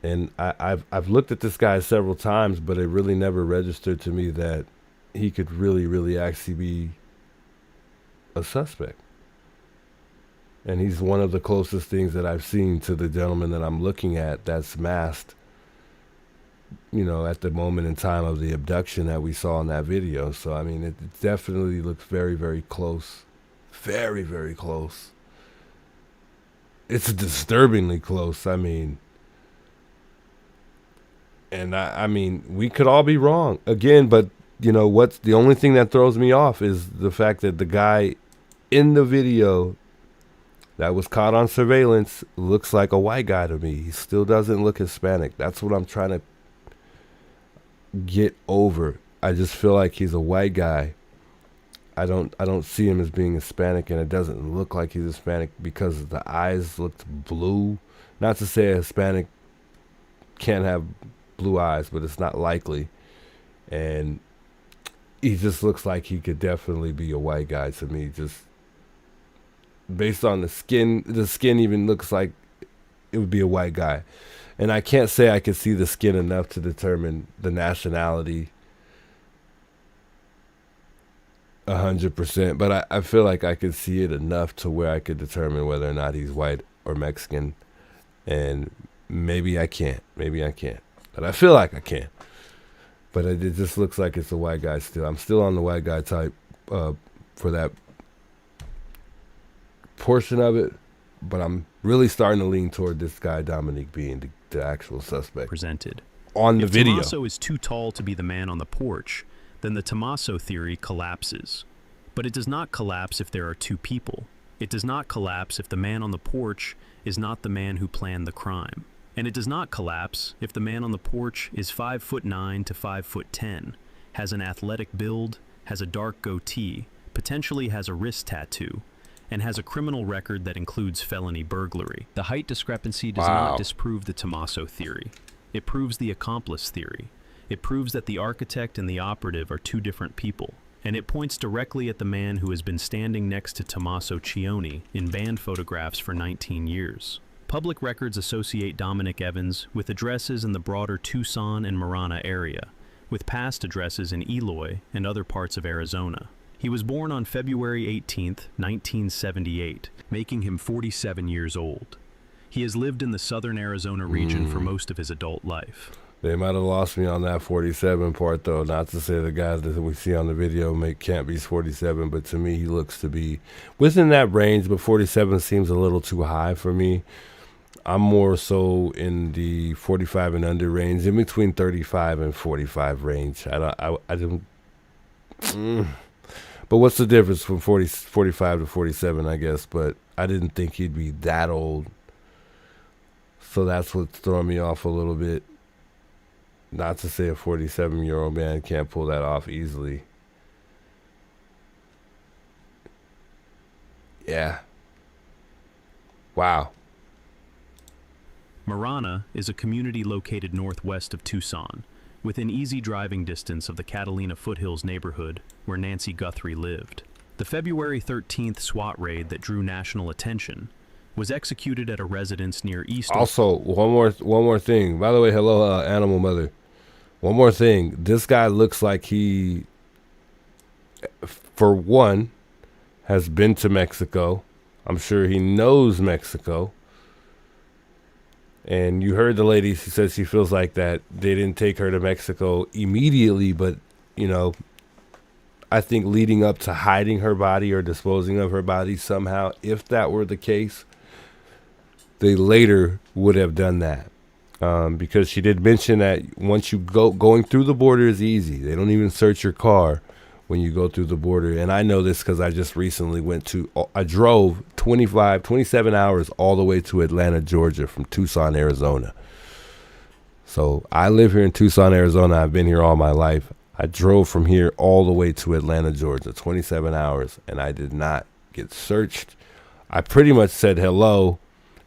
and I've looked at this guy several times, but it really never registered to me that he could really actually be a suspect. And he's one of the closest things that I've seen to the gentleman that I'm looking at that's masked, you know, at the moment in time of the abduction that we saw in that video. So, I mean, it definitely looks very close. Very close. It's disturbingly close. I mean, and I mean, we could all be wrong again, but you know what's the only thing that throws me off is the fact that the guy in the video that was caught on surveillance looks like a white guy to me. He still doesn't look Hispanic. That's what I'm trying to get over. I just feel like he's a white guy. I don't see him as being Hispanic, and it doesn't look like he's Hispanic because the eyes looked blue. Not to say a Hispanic can't have blue eyes, but it's not likely. And he just looks like he could definitely be a white guy to me, just based on the skin. The skin even looks like it would be a white guy. And I can't say I could see the skin enough to determine the nationality 100%, but I feel like I could see it enough to where I could determine whether or not he's white or Mexican. And maybe I can't. But I feel like I can. But it just looks like it's a white guy still. I'm still on the white guy type for that portion of it. But I'm really starting to lean toward this guy, Dominic, being the actual suspect. Presented. On the video. If Tommaso is too tall to be the man on the porch, then the Tommaso theory collapses. But it does not collapse if there are two people. It does not collapse if the man on the porch is not the man who planned the crime. And it does not collapse if the man on the porch is 5'9" to 5'10", has an athletic build, has a dark goatee, potentially has a wrist tattoo, and has a criminal record that includes felony burglary. The height discrepancy does not disprove the Tommaso theory. It proves the accomplice theory. It proves that the architect and the operative are two different people. And it points directly at the man who has been standing next to Tommaso Cioni in band photographs for 19 years. Public records associate Dominic Evans with addresses in the broader Tucson and Marana area, with past addresses in Eloy and other parts of Arizona. He was born on February 18, 1978, making him 47 years old. He has lived in the southern Arizona region for most of his adult life. They might have lost me on that 47 part, though. Not to say the guys that we see on the video can't be 47, but to me, he looks to be within that range. But 47 seems a little too high for me. I'm more so in the 45 and under range, in between 35 and 45 range. I don't. But what's the difference from 45 to 47, I guess? But I didn't think he'd be that old. So that's what's throwing me off a little bit. Not to say a 47-year-old man can't pull that off easily. Yeah. Wow. Marana is a community located northwest of Tucson, within easy driving distance of the Catalina Foothills neighborhood where Nancy Guthrie lived. The February 13th SWAT raid that drew national attention was executed at a residence near East. Also, one more thing. By the way, hello, Animal Mother. One more thing. This guy looks like he, for one, has been to Mexico. I'm sure he knows Mexico. And you heard the lady, she says she feels like that they didn't take her to Mexico immediately, but, you know, I think leading up to hiding her body or disposing of her body somehow, if that were the case, they later would have done that. because she did mention that once you going through the border is easy. They don't even search your car when you go through the border. And I know this because I just recently I drove 27 hours all the way to Atlanta, Georgia from Tucson, Arizona. So I live here in Tucson, Arizona. I've been here all my life. I drove from here all the way to Atlanta, Georgia, 27 hours, and I did not get searched. I pretty much said hello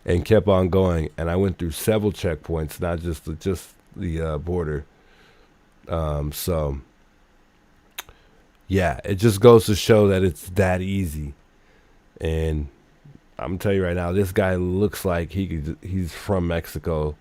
and kept on going, and I went through several checkpoints, not just the border. So yeah, it just goes to show that it's that easy. And I'm gonna tell you right now, this guy looks like he's from Mexico.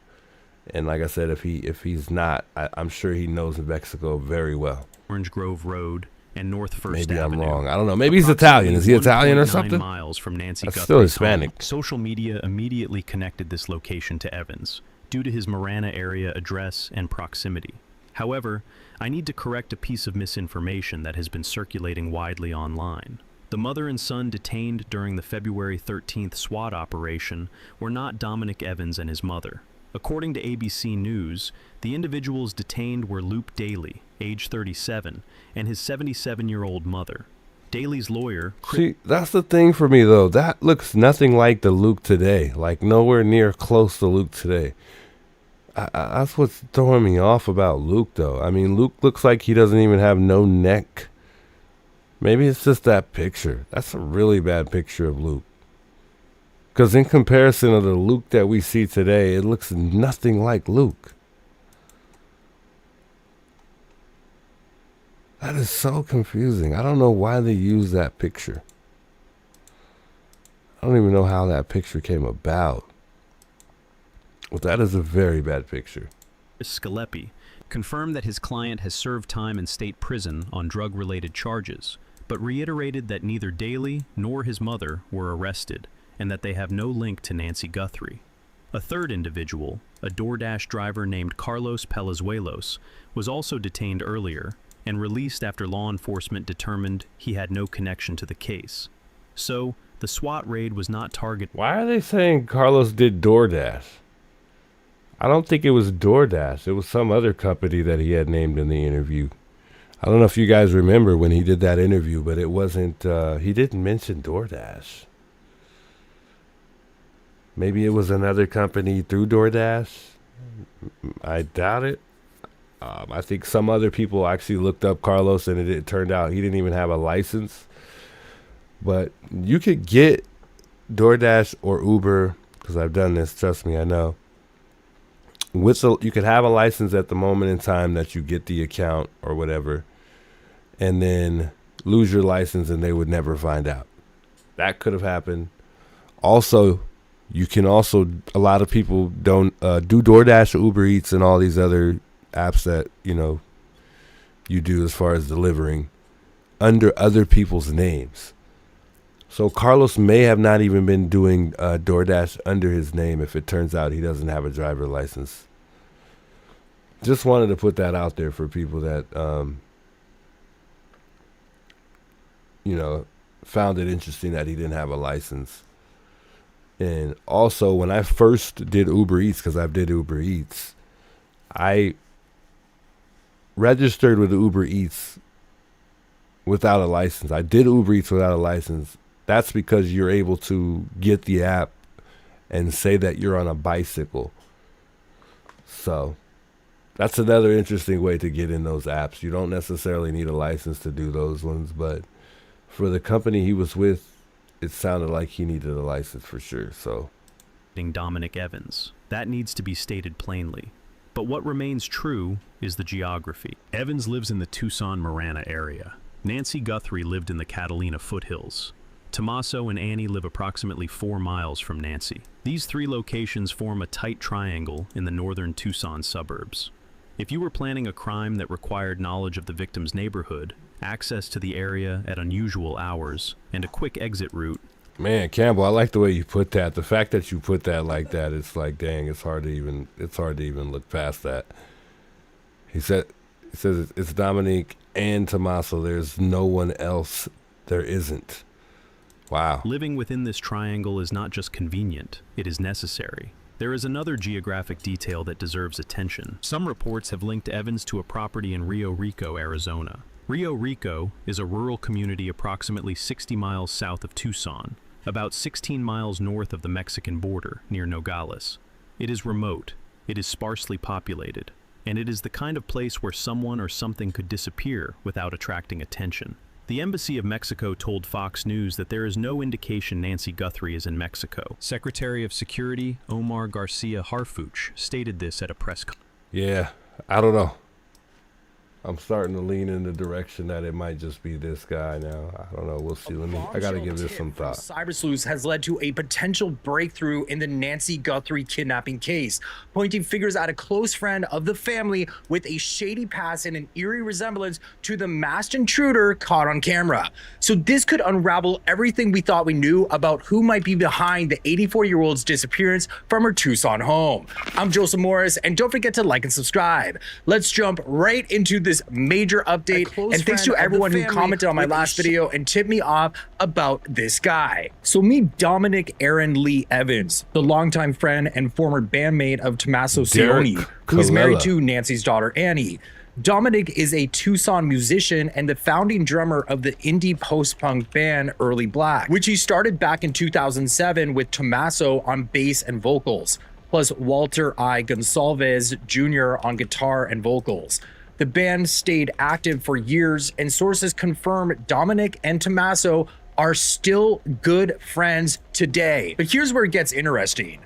And like I said, if he's not, I'm sure he knows Mexico very well. Orange Grove Road and North First Maybe Avenue. I'm wrong. I don't know. Maybe he's Italian. Is he Italian or 1.9 something? miles from Nancy That's Guthrie's still Hispanic. home. Social media immediately connected this location to Evans due to his Marana area address and proximity. However, I need to correct a piece of misinformation that has been circulating widely online. The mother and son detained during the February 13th SWAT operation were not Dominic Evans and his mother. According to ABC News, the individuals detained were Luke Daly, age 37, and his 77-year-old mother. Daly's lawyer... See, that's the thing for me, though. That looks nothing like the Luke today. Like, nowhere near close to Luke today. That's what's throwing me off about Luke, though. I mean, Luke looks like he doesn't even have no neck. Maybe it's just that picture. That's a really bad picture of Luke. Because in comparison to the Luke that we see today, it looks nothing like Luke. That is so confusing. I don't know why they use that picture. I don't even know how that picture came about. Well, that is a very bad picture. Scalepi confirmed that his client has served time in state prison on drug-related charges, but reiterated that neither Daly nor his mother were arrested and that they have no link to Nancy Guthrie. A third individual, a DoorDash driver named Carlos Palazuelos, was also detained earlier and released after law enforcement determined he had no connection to the case. So, the SWAT raid was not targeted. Why are they saying Carlos did DoorDash? I don't think it was DoorDash. It was some other company that he had named in the interview. I don't know if you guys remember when he did that interview, but it wasn't, he didn't mention DoorDash. Maybe it was another company through DoorDash. I doubt it. I think some other people actually looked up Carlos, and it turned out he didn't even have a license. But you could get DoorDash or Uber, because I've done this, trust me, I know. You could have a license at the moment in time that you get the account or whatever, and then lose your license and they would never find out. That could have happened. Also, you can also, a lot of people don't do DoorDash or Uber Eats and all these other apps that, you do as far as delivering under other people's names. So Carlos may have not even been doing DoorDash under his name if it turns out he doesn't have a driver license. Just wanted to put that out there for people that, found it interesting that he didn't have a license. And also, when I first did Uber Eats, because I did Uber Eats, I registered with Uber Eats without a license. I did Uber Eats without a license. That's because you're able to get the app and say that you're on a bicycle. So that's another interesting way to get in those apps. You don't necessarily need a license to do those ones, but for the company he was with, it sounded like he needed a license for sure. So Dominic Evans. That needs to be stated plainly. But what remains true is the geography. Evans lives in the Tucson-Marana area. Nancy Guthrie lived in the Catalina foothills. Tommaso and Annie live approximately 4 miles from Nancy. These 3 locations form a tight triangle in the northern Tucson suburbs. If you were planning a crime that required knowledge of the victim's neighborhood, access to the area at unusual hours, and a quick exit route. Man, Campbell, I like the way you put that. The fact that you put that like that, it's like, dang, it's hard to even look past that. He says it's Dominic and Tommaso. There's no one else. There isn't. Wow. Living within this triangle is not just convenient, it is necessary. There is another geographic detail that deserves attention. Some reports have linked Evans to a property in Rio Rico, Arizona. Rio Rico is a rural community approximately 60 miles south of Tucson, about 16 miles north of the Mexican border, near Nogales. It is remote, it is sparsely populated, and it is the kind of place where someone or something could disappear without attracting attention. The Embassy of Mexico told Fox News that there is no indication Nancy Guthrie is in Mexico. Secretary of Security Omar Garcia Harfuch stated this at a press conference. Yeah, I don't know. I'm starting to lean in the direction that it might just be this guy now. I don't know. We'll see. I got to give this some thought. Cyber sleuths has led to a potential breakthrough in the Nancy Guthrie kidnapping case, pointing fingers at a close friend of the family with a shady past and an eerie resemblance to the masked intruder caught on camera. So this could unravel everything we thought we knew about who might be behind the 84-year-old's disappearance from her Tucson home. I'm Joseph Morris, and don't forget to like and subscribe. Let's jump right into this major update, and thanks to everyone who commented on my last video and tipped me off about this guy. So meet Dominic Aaron Lee Evans, the longtime friend and former bandmate of Tommaso, who is married to Nancy's daughter Annie. Dominic is a Tucson musician and the founding drummer of the indie post-punk band Early Black, which he started back in 2007 with Tommaso on bass and vocals, plus Walter I. Gonsalves Jr. on guitar and vocals. The band stayed active for years, and sources confirm Dominic and Tommaso are still good friends today. But here's where it gets interesting.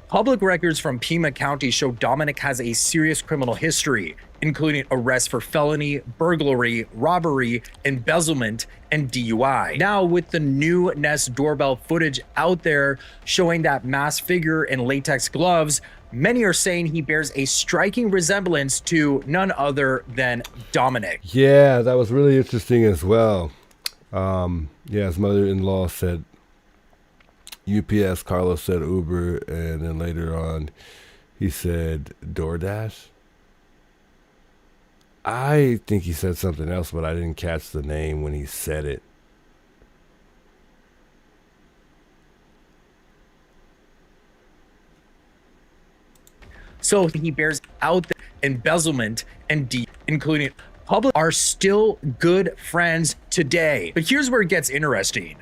Public records from Pima County show Dominic has a serious criminal history, including arrests for felony, burglary, robbery, embezzlement, and DUI. Now, with the new Nest doorbell footage out there showing that masked figure in latex gloves, many are saying he bears a striking resemblance to none other than Dominic. Yeah, that was really interesting as well. Yeah, his mother-in-law said UPS, Carlos said Uber, and then later on he said DoorDash. I think he said something else, but I didn't catch the name when he said it. So he bears out the embezzlement and including public are still good friends today. But here's where it gets interesting.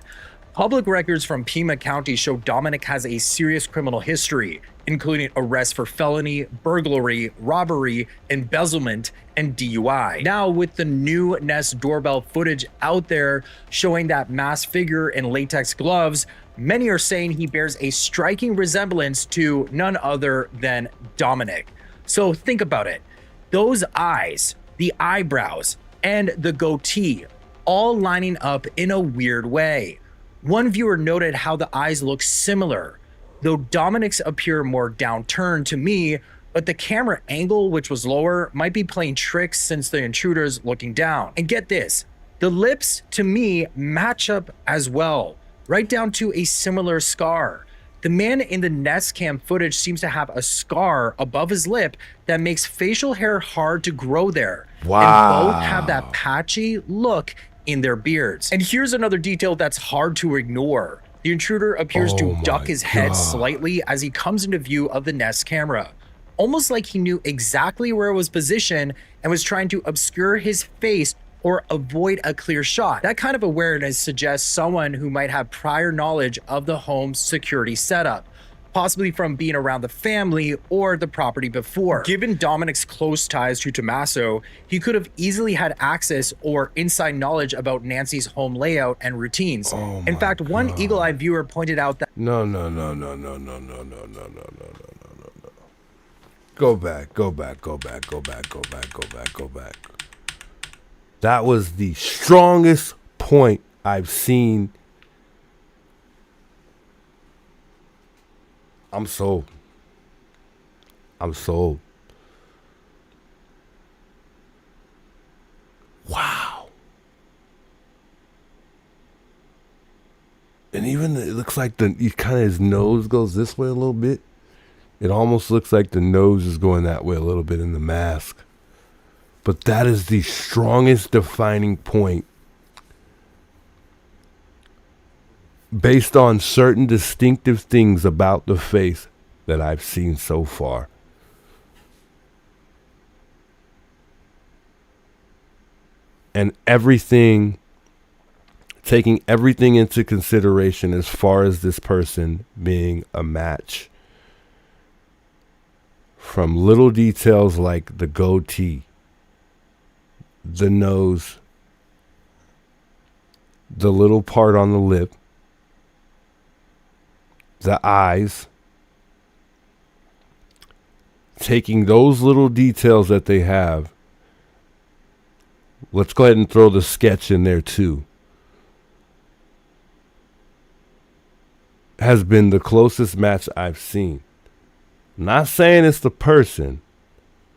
Public records from Pima County show Dominic has a serious criminal history, including arrests for felony, burglary, robbery, embezzlement, and DUI. Now, with the new Nest doorbell footage out there showing that masked figure in latex gloves, many are saying he bears a striking resemblance to none other than Dominic. So think about it. Those eyes, the eyebrows, and the goatee all lining up in a weird way. One viewer noted how the eyes look similar, though Dominic's appear more downturned to me, but the camera angle, which was lower, might be playing tricks since the intruder's looking down. And get this, the lips to me match up as well, right down to a similar scar. The man in the Nest cam footage seems to have a scar above his lip that makes facial hair hard to grow there. Wow. And both have that patchy look in their beards. And here's another detail that's hard to ignore. The intruder appears to duck his head slightly as he comes into view of the Nest camera, almost like he knew exactly where it was positioned and was trying to obscure his face or avoid a clear shot. That kind of awareness suggests someone who might have prior knowledge of the home's security setup, possibly from being around the family or the property before. Given Dominic's close ties to Tommaso, he could have easily had access or inside knowledge about Nancy's home layout and routines. In fact, one eagle-eyed viewer pointed out that No. Go back. That was the strongest point I've seen. I'm sold. Wow. And even it looks like his nose goes this way a little bit. It almost looks like the nose is going that way a little bit in the mask. But that is the strongest defining point based on certain distinctive things about the face that I've seen so far. And taking everything into consideration as far as this person being a match. From little details like the goatee, the nose, the little part on the lip, the eyes, taking those little details that they have. Let's go ahead and throw the sketch in there too. Has been the closest match I've seen. Not saying it's the person,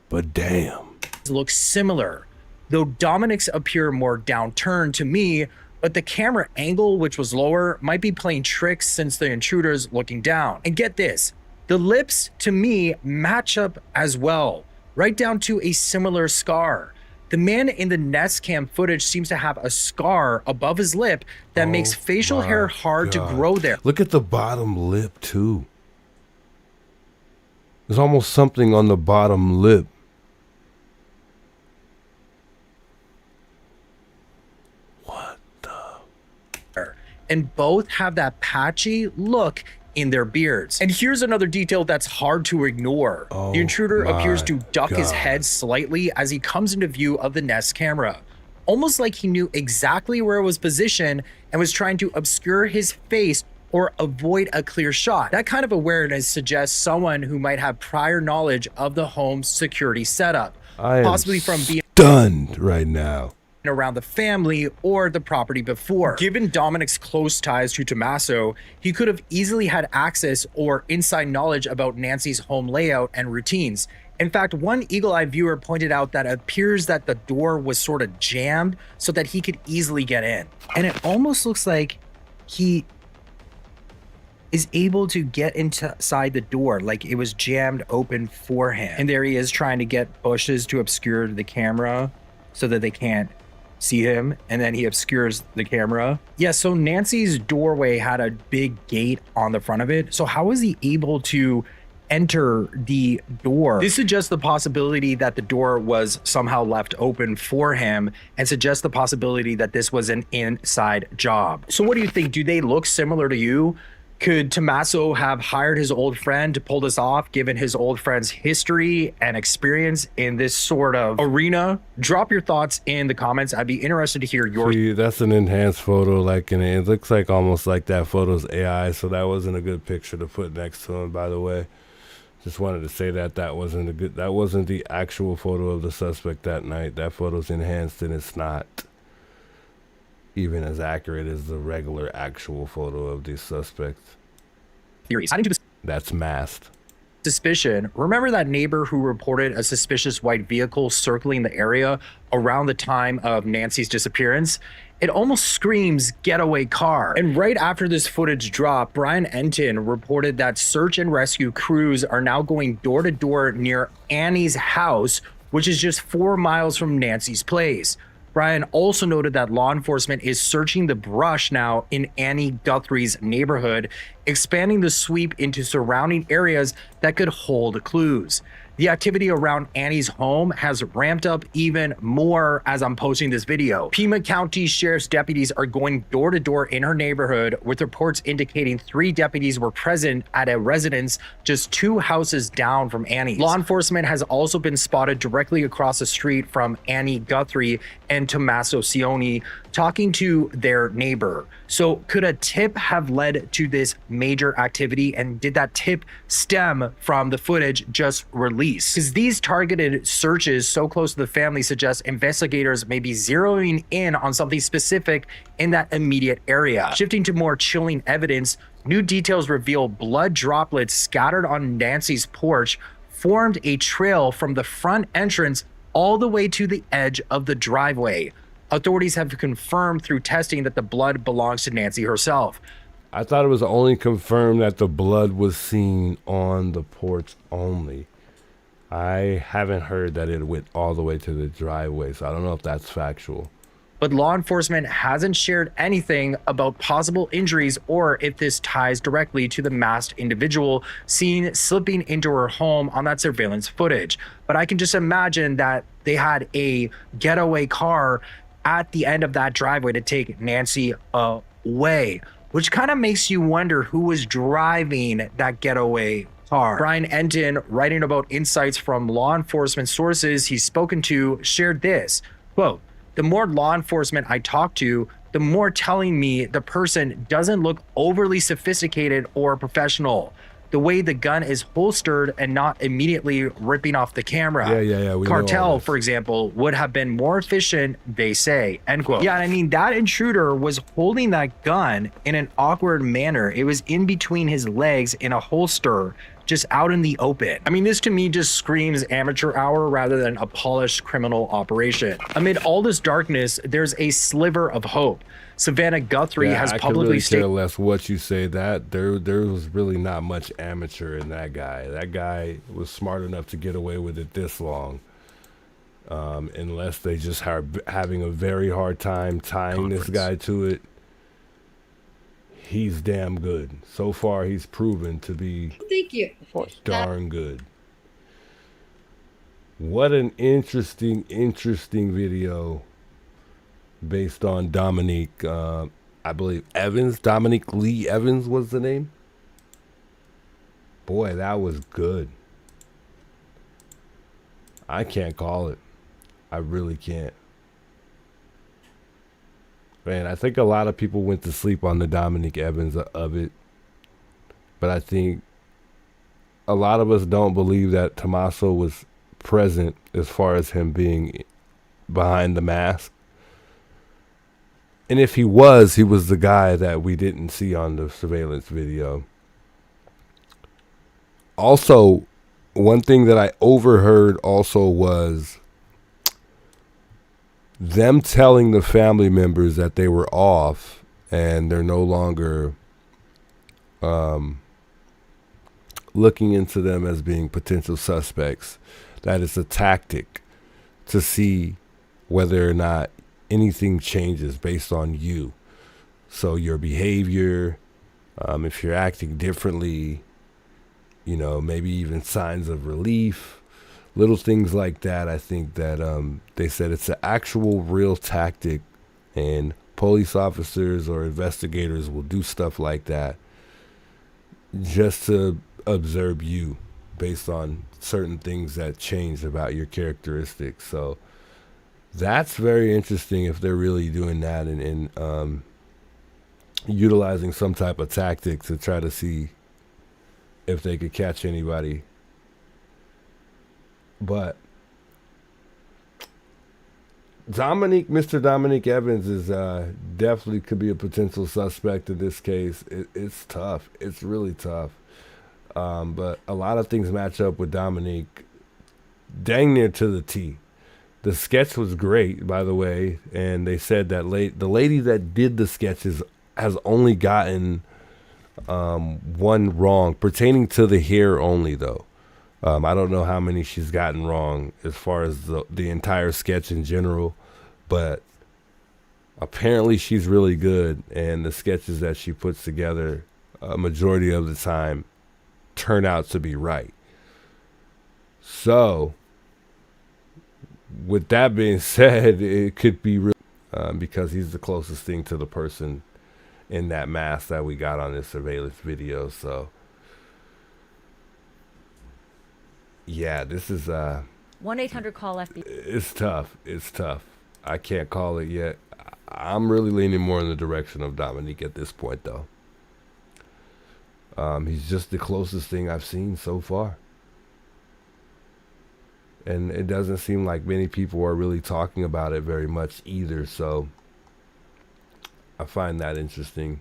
but damn. Look similar, though Dominic's appear more downturned to me, but the camera angle, which was lower, might be playing tricks since the intruder's looking down. And get this, the lips to me match up as well, right down to a similar scar. The man in the Nest Cam footage seems to have a scar above his lip that makes facial hair hard to grow there. Look at the bottom lip too. There's almost something on the bottom lip. And both have that patchy look in their beards. And here's another detail that's hard to ignore. The intruder appears to duck his head slightly as he comes into view of the Nest camera, almost like he knew exactly where it was positioned and was trying to obscure his face or avoid a clear shot. That kind of awareness suggests someone who might have prior knowledge of the home's security setup, possibly from being stunned right now around the family or the property before. Given Dominic's close ties to Tommaso, he could have easily had access or inside knowledge about Nancy's home layout and routines. In fact, one eagle-eyed viewer pointed out that it appears that the door was sort of jammed so that he could easily get in. And it almost looks like he is able to get inside the door, like it was jammed open for him. And there he is trying to get bushes to obscure the camera so that they can't see him, and then he obscures the camera. Yeah, so Nancy's doorway had a big gate on the front of it. So how was he able to enter the door? This suggests the possibility that the door was somehow left open for him and suggests the possibility that this was an inside job. So what do you think? Do they look similar to you? Could Tommaso have hired his old friend to pull this off, given his old friend's history and experience in this sort of arena? Drop your thoughts in the comments. I'd be interested to hear yours. See, that's an enhanced photo, like, and it looks like almost like that photo's AI, so that wasn't a good picture to put next to him, by the way. Just wanted to say that wasn't the actual photo of the suspect that night. That photo's enhanced and it's not even as accurate as the regular actual photo of the suspect. Theories. That's masked. Suspicion. Remember that neighbor who reported a suspicious white vehicle circling the area around the time of Nancy's disappearance? It almost screams getaway car. And right after this footage dropped, Brian Enton reported that search and rescue crews are now going door to door near Annie's house, which is just 4 miles from Nancy's place. Brian also noted that law enforcement is searching the brush now in Annie Guthrie's neighborhood, expanding the sweep into surrounding areas that could hold clues. The activity around Annie's home has ramped up even more as I'm posting this video. Pima County Sheriff's deputies are going door to door in her neighborhood, with reports indicating 3 deputies were present at a residence just 2 houses down from Annie's. Law enforcement has also been spotted directly across the street from Annie Guthrie and Tommaso Cioni talking to their neighbor. So could a tip have led to this major activity, and did that tip stem from the footage just released? Because these targeted searches so close to the family suggest investigators may be zeroing in on something specific in that immediate area. Shifting to more chilling evidence, new details reveal blood droplets scattered on Nancy's porch formed a trail from the front entrance all the way to the edge of the driveway. Authorities have confirmed through testing that the blood belongs to Nancy herself. I thought it was only confirmed that the blood was seen on the porch only. I haven't heard that it went all the way to the driveway, so I don't know if that's factual. but law enforcement hasn't shared anything about possible injuries or if this ties directly to the masked individual seen slipping into her home on that surveillance footage. But I can just imagine that they had a getaway car at the end of that driveway to take Nancy away, which kind of makes you wonder who was driving that getaway car. Brian Enton, writing about insights from law enforcement sources he's spoken to, shared this, quote, "The more law enforcement I talk to, the more telling me the person doesn't look overly sophisticated or professional. The way the gun is holstered and not immediately ripping off the camera. Yeah. We Cartel, for example, would have been more efficient, they say," end quote. Yeah, and I mean, that intruder was holding that gun in an awkward manner. It was in between his legs in a holster, just out in the open. I mean, this to me just screams amateur hour rather than a polished criminal operation. Amid all this darkness, there's a sliver of hope. Savannah Guthrie has publicly I stated. care less what you say. That there was really not much amateur in that guy. That guy was smart enough to get away with it this long. Unless they just are having a very hard time tying this guy to it. He's damn good. So far, he's proven to be Thank you. darn good. What an interesting video based on Dominic, I believe Evans. Dominic Lee Evans was the name. Boy, that was good. I can't call it. I really can't. Man, I think a lot of people went to sleep on the Dominic Evans of it. But I think a lot of us don't believe that Tommaso was present as far as him being behind the mask. And if he was the guy that we didn't see on the surveillance video. Also, one thing that I overheard also was them telling the family members that they were off and they're no longer looking into them as being potential suspects. That is a tactic to see whether or not anything changes based on you. So your behavior, if you're acting differently, you know, maybe even signs of relief, little things like that. I think that they said it's an actual real tactic, and police officers or investigators will do stuff like that just to observe you based on certain things that change about your characteristics. So that's very interesting if they're really doing that and utilizing some type of tactic to try to see if they could catch anybody. But Mr. Dominic Evans is definitely could be a potential suspect in this case. It's tough. It's really tough. But a lot of things match up with Dominic dang near to the T. The sketch was great, by the way, and they said that the lady that did the sketches has only gotten one wrong, pertaining to the hair only, though. I don't know how many she's gotten wrong as far as the entire sketch in general, but apparently she's really good, and the sketches that she puts together, a majority of the time, turn out to be right. So, with that being said, it could be real because he's the closest thing to the person in that mask that we got on this surveillance video. So, yeah, this is 1-800-CALL-FB. It's tough. It's tough. I can't call it yet. I'm really leaning more in the direction of Dominic at this point, though. He's just the closest thing I've seen so far. And it doesn't seem like many people are really talking about it very much either, so I find that interesting.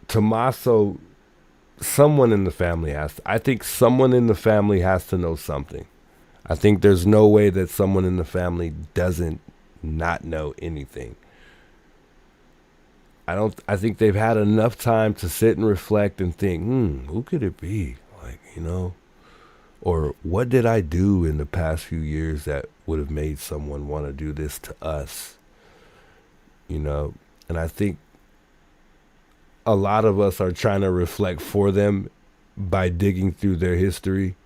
Tommaso, someone in the family I think someone in the family has to know something. I think there's no way that someone in the family doesn't not know anything. I think they've had enough time to sit and reflect and think, who could it be? Like, you know, Or what did I do in the past few years that would have made someone want to do this to us? You know, and I think a lot of us are trying to reflect for them by digging through their history,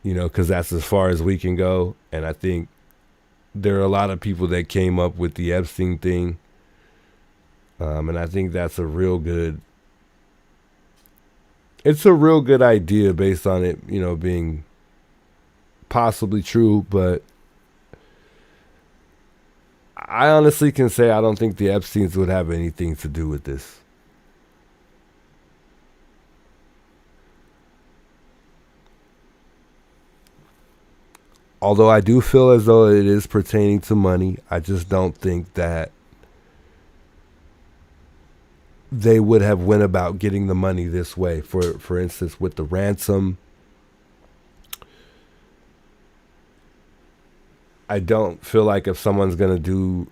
you know, because that's as far as we can go. And I think there are a lot of people that came up with the Epstein thing. And I think that's a real good idea based on it, you know, being possibly true. But I honestly can say I don't think the Epsteins would have anything to do with this. Although I do feel as though it is pertaining to money, I just don't think that they would have went about getting the money this way. For instance, with the ransom, I don't feel like if someone's going to do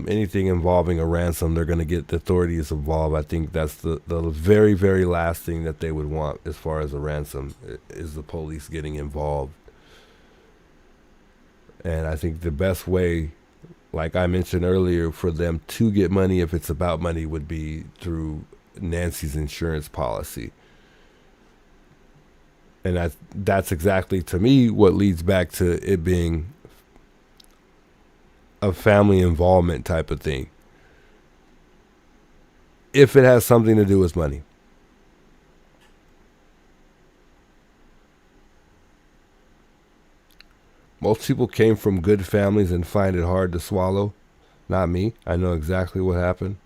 anything involving a ransom, they're going to get the authorities involved. I think that's the very, very last thing that they would want as far as a ransom is the police getting involved. And I think the best way, like I mentioned earlier, for them to get money, if it's about money, would be through Nancy's insurance policy. And that's exactly, to me, what leads back to it being a family involvement type of thing. If it has something to do with money. Most people came from good families and find it hard to swallow. Not me. I know exactly what happened.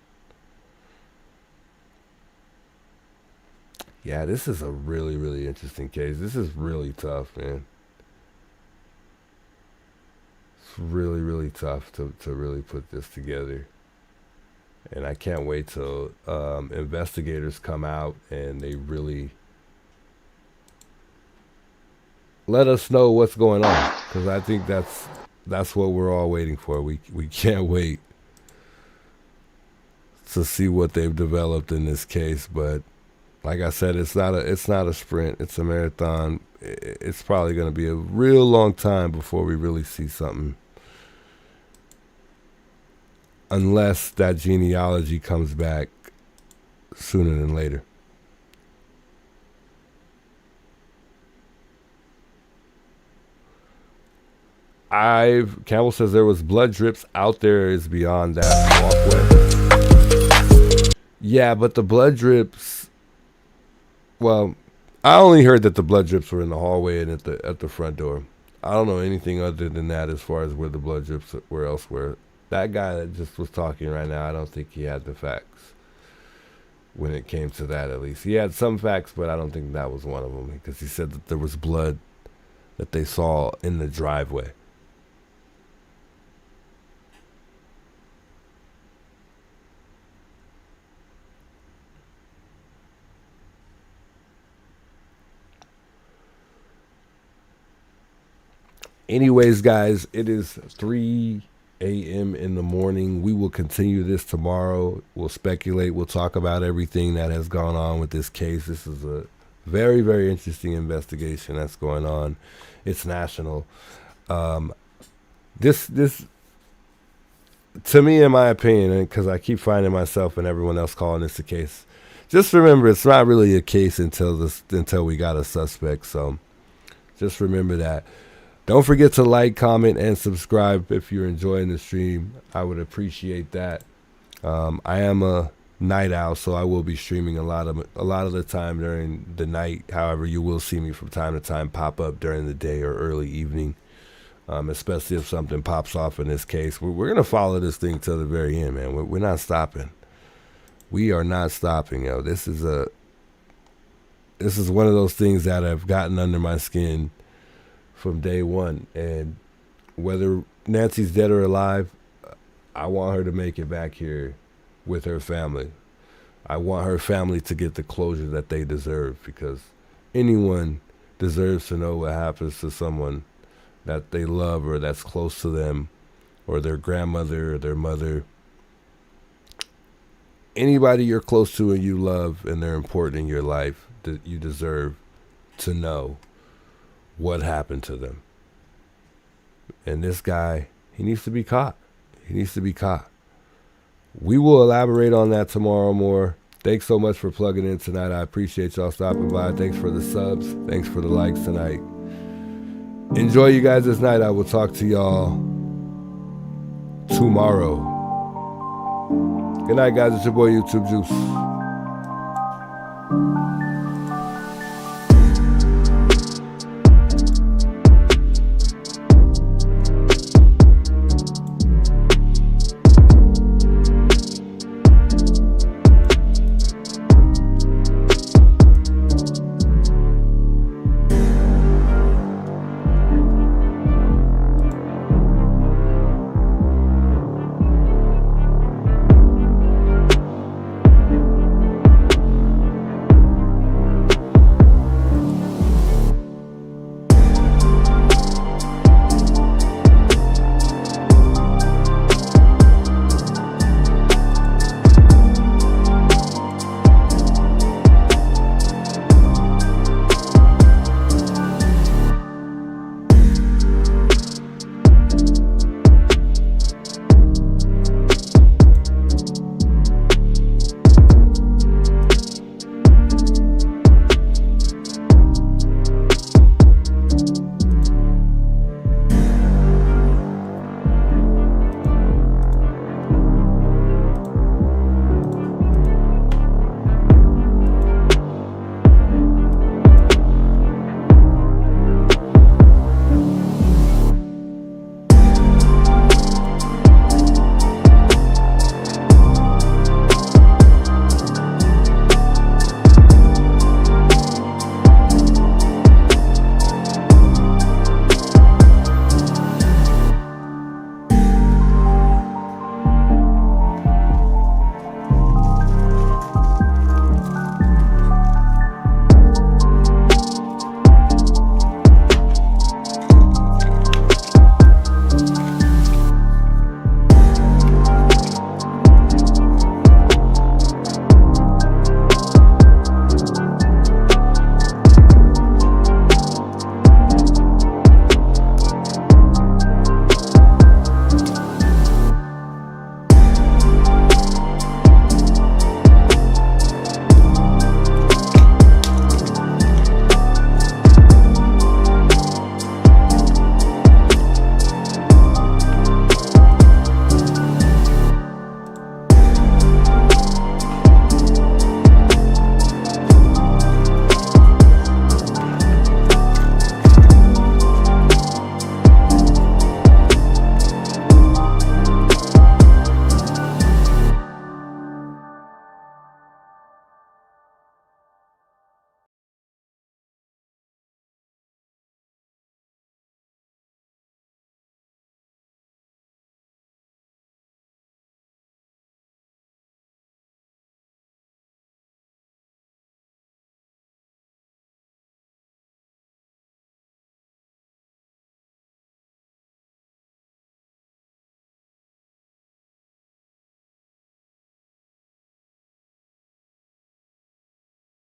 Yeah, this is a really, really interesting case. This is really tough, man. It's really, really tough to really put this together. And I can't wait till investigators come out and they really let us know what's going on, because I think that's what we're all waiting for. We can't wait to see what they've developed in this case. But like I said, it's not a sprint. It's a marathon. It's probably going to be a real long time before we really see something, unless that genealogy comes back sooner than later. Campbell says there was blood drips out there is beyond that walkway. Yeah, but the blood drips, well, I only heard that the blood drips were in the hallway and at the front door. I don't know anything other than that as far as where the blood drips were elsewhere. That guy that just was talking right now, I don't think he had the facts when it came to that, at least. He had some facts, but I don't think that was one of them, because he said that there was blood that they saw in the driveway. Anyways, guys, it is 3 a.m. in the morning. We will continue this tomorrow. We'll speculate. We'll talk about everything that has gone on with this case. This is a very, very interesting investigation that's going on. It's national. This, to me, in my opinion, because I keep finding myself and everyone else calling this a case, just remember it's not really a case until we got a suspect. So just remember that. Don't forget to like, comment, and subscribe if you're enjoying the stream. I would appreciate that. I am a night owl, so I will be streaming a lot of the time during the night. However, you will see me from time to time pop up during the day or early evening, especially if something pops off in this case. We're going to follow this thing till the very end, man. We're not stopping. We are not stopping, yo. This is one of those things that have gotten under my skin from day one, and whether Nancy's dead or alive, I want her to make it back here with her family. I want her family to get the closure that they deserve, because anyone deserves to know what happens to someone that they love or that's close to them, or their grandmother or their mother. Anybody you're close to and you love and they're important in your life, that you deserve to know what happened to them. And this guy, he needs to be caught. He needs to be caught. We will elaborate on that tomorrow more. Thanks so much for plugging in tonight. I appreciate y'all stopping by. Thanks for the subs. Thanks for the likes tonight. Enjoy you guys this night. I will talk to y'all tomorrow. Good night, guys. It's your boy YouTube Juice.